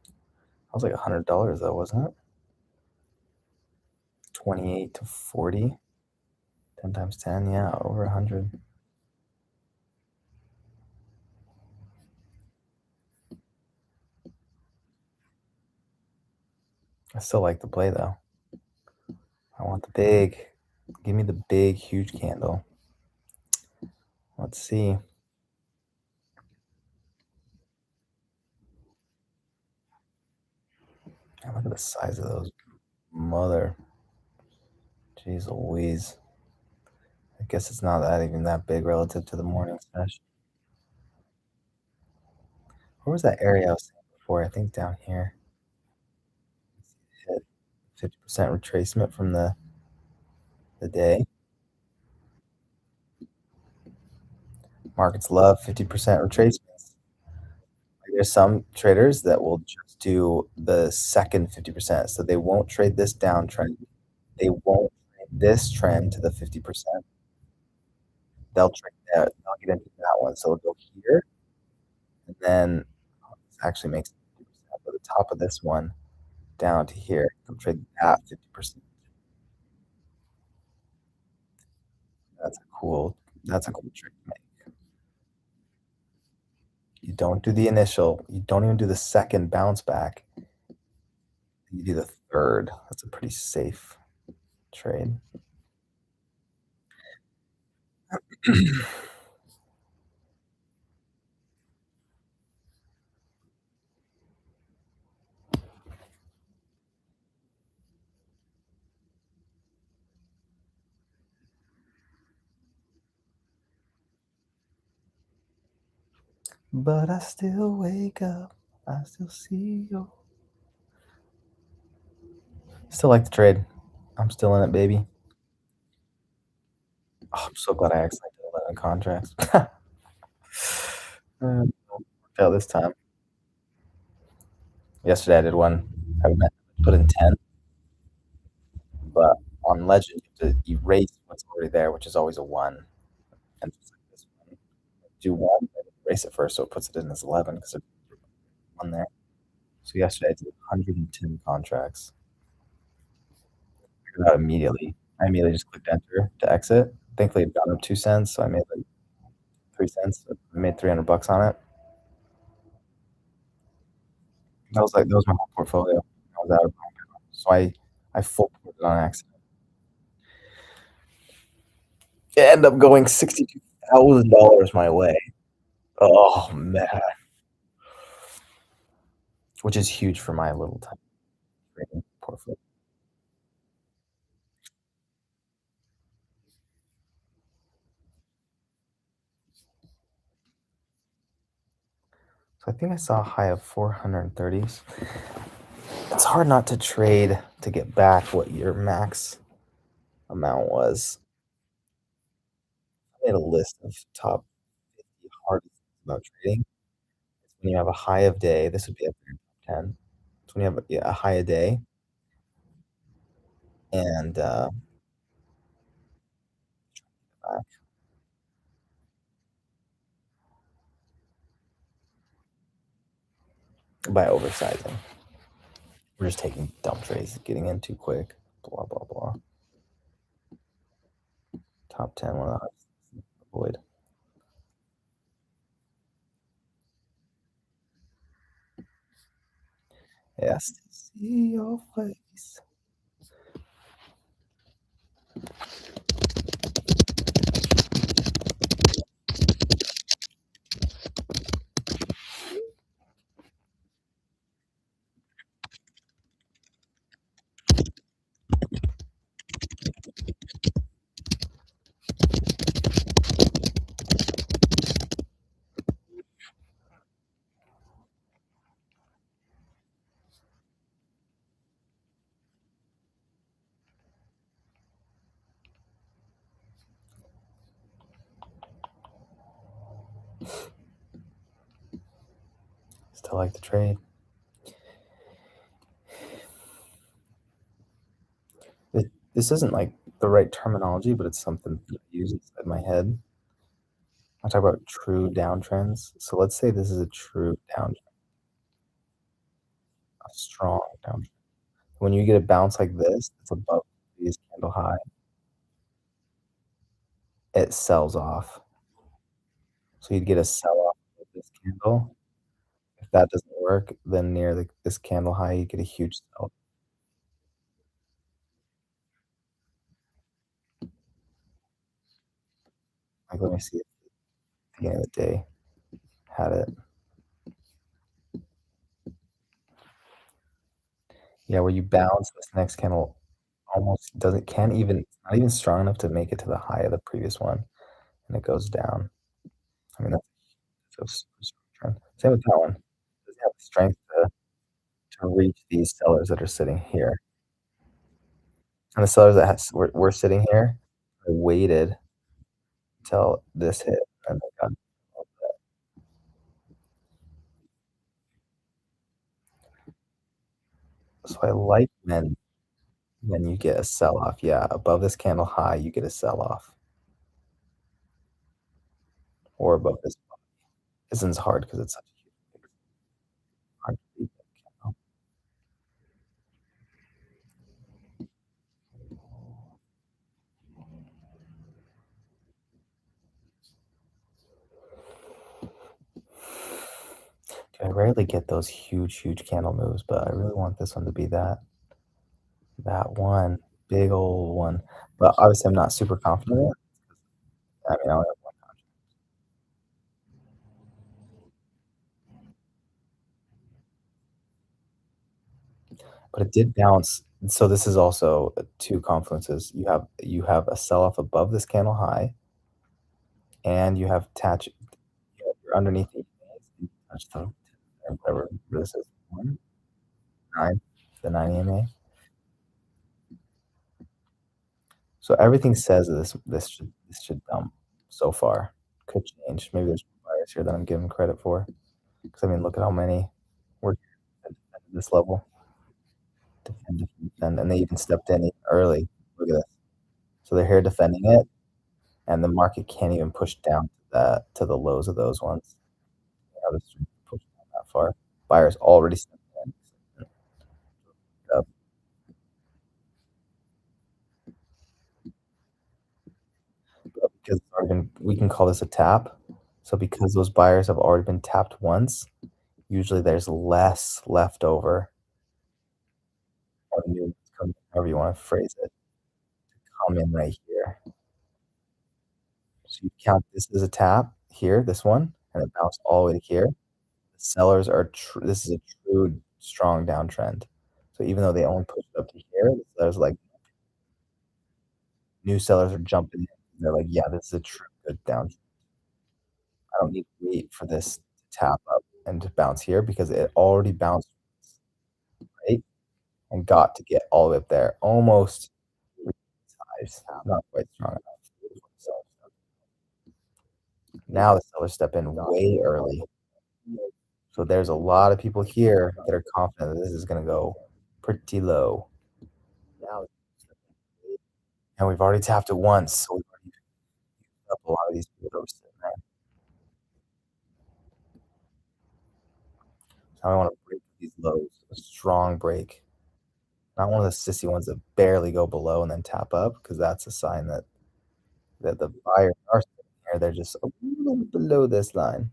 That was like $100 though, wasn't it? 28 to 40. 10 times 10, yeah, over 100. I still like the play though. I want the big. Give me the big, huge candle. Let's see. Look at the size of those. Mother. Jeez Louise. I guess it's not that even that big relative to the morning session. Where was that area I was saying before? I think down here. Hit 50% retracement from the day. Markets love 50% retracements. There's some traders that will just do the second 50%. So they won't trade this downtrend. They won't trade this trend to the 50%. They'll trade that. They'll get into that one. So it'll go here, and then this actually makes 50%. But the top of this one down to here, they'll trade that 50%. That's a cool. That's a cool trick to make. You don't do the initial. You don't even do the second bounce back. You do the third. That's a pretty safe trade. But I still wake up. I still see you. Still like the trade. I'm still in it, baby. Oh, I'm so glad I actually did 11 contracts. Worked out this time. Yesterday I did one. I put in 10, but on Legend you have to erase what's already there, which is always a 1. And just like this one, do 1, and erase it first, so it puts it in as 11 because there's 1 there. So yesterday I did 110 contracts. Figured it out immediately. I immediately just clicked enter to exit. Thankfully it got up 2 cents, so I made like 3 cents. I made $300 on it. That was my whole portfolio. I was out of compound. So I full ported on accident. It ended up going $62,000 my way. Oh man, which is huge for my little tiny trading portfolio. So I think I saw a high of 430s. It's hard not to trade to get back what your max amount was. I made a list of top 50 hardest things about trading. It's when you have a high of day, this would be up in your top 10. It's when you have a high a day and back by oversizing. We're just taking dump trades, getting in too quick, blah, blah, blah. Top 10, one of the hardest things to avoid. Yes, to see your face. to like the trade. This isn't like the right terminology, but it's something that I use inside my head. I talk about true downtrends. So let's say this is a true downtrend, a strong downtrend. When you get a bounce like this, it's above this candle high, it sells off. So you'd get a sell off of this candle. If that doesn't work, then near this candle high, you get a huge sell. Like, let me see at the end of the day had it. Yeah, where you bounce, this next candle almost doesn't can't even it's not even strong enough to make it to the high of the previous one, and it goes down. I mean, that's a super strong trend. Same with that one. It doesn't have the strength to reach these sellers that are sitting here. And the sellers that has were sitting here, they waited till this hit, and they got so I like when you get a sell-off, yeah, above this candle high, you get a sell-off, or above this this one's hard because it's such a huge hard to beat that candle. I rarely get those huge candle moves, but I really want this one to be that one, big old one. But obviously, I'm not super confident in it. I mean, I only have one contract, but it did bounce. So this is also, 2 confluences. You have a sell-off above this candle high, and you're underneath the EMAs, you touch the or whatever this is, 1, 9, the 9 EMA. So everything says that this should dump so far. Could change. Maybe there's bias here that I'm giving credit for. 'Cause I mean, look at how many were at this level. Defend, and they even stepped in even early. Look at this. So they're here defending it, and the market can't even push down to the lows of those ones. Yeah, this shouldn't push down that far. Buyers already stepped in. Up, but because it's already been we can call this a tap. So because those buyers have already been tapped once, usually there's less left over or new come however you wanna phrase it, come in right here. So you count this as a tap here, this one, and it bounced all the way to here. Sellers are this is a true strong downtrend. So even though they only pushed up to here, the sellers like new sellers are jumping in. They're like, "Yeah, this is a true good downtrend. I don't need to wait for this to tap up and to bounce here because it already bounced, right, and got to get all the way up there, almost size, not quite strong enough. So now the sellers step in way early. So there's a lot of people here that are confident that this is gonna go pretty low. Now and we've already tapped it once, so we've already used up a lot of these people that were sitting there. So I wanna break these lows, a strong break, not one of the sissy ones that barely go below and then tap up, because that's a sign that the buyers are sitting here, they're just a little bit below this line.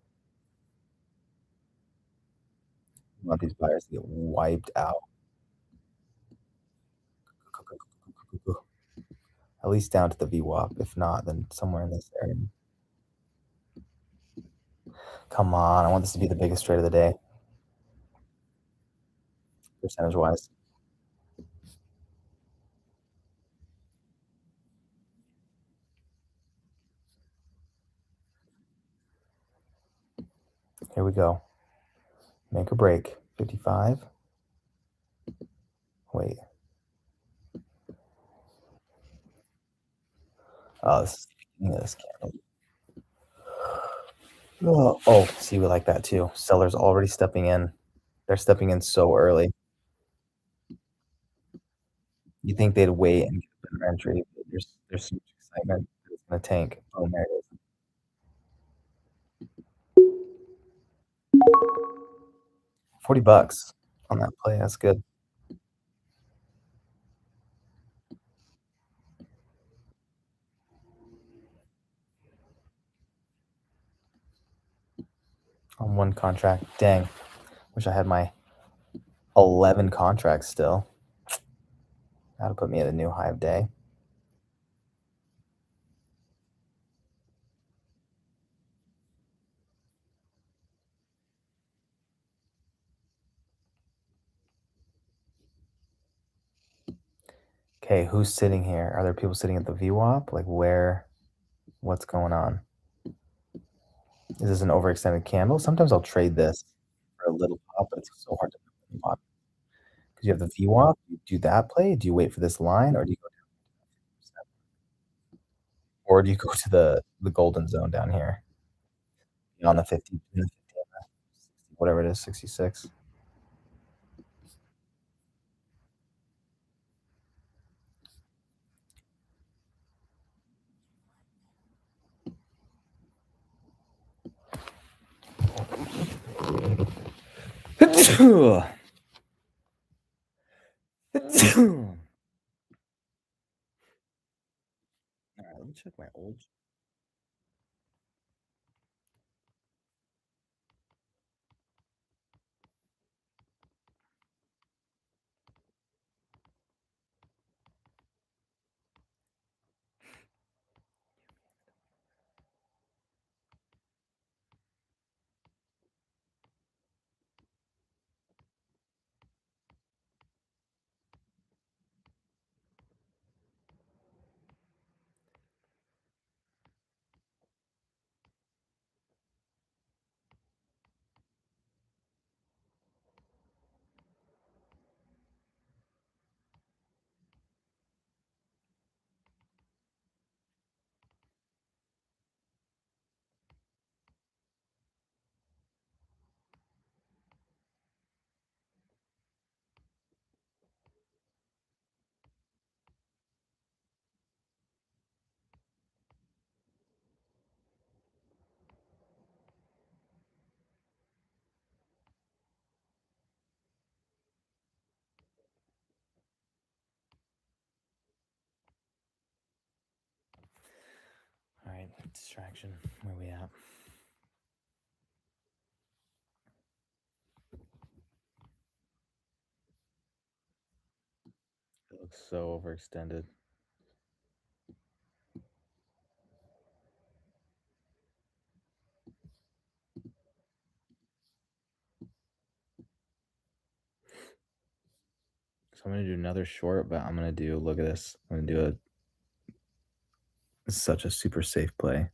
We want these buyers to get wiped out. At least down to the VWAP, if not, then somewhere in this area. Come on, I want this to be the biggest trade of the day, percentage-wise. Here we go. Make or break. 55. Wait. Oh, this is the beginning of this candle. Oh, see, we like that too. Sellers already stepping in. They're stepping in so early. You think they'd wait and get a better entry, but there's so much excitement that it's gonna tank. Oh, there it is. 40 bucks on that play, that's good. On 1 contract. Dang, wish I had my 11 contracts still. That'll put me at a new high of day. Okay, who's sitting here? Are there people sitting at the VWAP? Like, where what's going on? Is this an overextended candle? Sometimes I'll trade this for a little pop, but it's so hard to pop because you have the VWAP. You do that play? Do you wait for this line, or do you go down, or do you go to the golden zone down here on the 50, in the 50 and the 60, whatever it is, 66? All right, let me check my old. All right, distraction. Where we at? It looks so overextended. So I'm gonna do another short, but I'm gonna do, look at this. I'm gonna do a this is such a super safe play.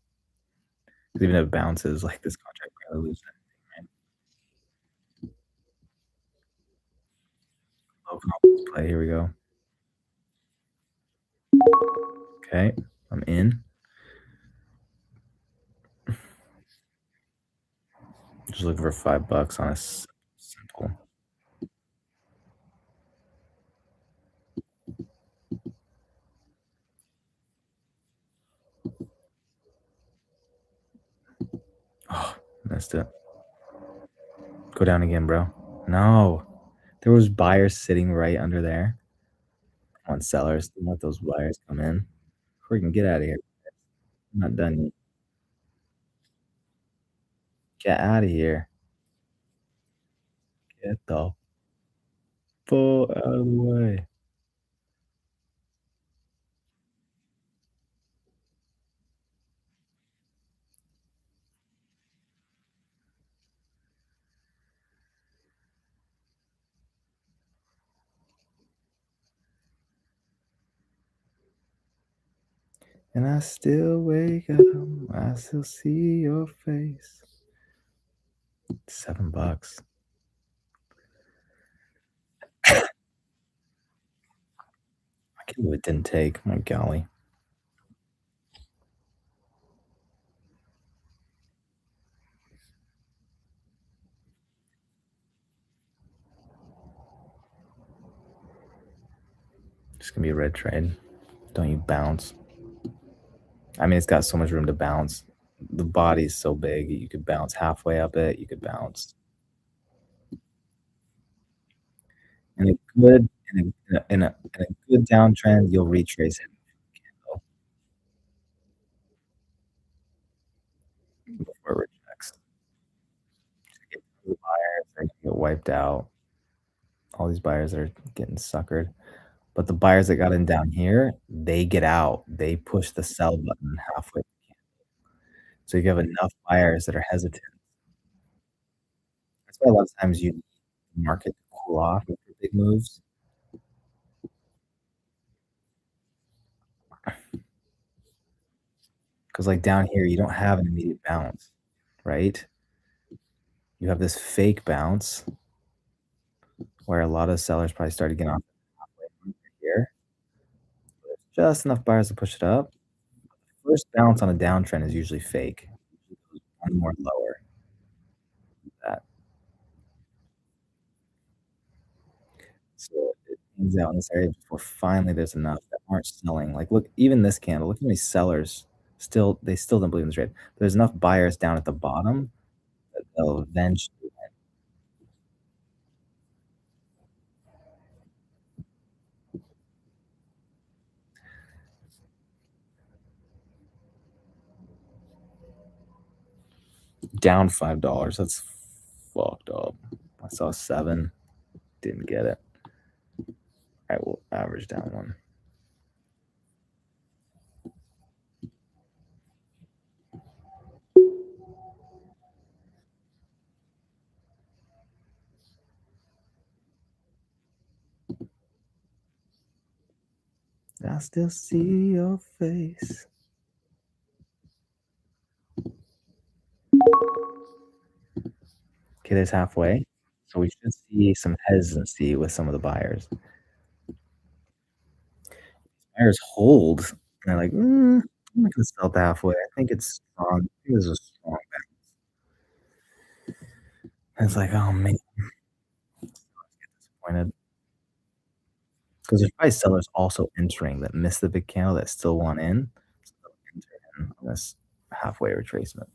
'Cause even if it bounces, like this contract probably lose anything, right? Low confidence play. Here we go. Okay, I'm in. Just looking for $5 on a simple. Oh, missed it. Go down again, bro. No. There was buyers sitting right under there. Come on, sellers. Don't let those buyers come in. Freaking get out of here. I'm not done yet. Get out of here. Get the fuck out of the way. And I still wake up. I still see your face. $7. I can't believe it didn't take. My golly. gonna be a red trade. Don't you bounce? I mean, it's got so much room to bounce. The body's so big, you could bounce halfway up it, you could bounce. In a good in a good downtrend, you'll retrace it though before it rejects. Get the buyers are gonna get wiped out. All these buyers are getting suckered. But the buyers that got in down here, they get out. They push the sell button halfway. So you have enough buyers that are hesitant. That's why a lot of times you need the market to cool off with the big moves. 'Cause, like, down here, you don't have an immediate bounce, right? You have this fake bounce where a lot of sellers probably started getting off halfway here. Just enough buyers to push it up. First bounce on a downtrend is usually fake. Usually goes one more lower than that. So it hangs out in this area before finally there's enough that aren't selling. Like, look, even this candle, look how many sellers still don't believe in this trade. There's enough buyers down at the bottom that they'll eventually down $5. That's fucked up. I saw 7, didn't get it. I will average down one. I still see your face. Okay, there's halfway. So we should see some hesitancy with some of the buyers. Buyers hold, and they're like, I'm not gonna sell it halfway. I think it's strong. I think this is a strong bet." And it's like, "Oh, man," disappointed. 'Cause there's probably sellers also entering that missed the big candle that still want in, so they'll enter in on this halfway retracement.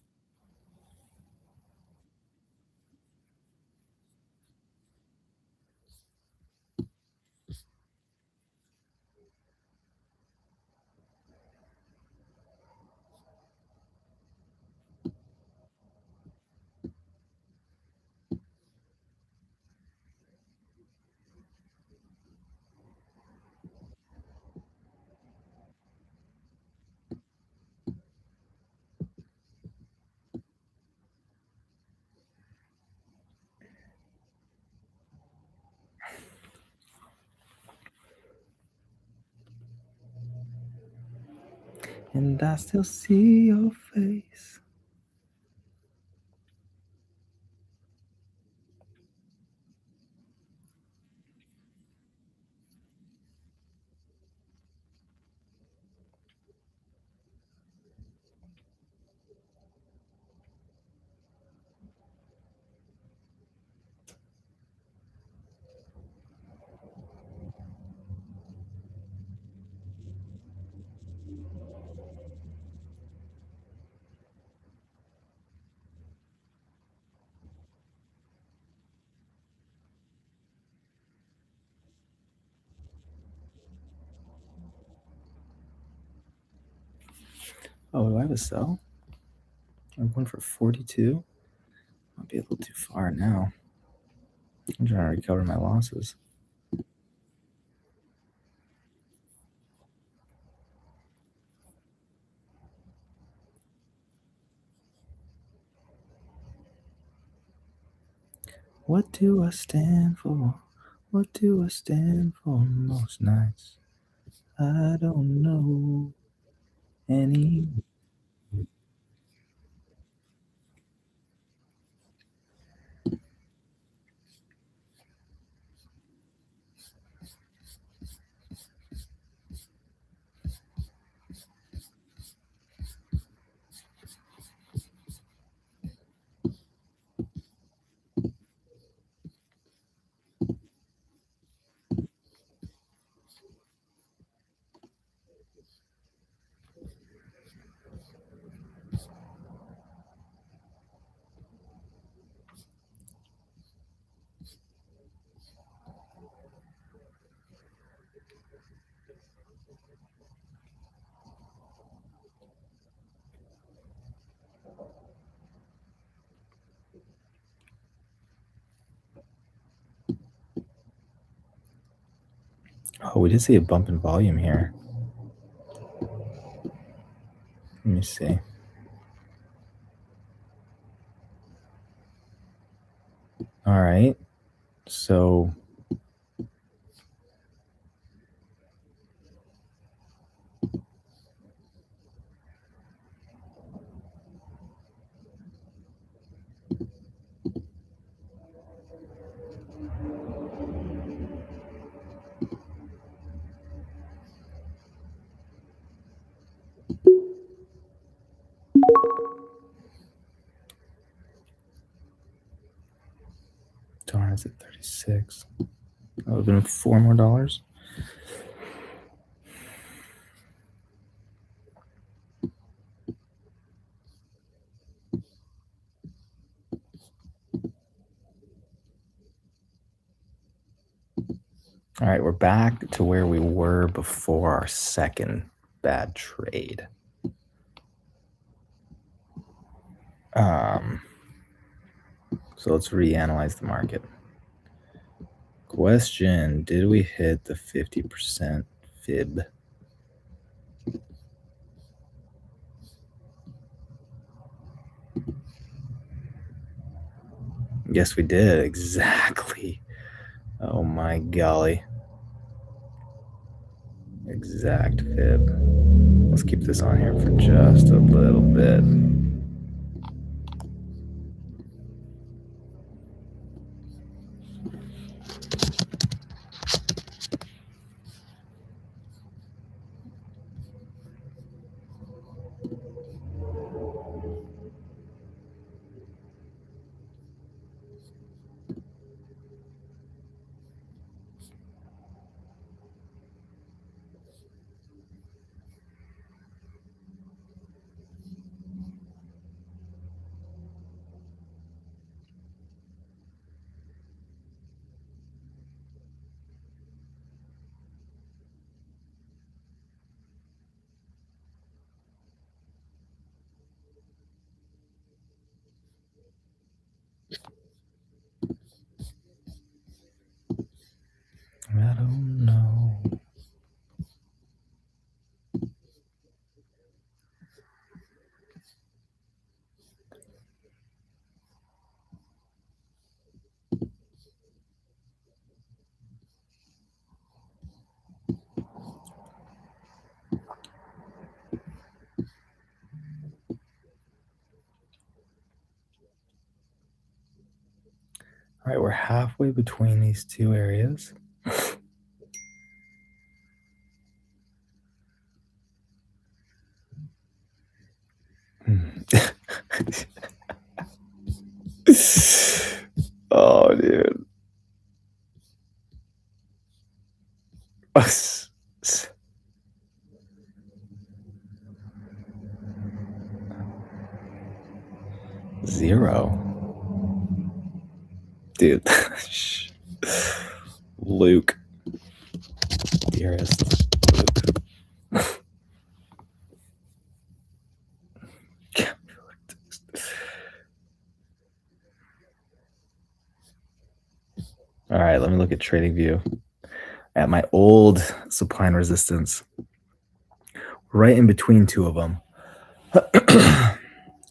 And I still see your face. Oh, do I have a sell? I have one for 42? Might be a little too far now. I'm trying to recover my losses. What do I stand for? What do I stand for most nights? I don't know any. Oh, we did see a bump in volume here. Let me see. All right. So darn, it's at 36. That would have been $4 more. All right, we're back to where we were before our second bad trade. So let's reanalyze the market. Question, did we hit the 50% fib? Yes, we did. Exactly. Oh my golly. Exact fib. Let's keep this on here for just a little bit. I don't know. All right, we're halfway between these two areas. Oh, dude. Zero. Dude. Luke. Dearest Luke. All right, let me look at TradingView. At my old supply and resistance, right in between two of them,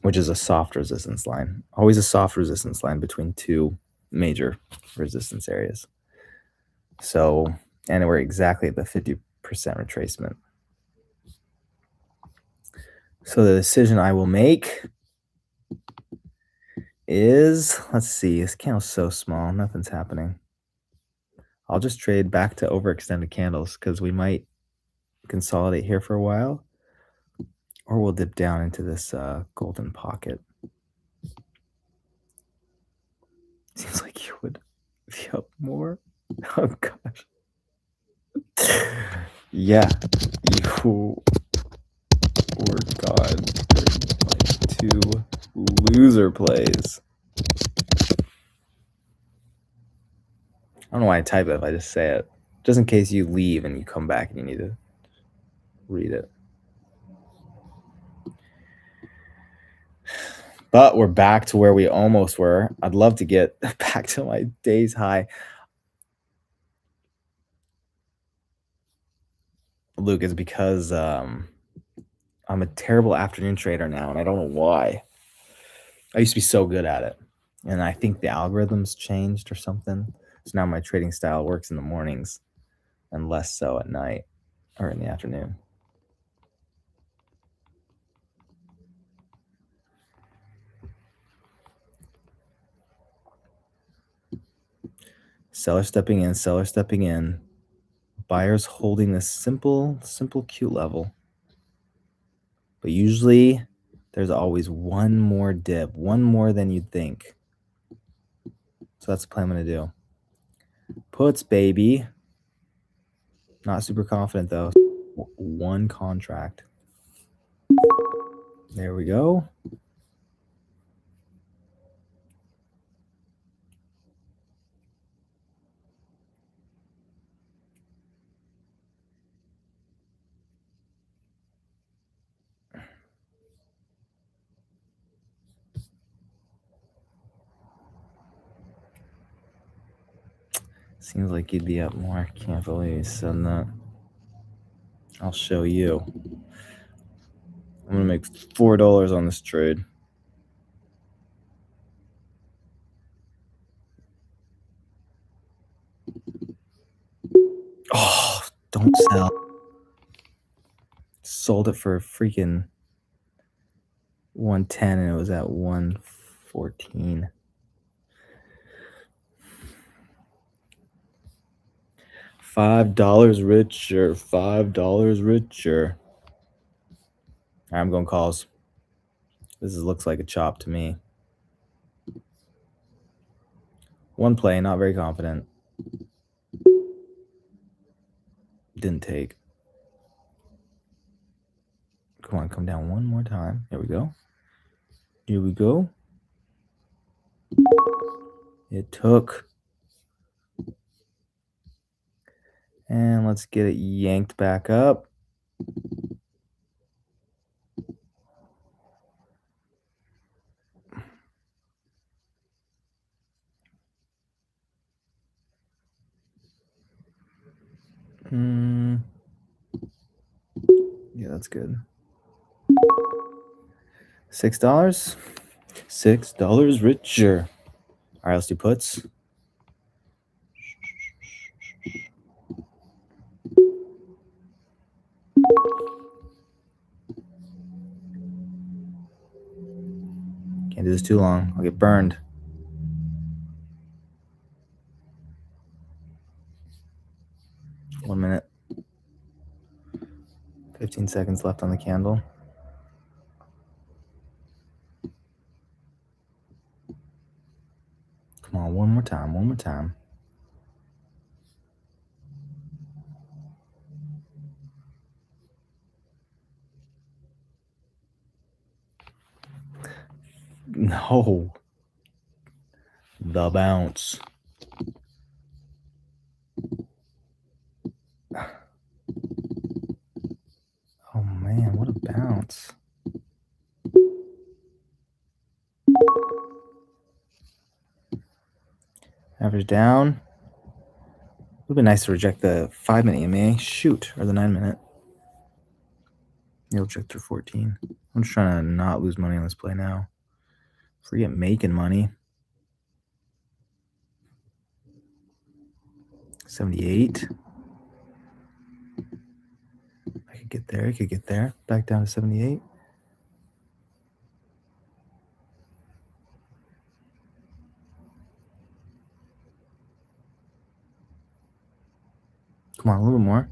which is a soft resistance line. Always a soft resistance line between two major resistance areas. So, and we're exactly at the 50% retracement. So the decision I will make is, let's see, this candle's so small, nothing's happening. I'll just trade back to overextended candles because we might consolidate here for a while, or we'll dip down into this golden pocket. Seems like you would be up more. Oh gosh. Yeah, you worked on like two loser plays. I don't know why I type it if I just say it. Just in case you leave and you come back and you need to read it. But we're back to where we almost were. I'd love to get back to my day's high. Luke, is because, I'm a terrible afternoon trader now, and I don't know why. I used to be so good at it, and I think the algorithms changed or something, so now my trading style works in the mornings and less so at night or in the afternoon. Seller stepping in, seller stepping in. Buyers holding this simple, cute level. But usually there's always one more dip, one more than you'd think. So that's the play I'm going to do. Puts, baby. Not super confident though. One contract. There we go. Seems like you'd be up more. Can't believe you said that. I'll show you. I'm gonna make $4 on this trade. Oh, don't sell. Sold it for freaking 110 and it was at 114. $5 richer. $5 richer. I'm going calls. This looks like a chop to me. One play, not very confident. Didn't take. Come on, come down one more time. Here we go. Here we go. It took. And let's get it yanked back up. Yeah, that's good. $6. $6 richer. All right, let's do puts. Can't do this too long. I'll get burned. One minute. 15 seconds left on the candle. Come on, one more time, one more time. No. The bounce. Oh man, what a bounce. Average down. Would have been nice to reject the 5-minute EMA. Shoot, or the 9-minute. You'll check through 14. I'm just trying to not lose money on this play now. Forget making money. 78. I could get there. I could get there. Back down to 78. Come on, a little more.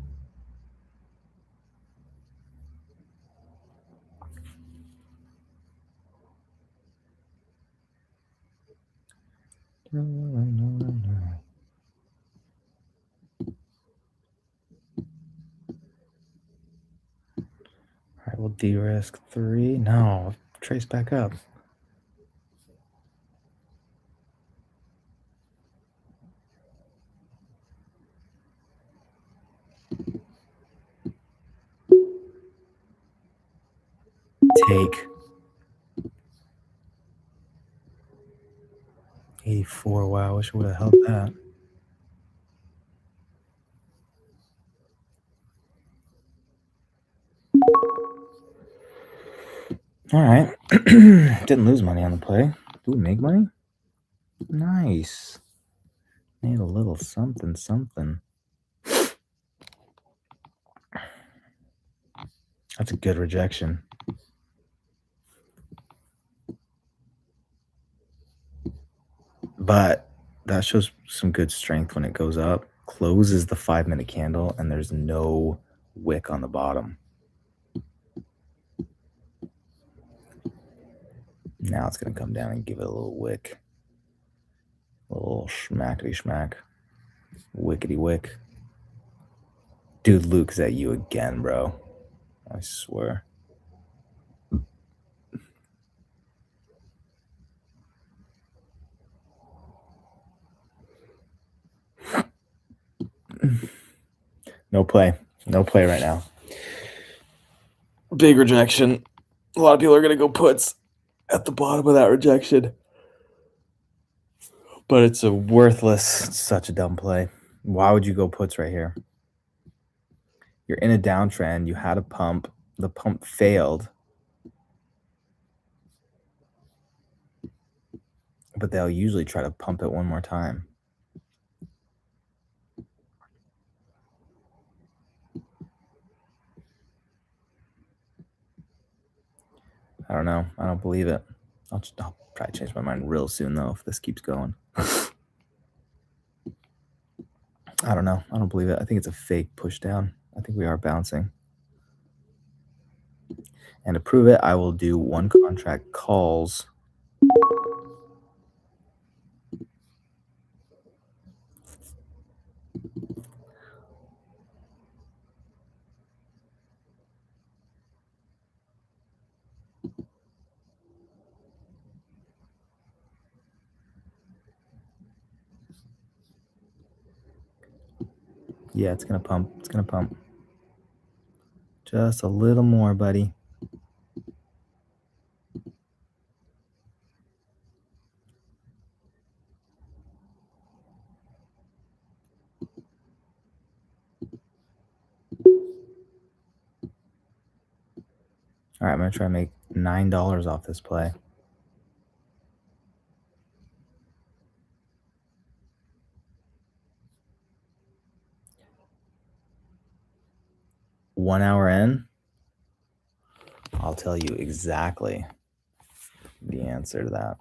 All right, we'll de-risk 3. No, trace back up. Take. 84. Wow, I wish I would have held that. All right. Didn't lose money on the play. Do we make money? Nice. Made a little something, something. That's a good rejection. But that shows some good strength when it goes up. Closes the 5-minute candle, and there's no wick on the bottom. Now it's going to come down and give it a little wick. A little schmackety schmack. Wickety wick. Dude, Luke, is that you again, bro? I swear. No play. No play right now. Big rejection. A lot of people are going to go puts at the bottom of that rejection. But it's a worthless, such a dumb play. Why would you go puts right here? You're in a downtrend. You had a pump. The pump failed. But they'll usually try to pump it one more time. I don't know. I don't believe it. I'll probably change my mind real soon, though, if this keeps going. I don't know. I don't believe it. I think it's a fake push down. I think we are bouncing. And to prove it, I will do one contract calls. Yeah, it's going to pump. It's going to pump. Just a little more, buddy. All right, I'm going to try to make $9 off this play. One hour in, I'll tell you exactly the answer to that.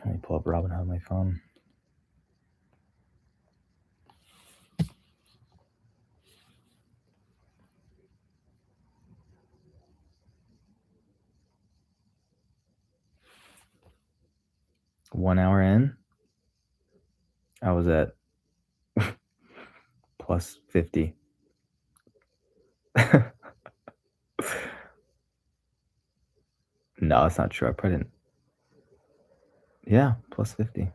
Let me pull up Robinhood on my phone. One hour in, I was at plus 50. No, that's not true. I probably didn't. Yeah, plus 50.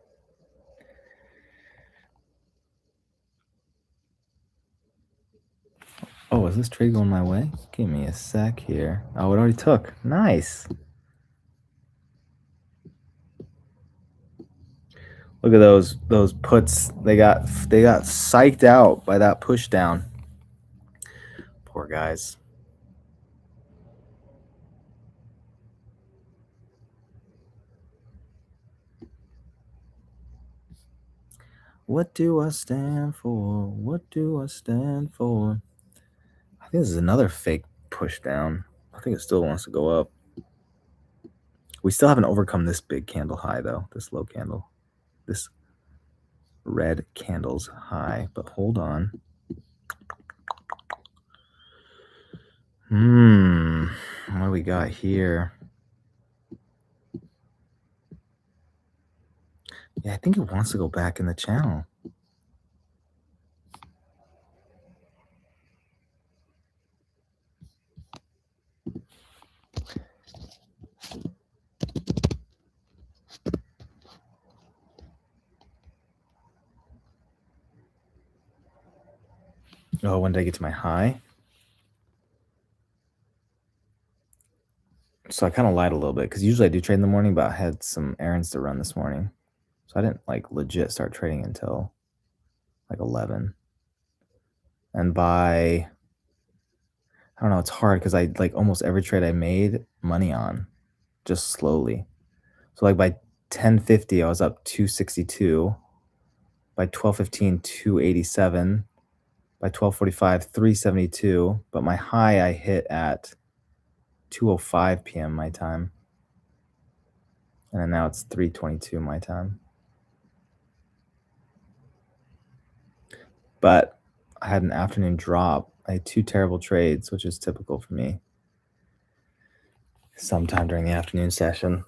Oh, is this trade going my way? Give me a sec here. Oh, it already took. Nice. Look at those puts. They got psyched out by that push down. Poor guys. What do I stand for? What do I stand for? I think this is another fake push down. I think it still wants to go up. We still haven't overcome this big candle high, though. This low candle. This red candle's high. But hold on. What do we got here? Yeah, I think it wants to go back in the channel. Oh, when did I get to my high? So I kind of lied a little bit because usually I do trade in the morning, but I had some errands to run this morning. So I didn't like legit start trading until like 11. And by I don't know, it's hard because I like, almost every trade I made money on, just slowly. So, like, by 10:50, I was up 262. By 12:15, 287. By 12:45, 372. But my high I hit at 2:05 PM my time. And then now it's 3:22 my time. But I had an afternoon drop. I had 2 terrible trades, which is typical for me. Sometime during the afternoon session.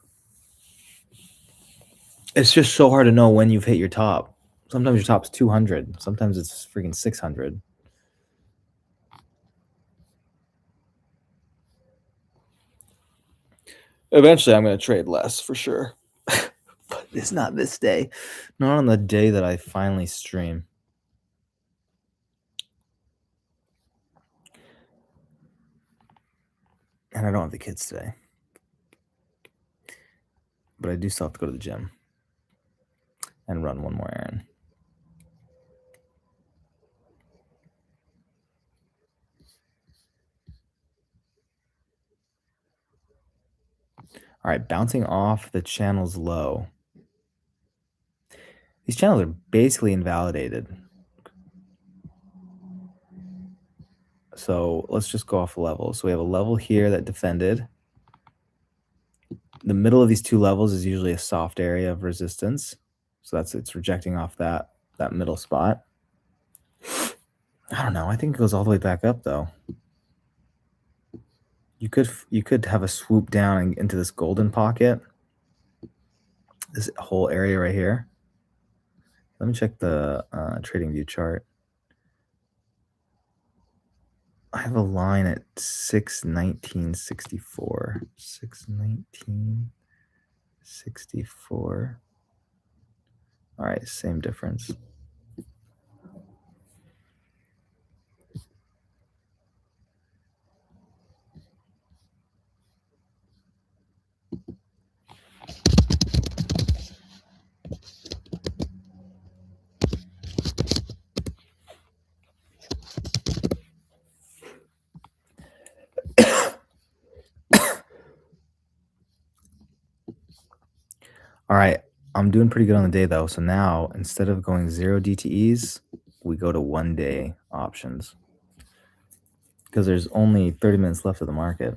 It's just so hard to know when you've hit your top. Sometimes your top's 200. Sometimes it's freaking 600. Eventually, I'm gonna trade less for sure. But it's not this day. Not on the day that I finally stream. And I don't have the kids today. But I do still have to go to the gym and run one more errand. All right, bouncing off the channels low. These channels are basically invalidated. So let's just go off a level. So we have a level here that defended. The middle of these two levels is usually a soft area of resistance. So it's rejecting off that middle spot. I don't know. I think it goes all the way back up though. You could have a swoop down into this golden pocket. This whole area right here. Let me check the trading view chart. I have a line at 619.64. 619.64. All right, same difference. All right, I'm doing pretty good on the day though. So now instead of going 0 DTEs, we go to 1 day options because there's only 30 minutes left of the market.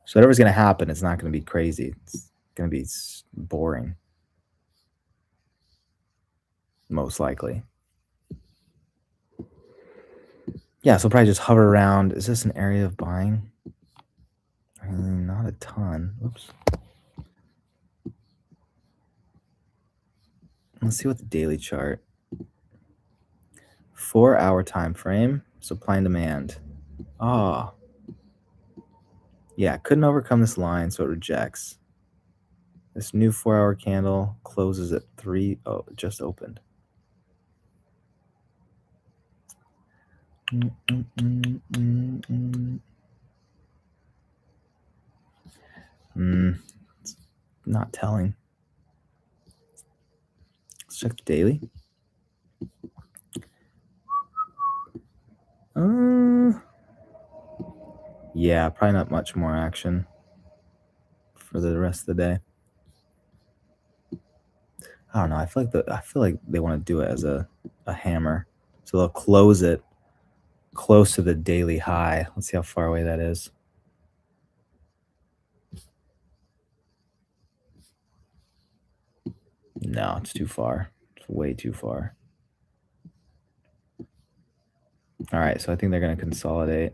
So whatever's going to happen, it's not going to be crazy. It's going to be boring. Most likely. Yeah, so probably just hover around. Is this an area of buying? Not a ton. Oops. Let's see what the daily chart. 4-hour time frame. Supply and demand. Ah. Yeah, couldn't overcome this line, so it rejects. This new 4-hour candle closes at 3. Oh, it just opened. It's not telling. Let's check the daily. Yeah, probably not much more action for the rest of the day. I don't know. I feel like they want to do it as a hammer, so they'll close it close to the daily high. Let's see how far away that is. No, it's too far. It's way too far. All right, so I think they're going to consolidate.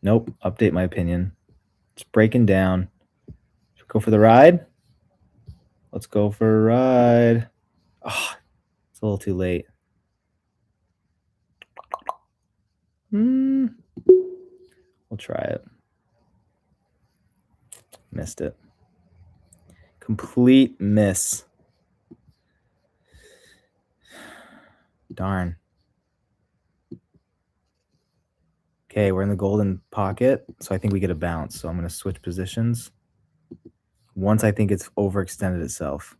Nope, update my opinion. It's breaking down. Should we go for the ride? Let's go for a ride. Oh, it's a little too late. We'll try it. Missed it. Complete miss. Darn. Okay, we're in the golden pocket, so I think we get a bounce. So I'm going to switch positions once I think it's overextended itself.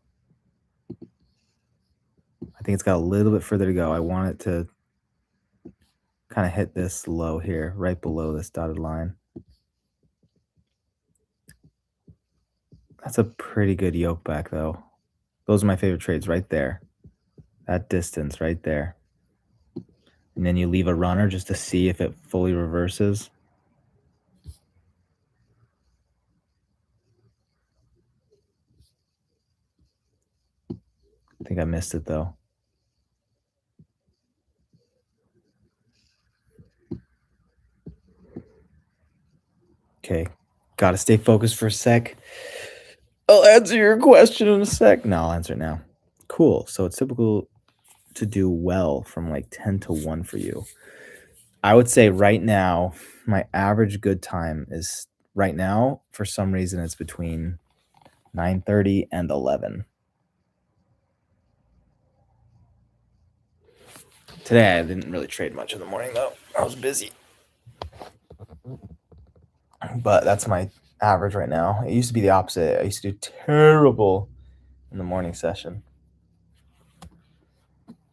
I think it's got a little bit further to go. I want it to Kinda hit this low here, right below this dotted line. That's a pretty good yoke back, though. Those are my favorite trades right there. That distance right there. And then you leave a runner just to see if it fully reverses. I think I missed it, though. Okay, gotta stay focused for a sec. I'll answer your question in a sec. No, I'll answer it now. Cool. So it's typical to do well from like 10 to 1 for you. I would say right now, my average good time is right now, for some reason, it's between 9:30 and 11. Today, I didn't really trade much in the morning, though. I was busy. But that's my average right now. It used to be the opposite. I used to do terrible in the morning session.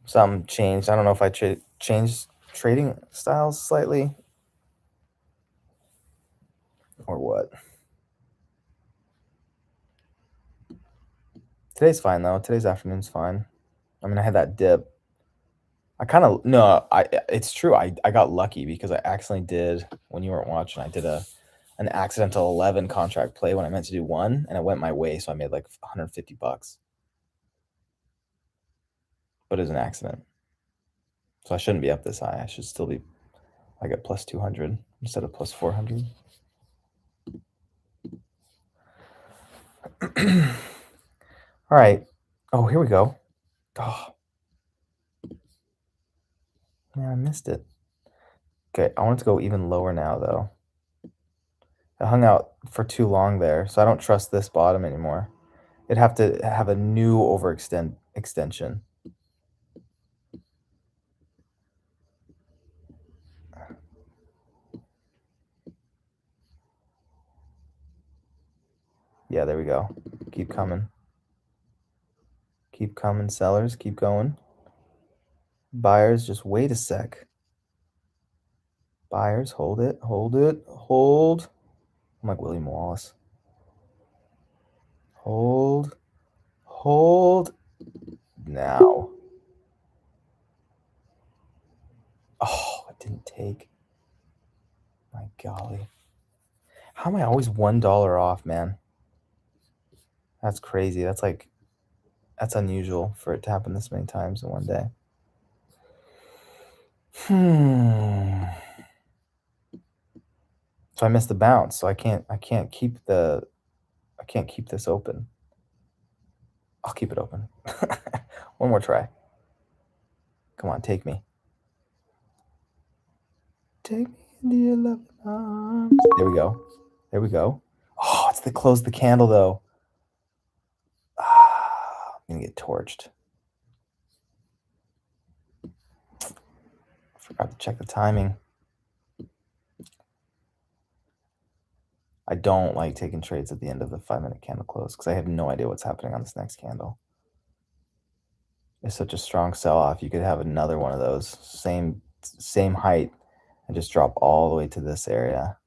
Some changed. I don't know if I changed trading styles slightly or what. Today's fine though. Today's afternoon's fine. I mean, I had that dip. I kind of no. I It's true. I got lucky because I accidentally did when you weren't watching. I did an accidental 11 contract play when I meant to do one, and it went my way, so I made like $150. But it was an accident, so I shouldn't be up this high. I should still be like at plus 200 instead of plus 400. All right. Oh, here we go. Oh, man, I missed it. Okay, I want it to go even lower now, though. I hung out for too long there, so I don't trust this bottom anymore. It'd have to have a new extension. Yeah, there we go. Keep coming. Keep coming, sellers. Keep going. Buyers, just wait a sec. Buyers, hold it, hold it, hold. I'm like William Wallace. Hold, hold. Now. Oh, it didn't take. My golly. How am I always $1 off, man? That's crazy. That's unusual for it to happen this many times in one day. So I missed the bounce. So I can't keep this open. I'll keep it open. One more try. Come on, take me. Take me into your loving arms. There we go. There we go. Oh, it's the close the candle though. Ah, I'm gonna get torched. Forgot to check the timing. I don't like taking trades at the end of the 5-minute candle close because I have no idea what's happening on this next candle. It's such a strong sell-off. You could have another one of those, same height, and just drop all the way to this area.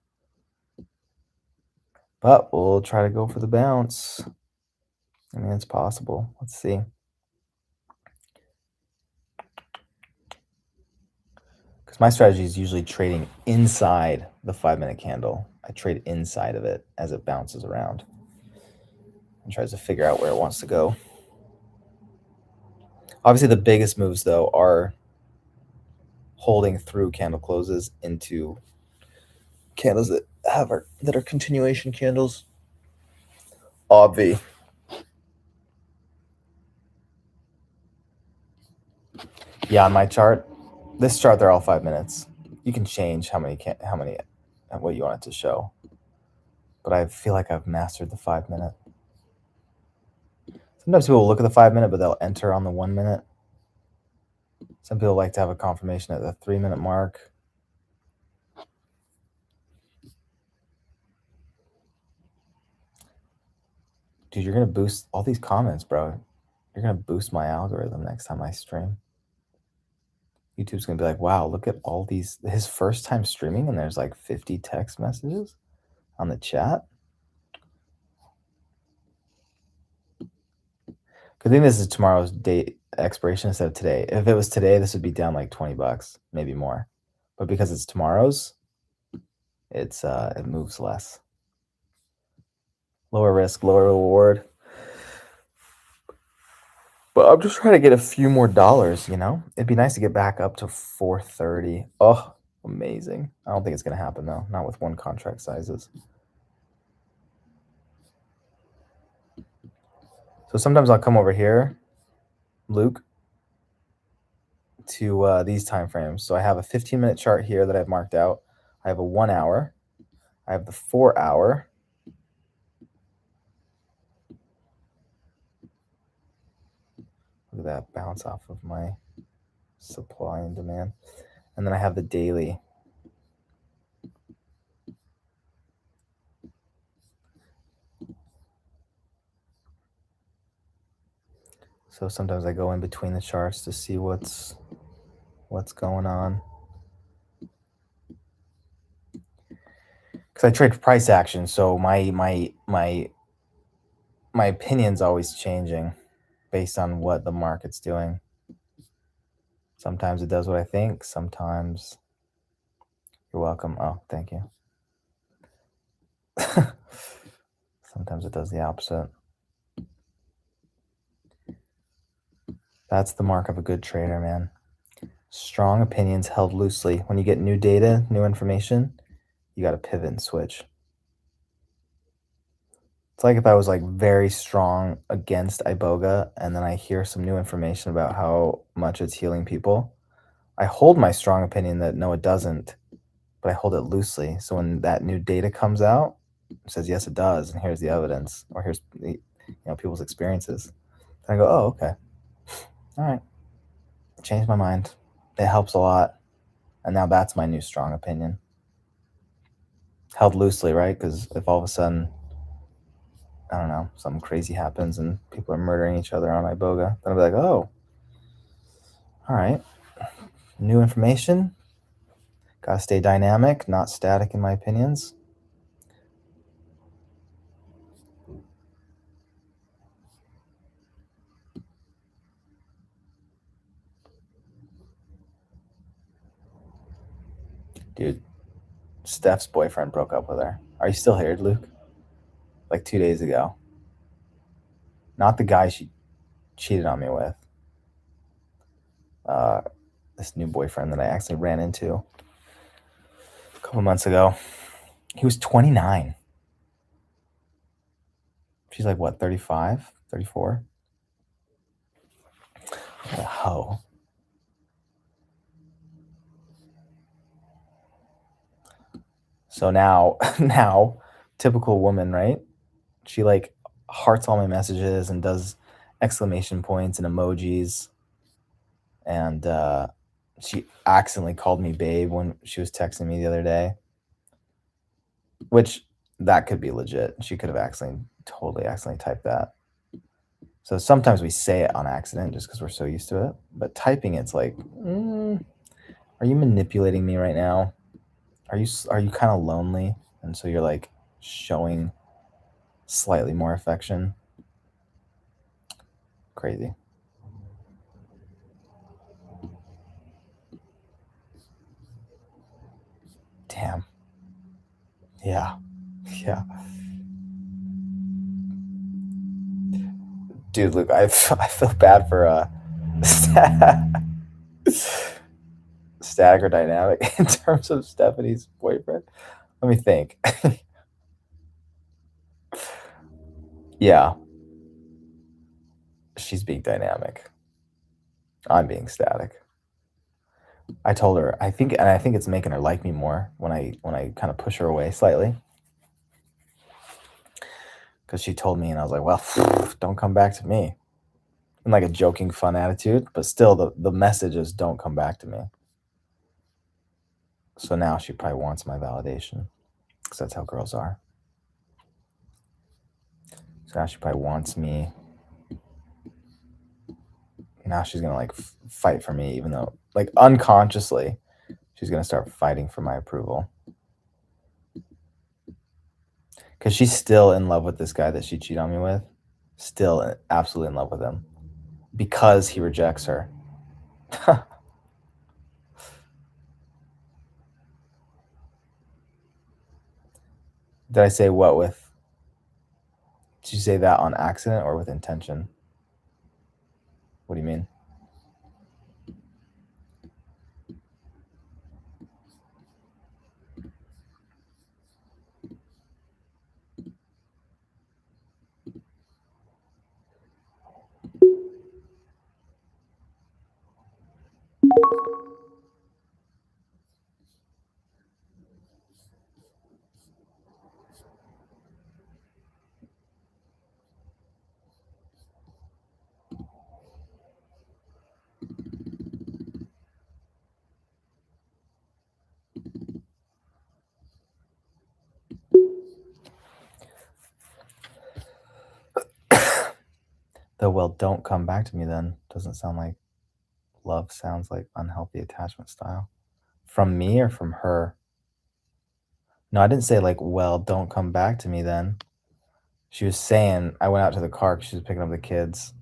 But we'll try to go for the bounce. I mean, it's possible. Let's see. Because my strategy is usually trading inside the 5-minute candle. I trade inside of it as it bounces around and tries to figure out where it wants to go. Obviously, the biggest moves, though, are holding through candle closes into candles that are continuation candles. Obvi. Yeah, on my chart, this chart, they're all 5 minutes. You can change what you want it to show. But I feel like I've mastered the 5-minute. Sometimes people look at the 5-minute, but they'll enter on the 1 minute. Some people like to have a confirmation at the 3-minute mark. Dude, you're going to boost all these comments, bro. You're going to boost my algorithm next time I stream. YouTube's gonna be like, wow, look at all these his first time streaming and there's like 50 text messages on the chat. Good thing this is tomorrow's date expiration instead of today. If it was today, this would be down like 20 bucks, maybe more. But because it's tomorrow's, it moves less. Lower risk, lower reward. But I'm just trying to get a few more dollars, you know? It'd be nice to get back up to 430. Oh, amazing. I don't think it's gonna happen though, not with one contract sizes. So sometimes I'll come over here, Luke, to these time frames. So I have a 15-minute chart here that I've marked out. I have a 1 hour. I have the 4 hour. Look at that bounce off of my supply and demand. And then I have the daily. So sometimes I go in between the charts to see what's going on. Because I trade price action, so my opinion's always changing based on what the market's doing. Sometimes it does what I think. Sometimes you're welcome. Oh, thank you. Sometimes it does the opposite. That's the mark of a good trader, man. Strong opinions held loosely. When you get new data, new information, you got to pivot and switch. It's like if I was like very strong against iboga and then I hear some new information about how much it's healing people. I hold my strong opinion that no, it doesn't, but I hold it loosely. So when that new data comes out, it says yes, it does, and here's the evidence, or here's the, people's experiences. And I go, oh, okay, all right, changed my mind. It helps a lot, and now that's my new strong opinion. Held loosely, right? Because if all of a sudden, I don't know, something crazy happens and people are murdering each other on iboga, then I'll be like, oh, all right, new information. Gotta stay dynamic, not static in my opinions. Dude, Steph's boyfriend broke up with her. Are you still here, Luke? Like 2 days ago. Not the guy she cheated on me with. This new boyfriend that I actually ran into a couple months ago. He was 29. She's like, what, 35, 34? What a hoe. So now, typical woman, right? She like hearts all my messages and does exclamation points and emojis. And she accidentally called me babe when she was texting me the other day, which that could be legit. She could have totally accidentally typed that. So sometimes we say it on accident just because we're so used to it. But typing it's like, are you manipulating me right now? Are you kind of lonely? And so you're like showing slightly more affection. Crazy. Damn. Yeah. Yeah. Dude, Luke, I feel bad for static or dynamic in terms of Stephanie's boyfriend. Let me think. Yeah, she's being dynamic. I'm being static. I told her I think it's making her like me more when I kind of push her away slightly. Because she told me, and I was like, well, don't come back to me. In like a joking, fun attitude, but still the message is don't come back to me. So now she probably wants my validation. Because that's how girls are. So now she probably wants me. Now she's gonna like fight for me, even though like unconsciously, she's gonna start fighting for my approval. Because she's still in love with this guy that she cheated on me with. Still absolutely in love with him. Because he rejects her. Did I say what with? Did you say that on accident or with intention? What do you mean? The well, don't come back to me then. Doesn't sound like love, sounds like unhealthy attachment style. From me or from her? No, I didn't say like, well, don't come back to me then. She was saying, I went out to the car because she was picking up the kids.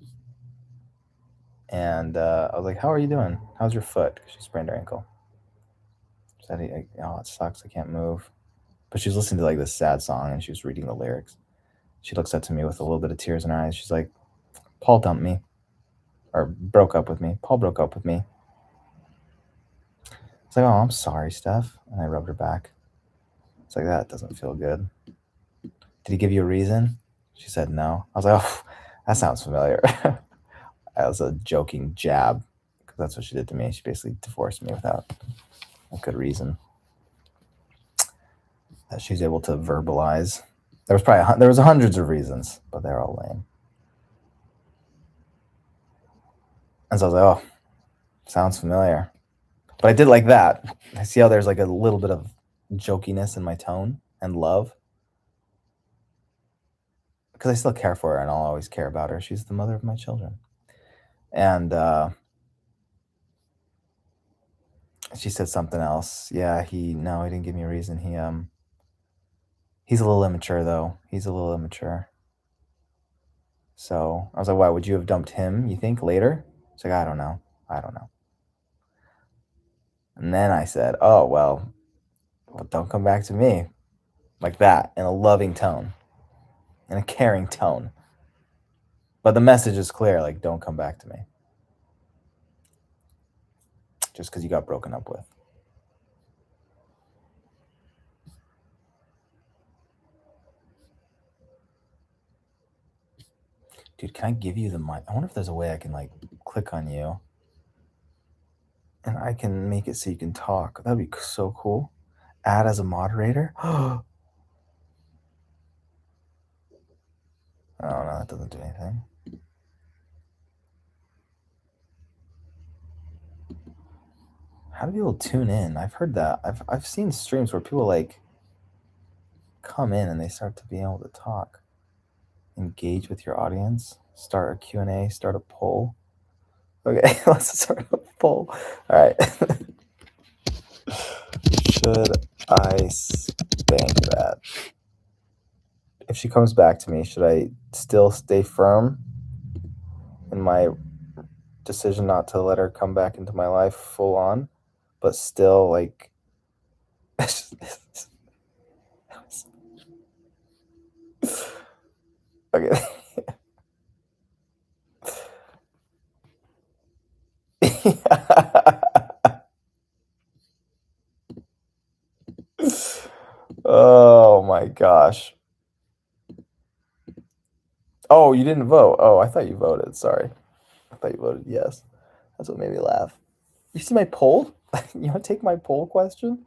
And I was like, how are you doing? How's your foot? 'Cause she sprained her ankle. She said, oh, it sucks. I can't move. But she was listening to like this sad song and she was reading the lyrics. She looks up to me with a little bit of tears in her eyes. She's like, Paul dumped me or broke up with me. Paul broke up with me. It's like, oh, I'm sorry, Steph. And I rubbed her back. It's like, that doesn't feel good. Did he give you a reason? She said no. I was like, oh, that sounds familiar. That was a joking jab because that's what she did to me. She basically divorced me without a good reason that she's able to verbalize. There was hundreds of reasons, but they're all lame. And so I was like, oh, sounds familiar. But I did like that. I see how there's like a little bit of jokiness in my tone and love. Because I still care for her and I'll always care about her. She's the mother of my children. And she said something else. Yeah, he didn't give me a reason. He's a little immature though. He's a little immature. So I was like, why would you have dumped him, you think, later? It's like, I don't know. And then I said, oh, well, don't come back to me. Like that, in a loving tone, in a caring tone. But the message is clear, like, don't come back to me. Just because you got broken up with. Dude, can I give you the mic? I wonder if there's a way I can, like, click on you. And I can make it so you can talk. That'd be so cool. Add as a moderator. Oh, no, that doesn't do anything. How do people tune in? I've heard that. I've seen streams where people like come in and they start to be able to talk, engage with your audience, start a Q&A, start a poll. Okay, let's start a poll. All right. Should I spank that? If she comes back to me, should I still stay firm in my decision not to let her come back into my life full on, but still like okay. Oh my gosh. Oh, you didn't vote. Oh, I thought you voted. Sorry. I thought you voted yes. That's what made me laugh. You see my poll? You want to take my poll question?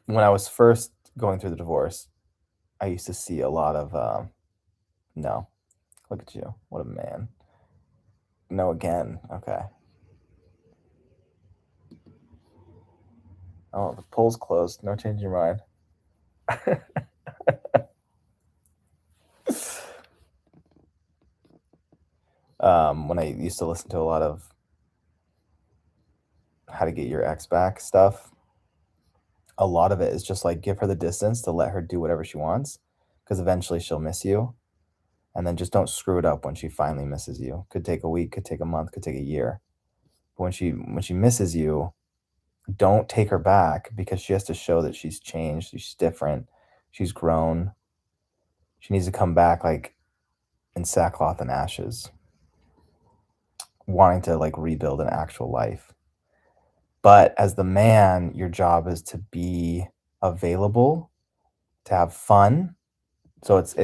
When I was first going through the divorce, I used to see a lot of no. Look at you. What a man. No again. Okay. Oh, the poll's closed. No change your mind. When I used to listen to a lot of how to get your ex back stuff, a lot of it is just like give her the distance to let her do whatever she wants, because eventually she'll miss you. And then just don't screw it up when she finally misses you. Could take a week, could take a month, could take a year. But when she misses you, don't take her back because she has to show that she's changed, she's different, she's grown. She needs to come back like in sackcloth and ashes, wanting to like rebuild an actual life. But as the man, your job is to be available, to have fun. So it's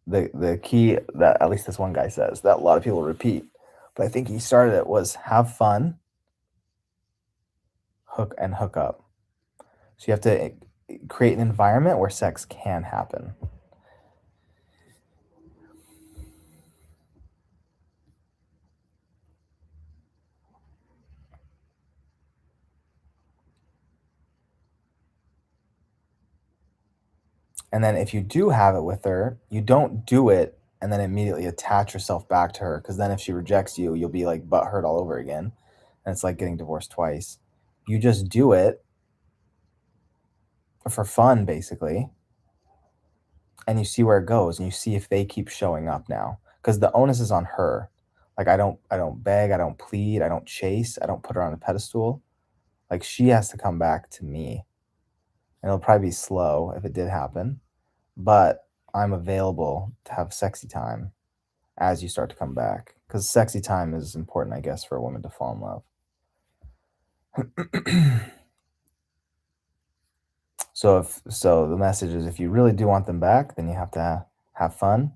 the key that at least this one guy says that a lot of people repeat, but I think he started it was have fun, hook up. So you have to create an environment where sex can happen. And then if you do have it with her, you don't do it and then immediately attach yourself back to her, because then if she rejects you, you'll be like butthurt all over again. And it's like getting divorced twice. You just do it for fun, basically, and you see where it goes and you see if they keep showing up now. Because the onus is on her. Like I don't beg, I don't plead, I don't chase, I don't put her on a pedestal. Like she has to come back to me. And it'll probably be slow if it did happen, but I'm available to have sexy time as you start to come back. Because sexy time is important, I guess, for a woman to fall in love. So the message is if you really do want them back, then you have to have fun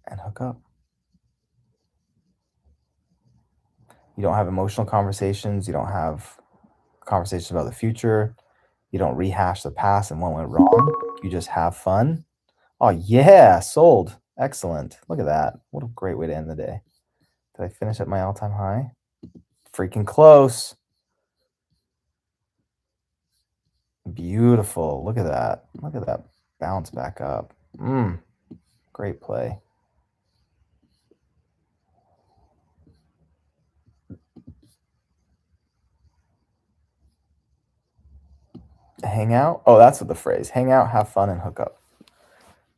and hook up. You don't have emotional conversations, you don't have conversations about the future, you don't rehash the past and what went wrong. You just have fun. Oh yeah, sold. Excellent. Look at that. What a great way to end the day. Did I finish at my all-time high? Freaking close. Beautiful. Look at that. Look at that bounce back up. Great play. Hang out. Oh, that's what the phrase. Hang out, have fun, and hook up.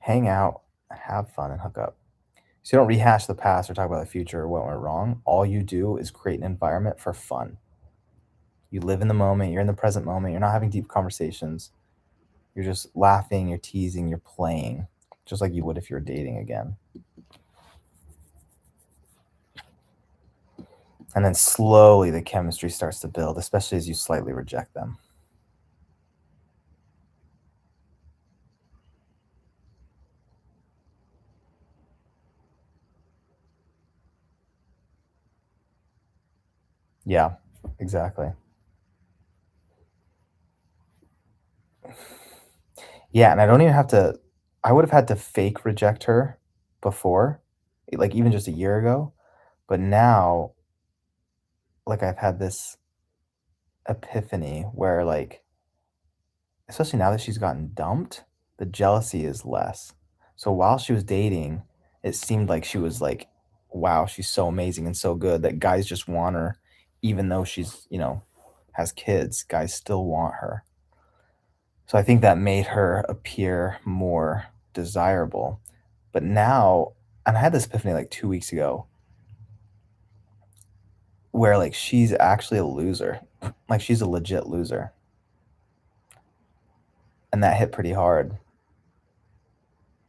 Hang out, have fun, and hook up. So you don't rehash the past or talk about the future or what went wrong. All you do is create an environment for fun. You live in the moment, you're in the present moment, you're not having deep conversations. You're just laughing, you're teasing, you're playing, just like you would if you were dating again. And then slowly the chemistry starts to build, especially as you slightly reject them. Yeah, exactly. Yeah, and I don't even have to I would have had to fake reject her before, like even just a year ago, but now like I've had this epiphany where like especially now that she's gotten dumped, the jealousy is less. So while she was dating, it seemed like she was like, wow, she's so amazing and so good that guys just want her, even though she's has kids, guys still want her. So I think that made her appear more desirable. But now, and I had this epiphany like 2 weeks ago, where like she's actually a loser. Like she's a legit loser. And that hit pretty hard.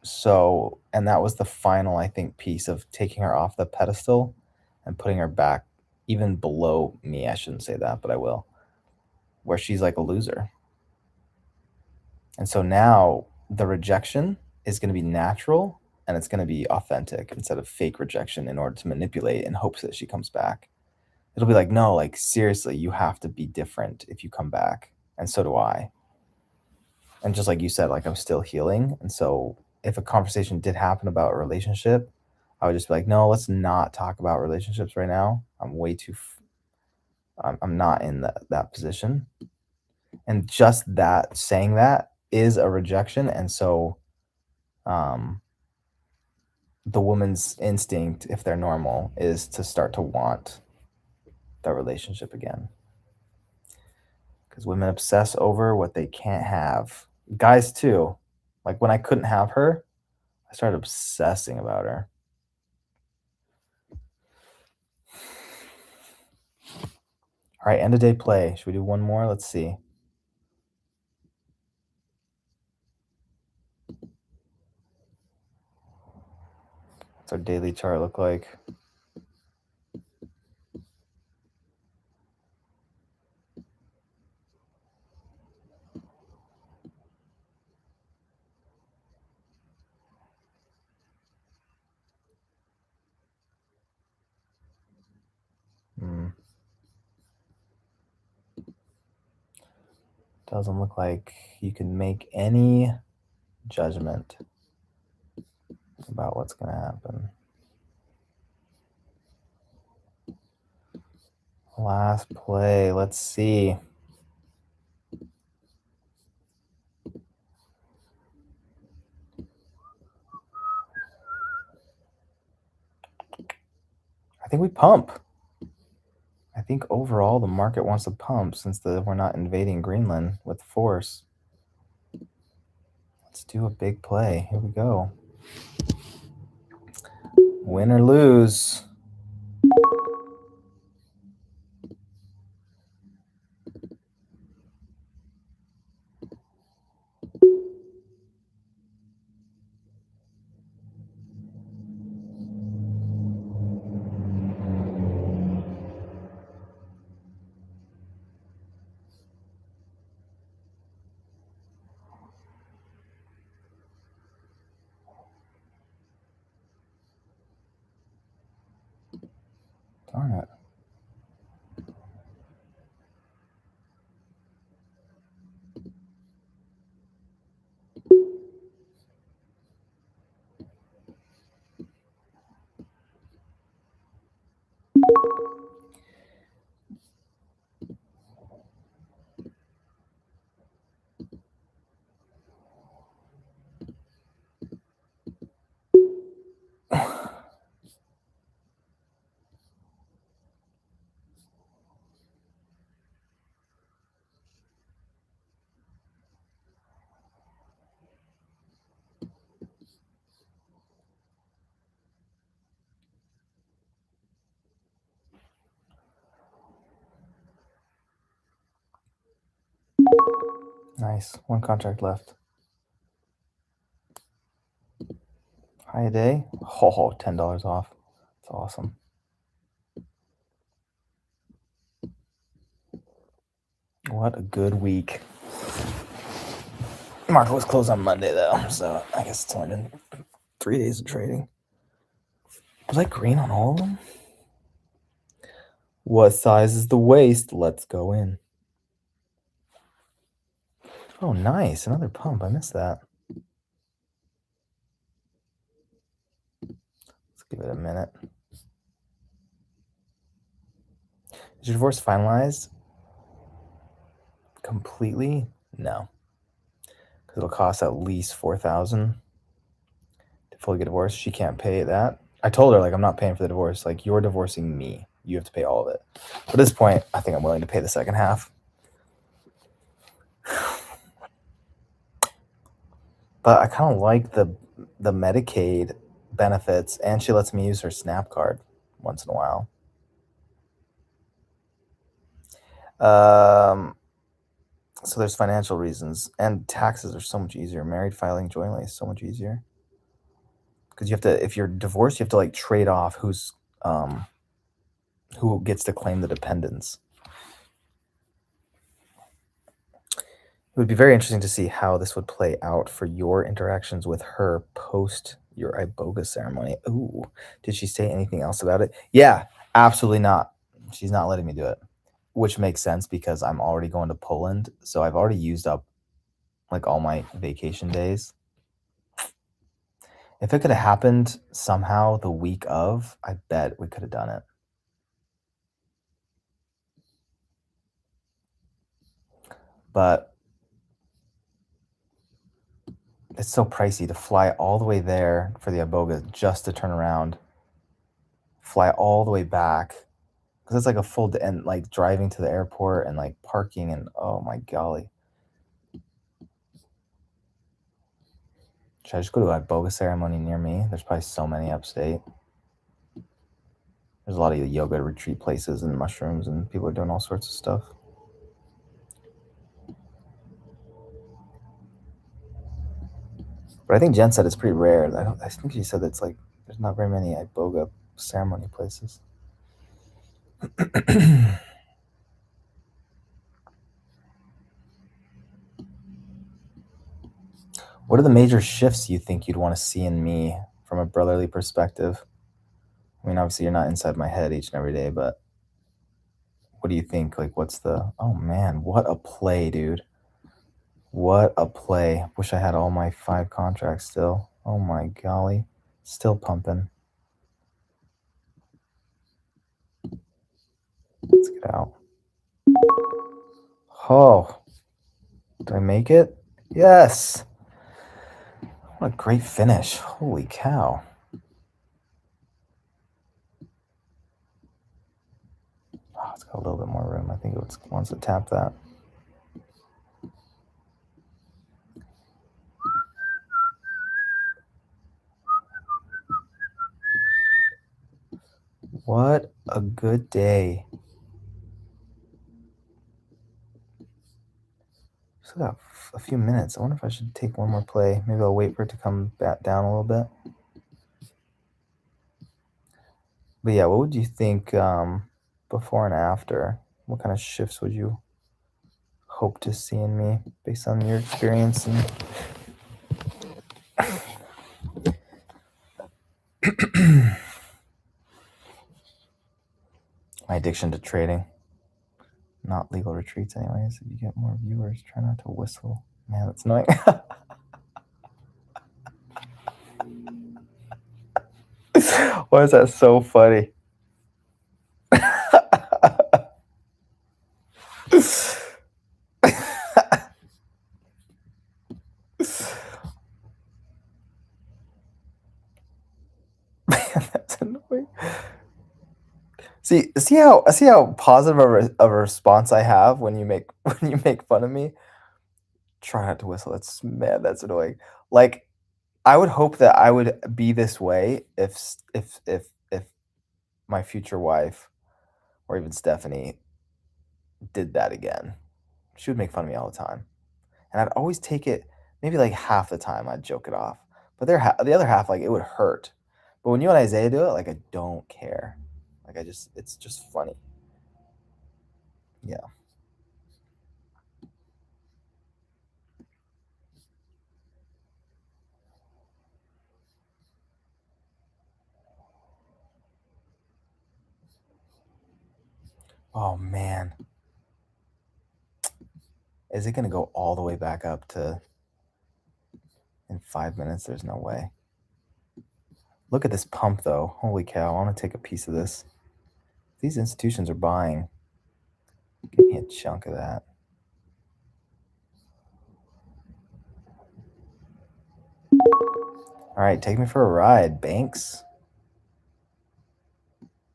So, and that was the final, I think, piece of taking her off the pedestal and putting her back even below me. I shouldn't say that, but I will, where she's like a loser. And so now the rejection is going to be natural and it's going to be authentic instead of fake rejection in order to manipulate in hopes that she comes back. It'll be like, no, like seriously, you have to be different if you come back. And so do I. And just like you said, like I'm still healing. And so if a conversation did happen about a relationship, I would just be like, no, let's not talk about relationships right now. I'm way too, I'm not in that position. And just that saying that is a rejection. And so, um, the woman's instinct, if they're normal, is to start to want that relationship again. Because women obsess over what they can't have. Guys too. Like when I couldn't have her, I started obsessing about her. All right, end of day play. Should we do one more? Let's see. What's our daily chart look like? Hmm. Doesn't look like you can make any judgment about what's going to happen. Last play. Let's see. I think we pump. I think overall the market wants to pump since we're not invading Greenland with force. Let's do a big play. Here we go. Win or lose. Darn it. Nice. One contract left. High a day. Oh, $10 off. That's awesome. What a good week. Market was closed on Monday though, so I guess it's only been 3 days of trading. Was I green on all of them? What size is the waist? Let's go in. Oh, nice. Another pump. I missed that. Let's give it a minute. Is your divorce finalized? Completely? No. Because it'll cost at least $4,000 to fully get divorced. She can't pay that. I told her, like, I'm not paying for the divorce. Like, you're divorcing me. You have to pay all of it. But at this point, I think I'm willing to pay the second half. But I kind of like the Medicaid benefits, and she lets me use her Snap card once in a while. So there's financial reasons, and taxes are so much easier. Married filing jointly is so much easier because you have to. If you're divorced, you have to like trade off who gets to claim the dependents. It would be very interesting to see how this would play out for your interactions with her post your iboga ceremony. Ooh, did she say anything else about it? Yeah, absolutely not. She's not letting me do it, which makes sense because I'm already going to Poland, so I've already used up like all my vacation days. If it could have happened somehow the week of, I bet we could have done it. But it's so pricey to fly all the way there for the iboga just to turn around, fly all the way back because it's like a full day, and like driving to the airport and like parking and oh my golly. Should I just go to a iboga ceremony near me? There's probably so many upstate. There's a lot of yoga retreat places and mushrooms, and people are doing all sorts of stuff. But I think Jen said it's pretty rare. I think she said it's like there's not very many iboga ceremony places. What are the major shifts you think you'd want to see in me from a brotherly perspective? I mean, obviously you're not inside my head each and every day, but what do you think? Like, what's the, oh man, what a play, dude. What a play. Wish I had all my 5 contracts still. Oh my golly. Still pumping. Let's get out. Oh, did I make it? Yes. What a great finish. Holy cow. Oh, it's got a little bit more room. I think it wants to tap that. What a good day. Still got a few minutes. I wonder if I should take one more play. Maybe I'll wait for it to come back down a little bit. But yeah, what would you think before and after? What kind of shifts would you hope to see in me based on your experience? And my addiction to trading, not legal retreats, anyways. If you get more viewers, try not to whistle. Man, that's annoying. Why is that so funny? Man, that's annoying. See how positive of a response I have when you make when you make fun of me. Try not to whistle. That's man, that's annoying. Like I would hope that I would be this way if my future wife or even Stephanie did that again. She would make fun of me all the time, and I'd always take it. Maybe like half the time I'd joke it off, but the other half like it would hurt. But when you and Isaiah do it, like I don't care. Like it's just funny. Yeah. Oh man, is it gonna go all the way back up to in 5 minutes? There's no way. Look at this pump though. Holy cow! I want to take a piece of this. These institutions are buying. Give me a chunk of that. All right, take me for a ride, Banks.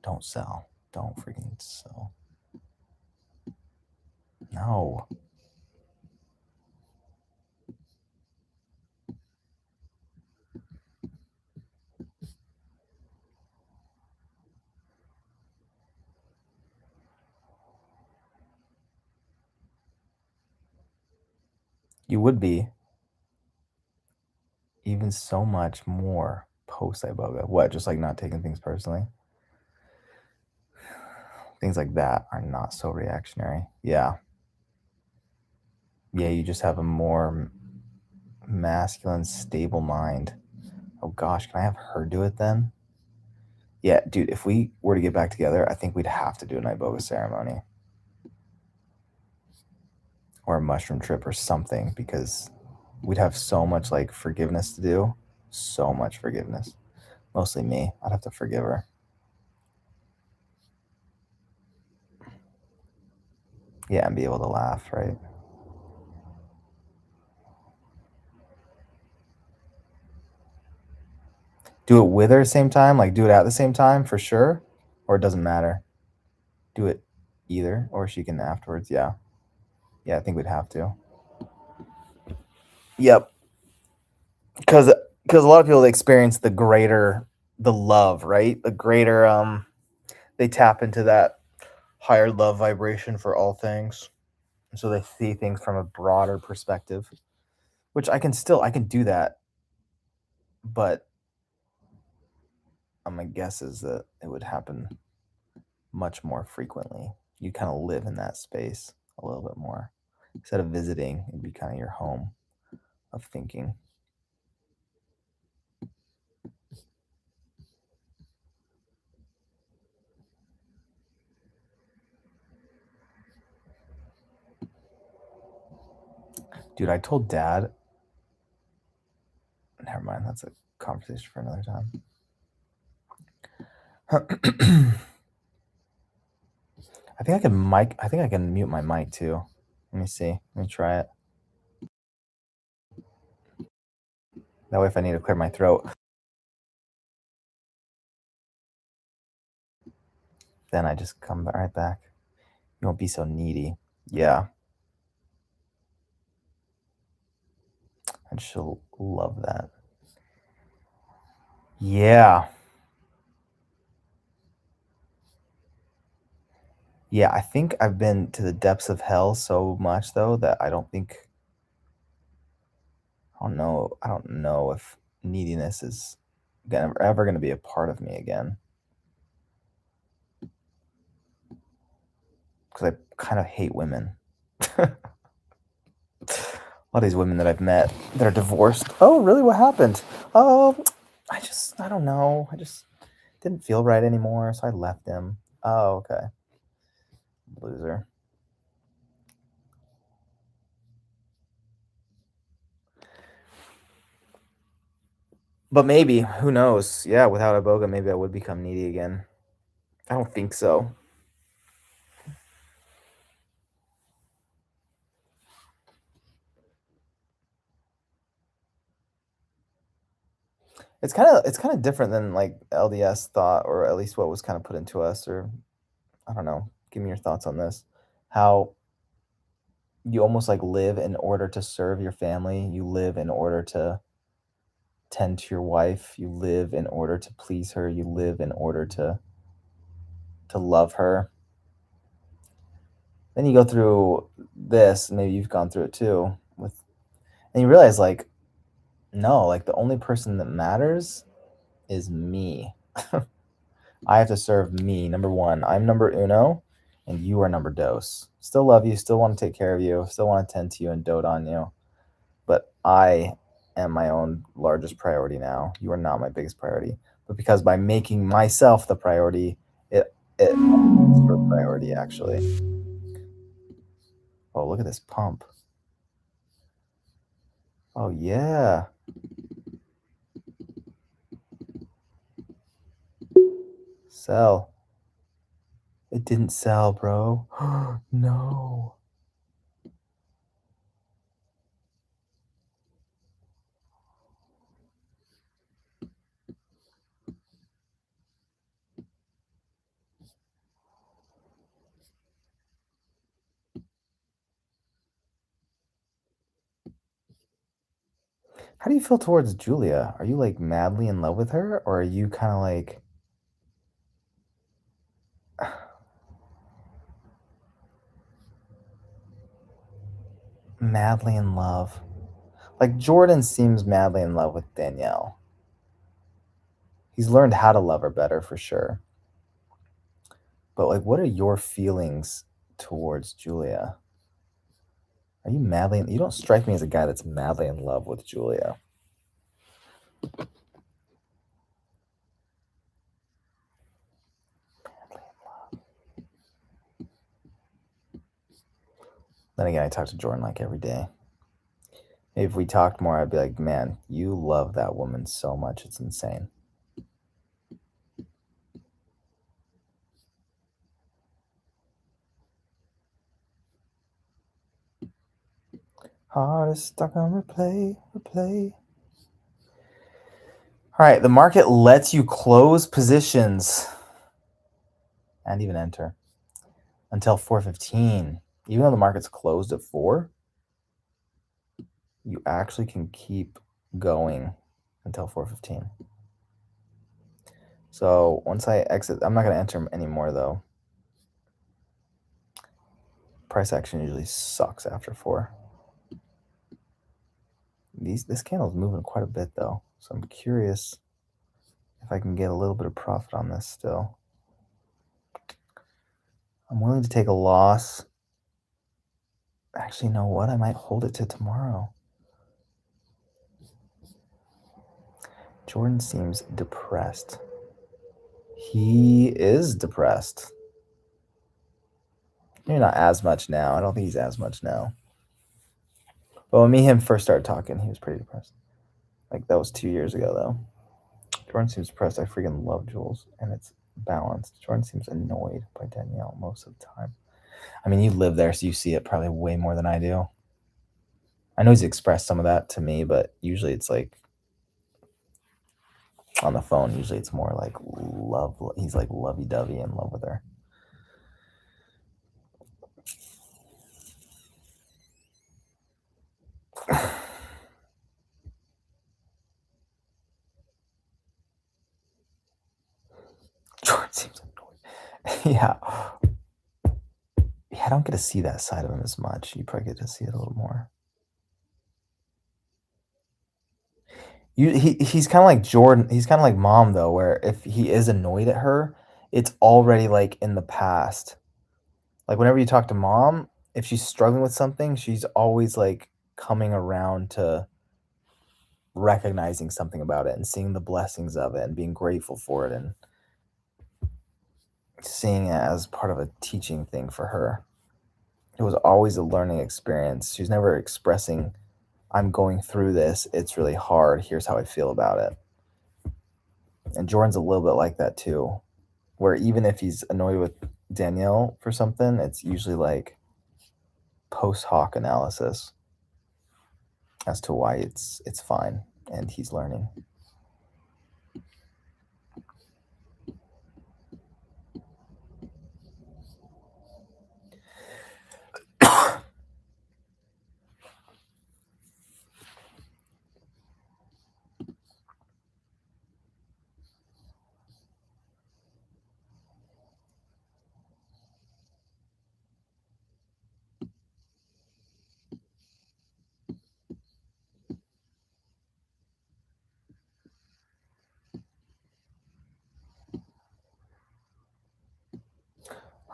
Don't sell. Don't freaking sell. No. You would be even so much more post Iboga. What? Just like not taking things personally? Things like that are not so reactionary. Yeah. Yeah, you just have a more masculine, stable mind. Oh gosh, can I have her do it then? Yeah, dude, if we were to get back together, I think we'd have to do an Iboga ceremony or a mushroom trip or something because we'd have so much like forgiveness to do. So much forgiveness. Mostly me. I'd have to forgive her. Yeah, and be able to laugh, right? Do it with her same time, like, do it at the same time for sure, or it doesn't matter? Do it either, or she can afterwards, yeah. Yeah, I think we'd have to. Yep, because a lot of people experience the love, right? The greater, they tap into that higher love vibration for all things, so they see things from a broader perspective, which I can do that, but, my guess is that it would happen much more frequently. You kinda live in that space a little bit more. Instead of visiting, it'd be kinda your home of thinking. Dude, I told dad never mind, that's a conversation for another time. I think I can mute my mic too. Let me see. Let me try it. That way if I need to clear my throat, then I just come right back. You won't be so needy. Yeah, and she'll love that. Yeah. Yeah, I think I've been to the depths of hell so much though that I don't know if neediness is ever gonna be a part of me again. Because I kind of hate women. A lot of these women that I've met that are divorced. Oh, really? What happened? Oh, I don't know. I just didn't feel right anymore, so I left him. Oh, okay. Loser. But maybe, who knows? Yeah, without Iboga, maybe I would become needy again. I don't think so. It's kind of different than like LDS thought, or at least what was kind of put into us, or I don't know. Give me your thoughts on this. How you almost like live in order to serve your family. You live in order to tend to your wife. You live in order to please her. You live in order to love her. Then you go through this, maybe you've gone through it too, with and you realize like, no, like the only person that matters is me. I have to serve me. Number one, I'm number uno, and you are number dos. Still love you, still want to take care of you, still want to tend to you and dote on you. But I am my own largest priority now. You are not my biggest priority. But because by making myself the priority, it is your priority actually. Oh, look at this pump. Oh yeah. Sell. It didn't sell, bro. No. How do you feel towards Julia? Are you like madly in love with her, or are you kind of like madly in love? Like Jordan seems madly in love with Danielle. He's learned how to love her better for sure. But like, what are your feelings towards Julia? Are you madly? You don't strike me as a guy that's madly in love with Julia. Then again, I talk to Jordan like every day. Maybe if we talked more, I'd be like, man, you love that woman so much, it's insane. Heart is stuck on replay, replay. All right, the market lets you close positions and even enter until 4:15. Even though the market's closed at 4, you actually can keep going until 4:15. So once I exit, I'm not going to enter anymore though. Price action usually sucks after 4. This candle's moving quite a bit though, so I'm curious if I can get a little bit of profit on this still. I'm willing to take a loss. Actually, you know what? I might hold it to tomorrow. Jordan seems depressed. He is depressed. Maybe not as much now. I don't think he's as much now. But when me and him first started talking, he was pretty depressed. Like, that was 2 years ago, though. Jordan seems depressed. I freaking love Jules, and it's balanced. Jordan seems annoyed by Danielle most of the time. I mean, you live there, so you see it probably way more than I do. I know he's expressed some of that to me, but usually it's like on the phone. Usually it's more like love. He's like lovey-dovey in love with her. Jordan seems annoyed. Yeah. I don't get to see that side of him as much. You probably get to see it a little more. He's kind of like Jordan. He's kind of like Mom though, where if he is annoyed at her, it's already like in the past. Like whenever you talk to Mom, if she's struggling with something, she's always like coming around to recognizing something about it and seeing the blessings of it and being grateful for it and seeing it as part of a teaching thing for her. It was always a learning experience. She's never expressing, I'm going through this. It's really hard. Here's how I feel about it. And Jordan's a little bit like that too, where even if he's annoyed with Danielle for something, it's usually like post hoc analysis as to why it's fine and he's learning.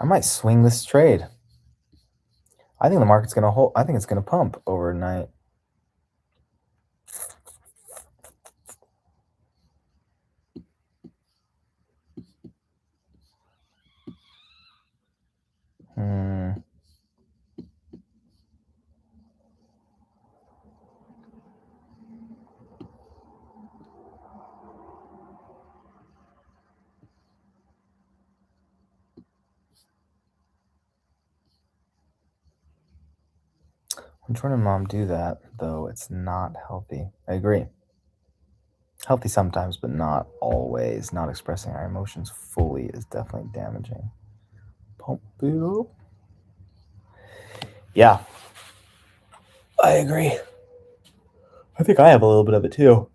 I might swing this trade. I think the market's going to hold. I think it's going to pump overnight. When Jordan and Mom do that, though, it's not healthy. I agree. Healthy sometimes, but not always. Not expressing our emotions fully is definitely damaging. Pump it up. Yeah, I agree. I think I have a little bit of it too.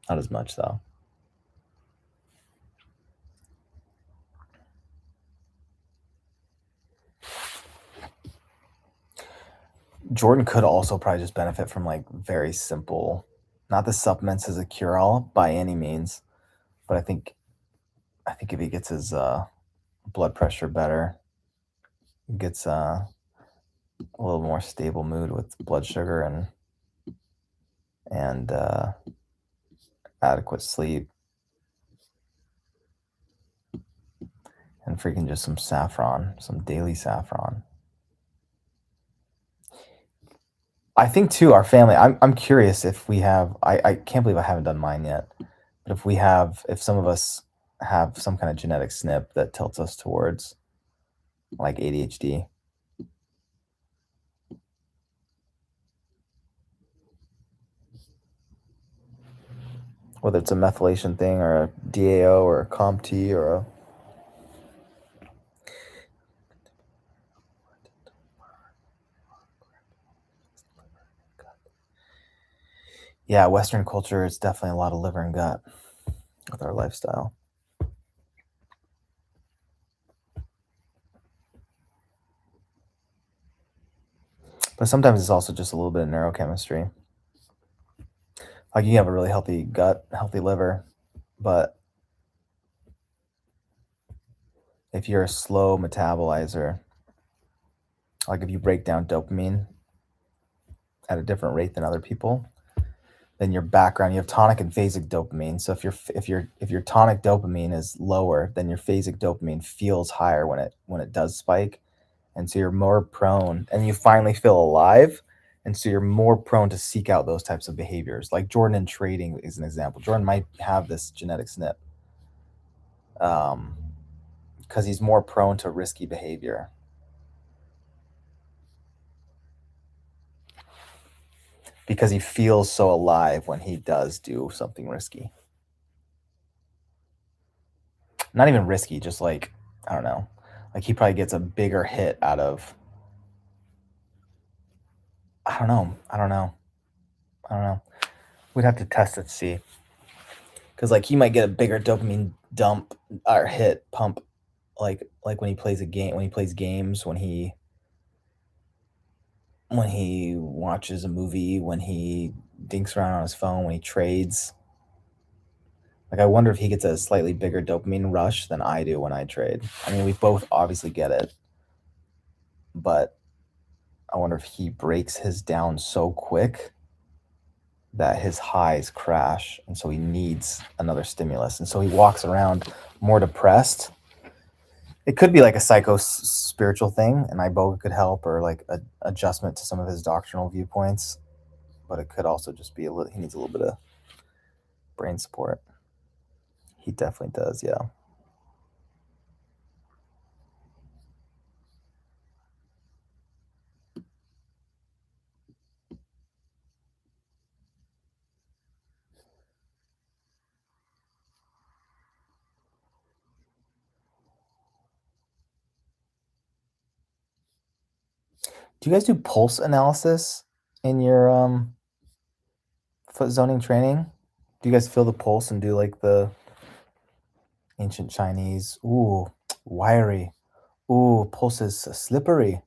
Not as much, though. Jordan could also probably just benefit from like very simple, not the supplements as a cure-all by any means, but I think if he gets his blood pressure better, gets a little more stable mood with blood sugar and adequate sleep, and freaking just some saffron, some daily saffron. I think too, our family. I'm curious if we have. I can't believe I haven't done mine yet. But if some of us have some kind of genetic SNP that tilts us towards like ADHD. Whether it's a methylation thing or a DAO or a CompT or a yeah, Western culture is definitely a lot of liver and gut with our lifestyle. But sometimes it's also just a little bit of neurochemistry. Like you have a really healthy gut, healthy liver, but if you're a slow metabolizer, like if you break down dopamine at a different rate than other people, then your background, you have tonic and phasic dopamine. So if your tonic dopamine is lower, then your phasic dopamine feels higher when it does spike, and so you're more prone, and you finally feel alive, and so you're more prone to seek out those types of behaviors. Like Jordan in trading is an example. Jordan might have this genetic snip, because he's more prone to risky behavior. Because he feels so alive when he does do something risky. Not even risky, just like, I don't know. Like he probably gets a bigger hit out of, I don't know. I don't know. I don't know. We'd have to test it to see. Cuz like he might get a bigger dopamine dump or hit pump, like when he plays a game, when he plays games, when he watches a movie, when he dinks around on his phone, when he trades. Like I wonder if he gets a slightly bigger dopamine rush than I do when I trade. I mean, we both obviously get it, but I wonder if he breaks his down so quick that his highs crash, and so he needs another stimulus, and so he walks around more depressed. It could be like a psycho spiritual thing, and iboga could help, or like a adjustment to some of his doctrinal viewpoints, but it could also just be a little, he needs a little bit of brain support. He definitely does, yeah. Do you guys do pulse analysis in your foot zoning training? Do you guys feel the pulse and do like the ancient Chinese? Ooh, wiry. Ooh, pulse is slippery.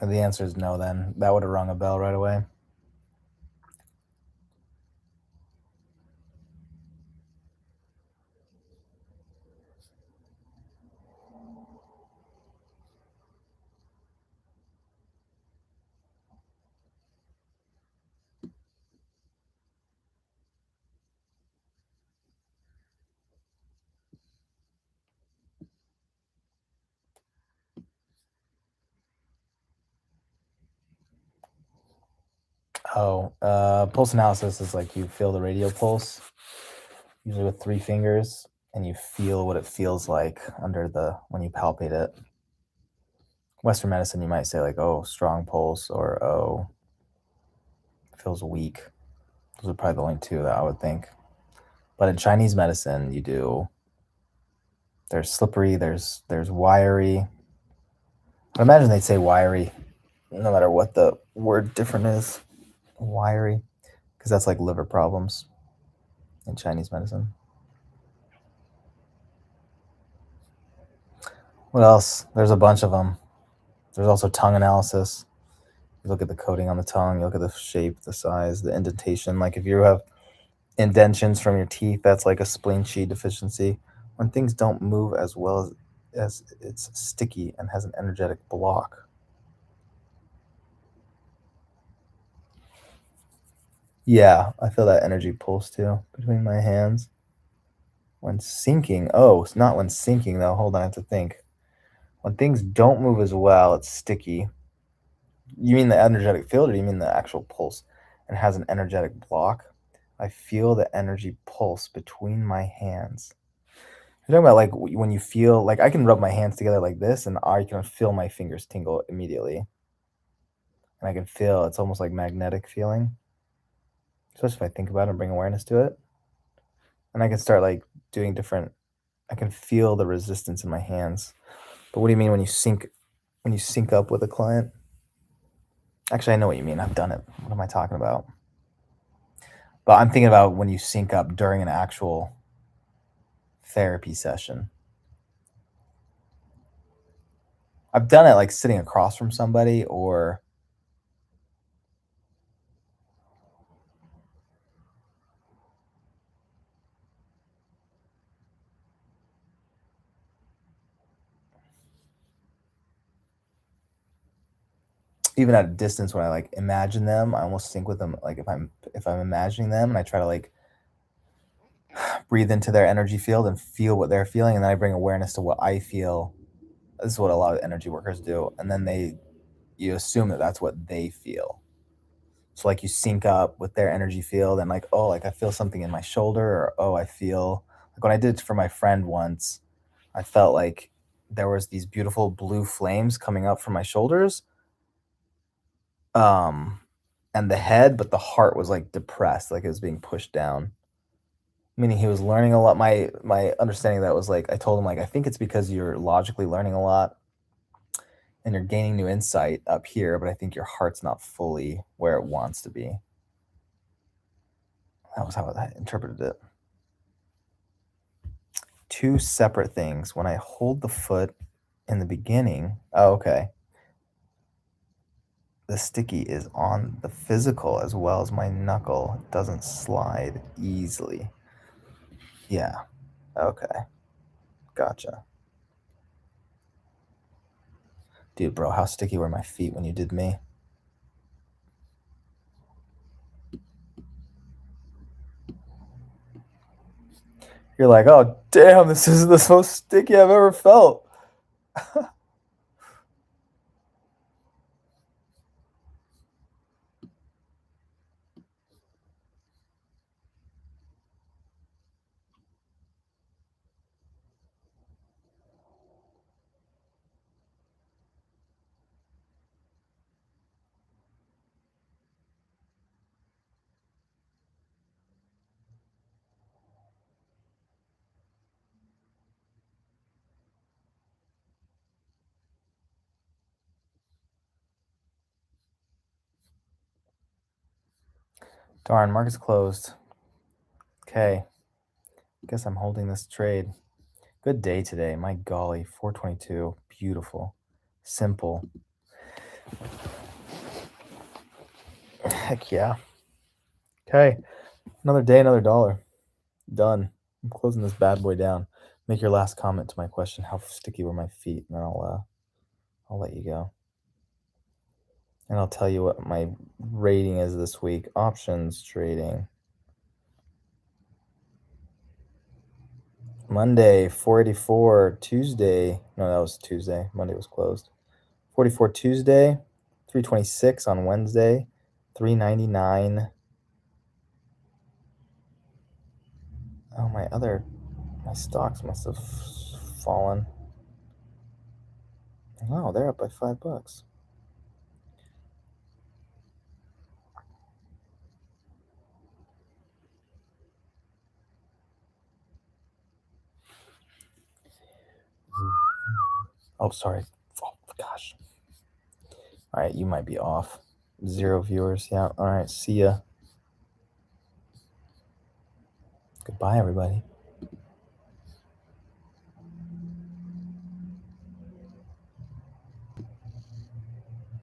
And the answer is no, then. That would have rung a bell right away. Oh, pulse analysis is like you feel the radial pulse, usually with 3 fingers, and you feel what it feels like under the when you palpate it. Western medicine, you might say like, oh, strong pulse, or oh, feels weak. Those are probably the only two that I would think. But in Chinese medicine, you do. There's slippery. There's wiry. I imagine they'd say wiry, no matter what the word different is. Wiry, because that's like liver problems in Chinese medicine. What else? There's a bunch of them. There's also tongue analysis. You look at the coating on the tongue. You look at the shape, the size, the indentation. Like if you have indentions from your teeth, that's like a spleen chi deficiency. When things don't move as well as it's sticky and has an energetic block. Yeah, I feel that energy pulse too between my hands. When sinking, oh, it's not when sinking though. Hold on, I have to think. When things don't move as well, it's sticky. You mean the energetic field, or you mean the actual pulse? And has an energetic block. I feel the energy pulse between my hands. You're talking about like when you feel like I can rub my hands together like this, and I can feel my fingers tingle immediately, and I can feel it's almost like magnetic feeling, especially if I think about it and bring awareness to it, and I can start like doing different. I can feel the resistance in my hands. But what do you mean when you sync? When you sync up with a client? Actually, I know what you mean. I've done it. What am I talking about? But I'm thinking about when you sync up during an actual therapy session. I've done it like sitting across from somebody or even at a distance when I like imagine them, I almost sync with them. Like if I'm imagining them and I try to like breathe into their energy field and feel what they're feeling, and then I bring awareness to what I feel. This is what a lot of energy workers do, and then you assume that that's what they feel. So like you sync up with their energy field and like, oh, like I feel something in my shoulder, or oh, I feel like when I did it for my friend once, I felt like there was these beautiful blue flames coming up from my shoulders. Um and the head, but the heart was like depressed, like it was being pushed down. Meaning he was learning a lot. My understanding of that was like I told him like I think it's because you're logically learning a lot and you're gaining new insight up here, but I think your heart's not fully where it wants to be. That was how I interpreted it. Two separate things. When I hold the foot in the beginning, oh, okay. The sticky is on the physical as well as my knuckle. It doesn't slide easily. Yeah. Okay. Gotcha. Dude, bro, how sticky were my feet when you did me? You're like, oh, damn, this is the most sticky I've ever felt. Darn, market's closed. Okay. Guess I'm holding this trade. Good day today. My golly, 422. Beautiful. Simple. Heck yeah. Okay. Another day, another dollar. Done. I'm closing this bad boy down. Make your last comment to my question. How sticky were my feet? And then I'll let you go. And I'll tell you what my rating is this week. Options trading. Monday, 484. Tuesday. No, that was Tuesday. Monday was closed. 44 Tuesday. 326 on Wednesday. 399. Oh, my stocks must have fallen. Oh, they're up by $5. Oh, sorry. Oh, gosh. All right, you might be off. 0 viewers. Yeah. All right. See ya. Goodbye, everybody.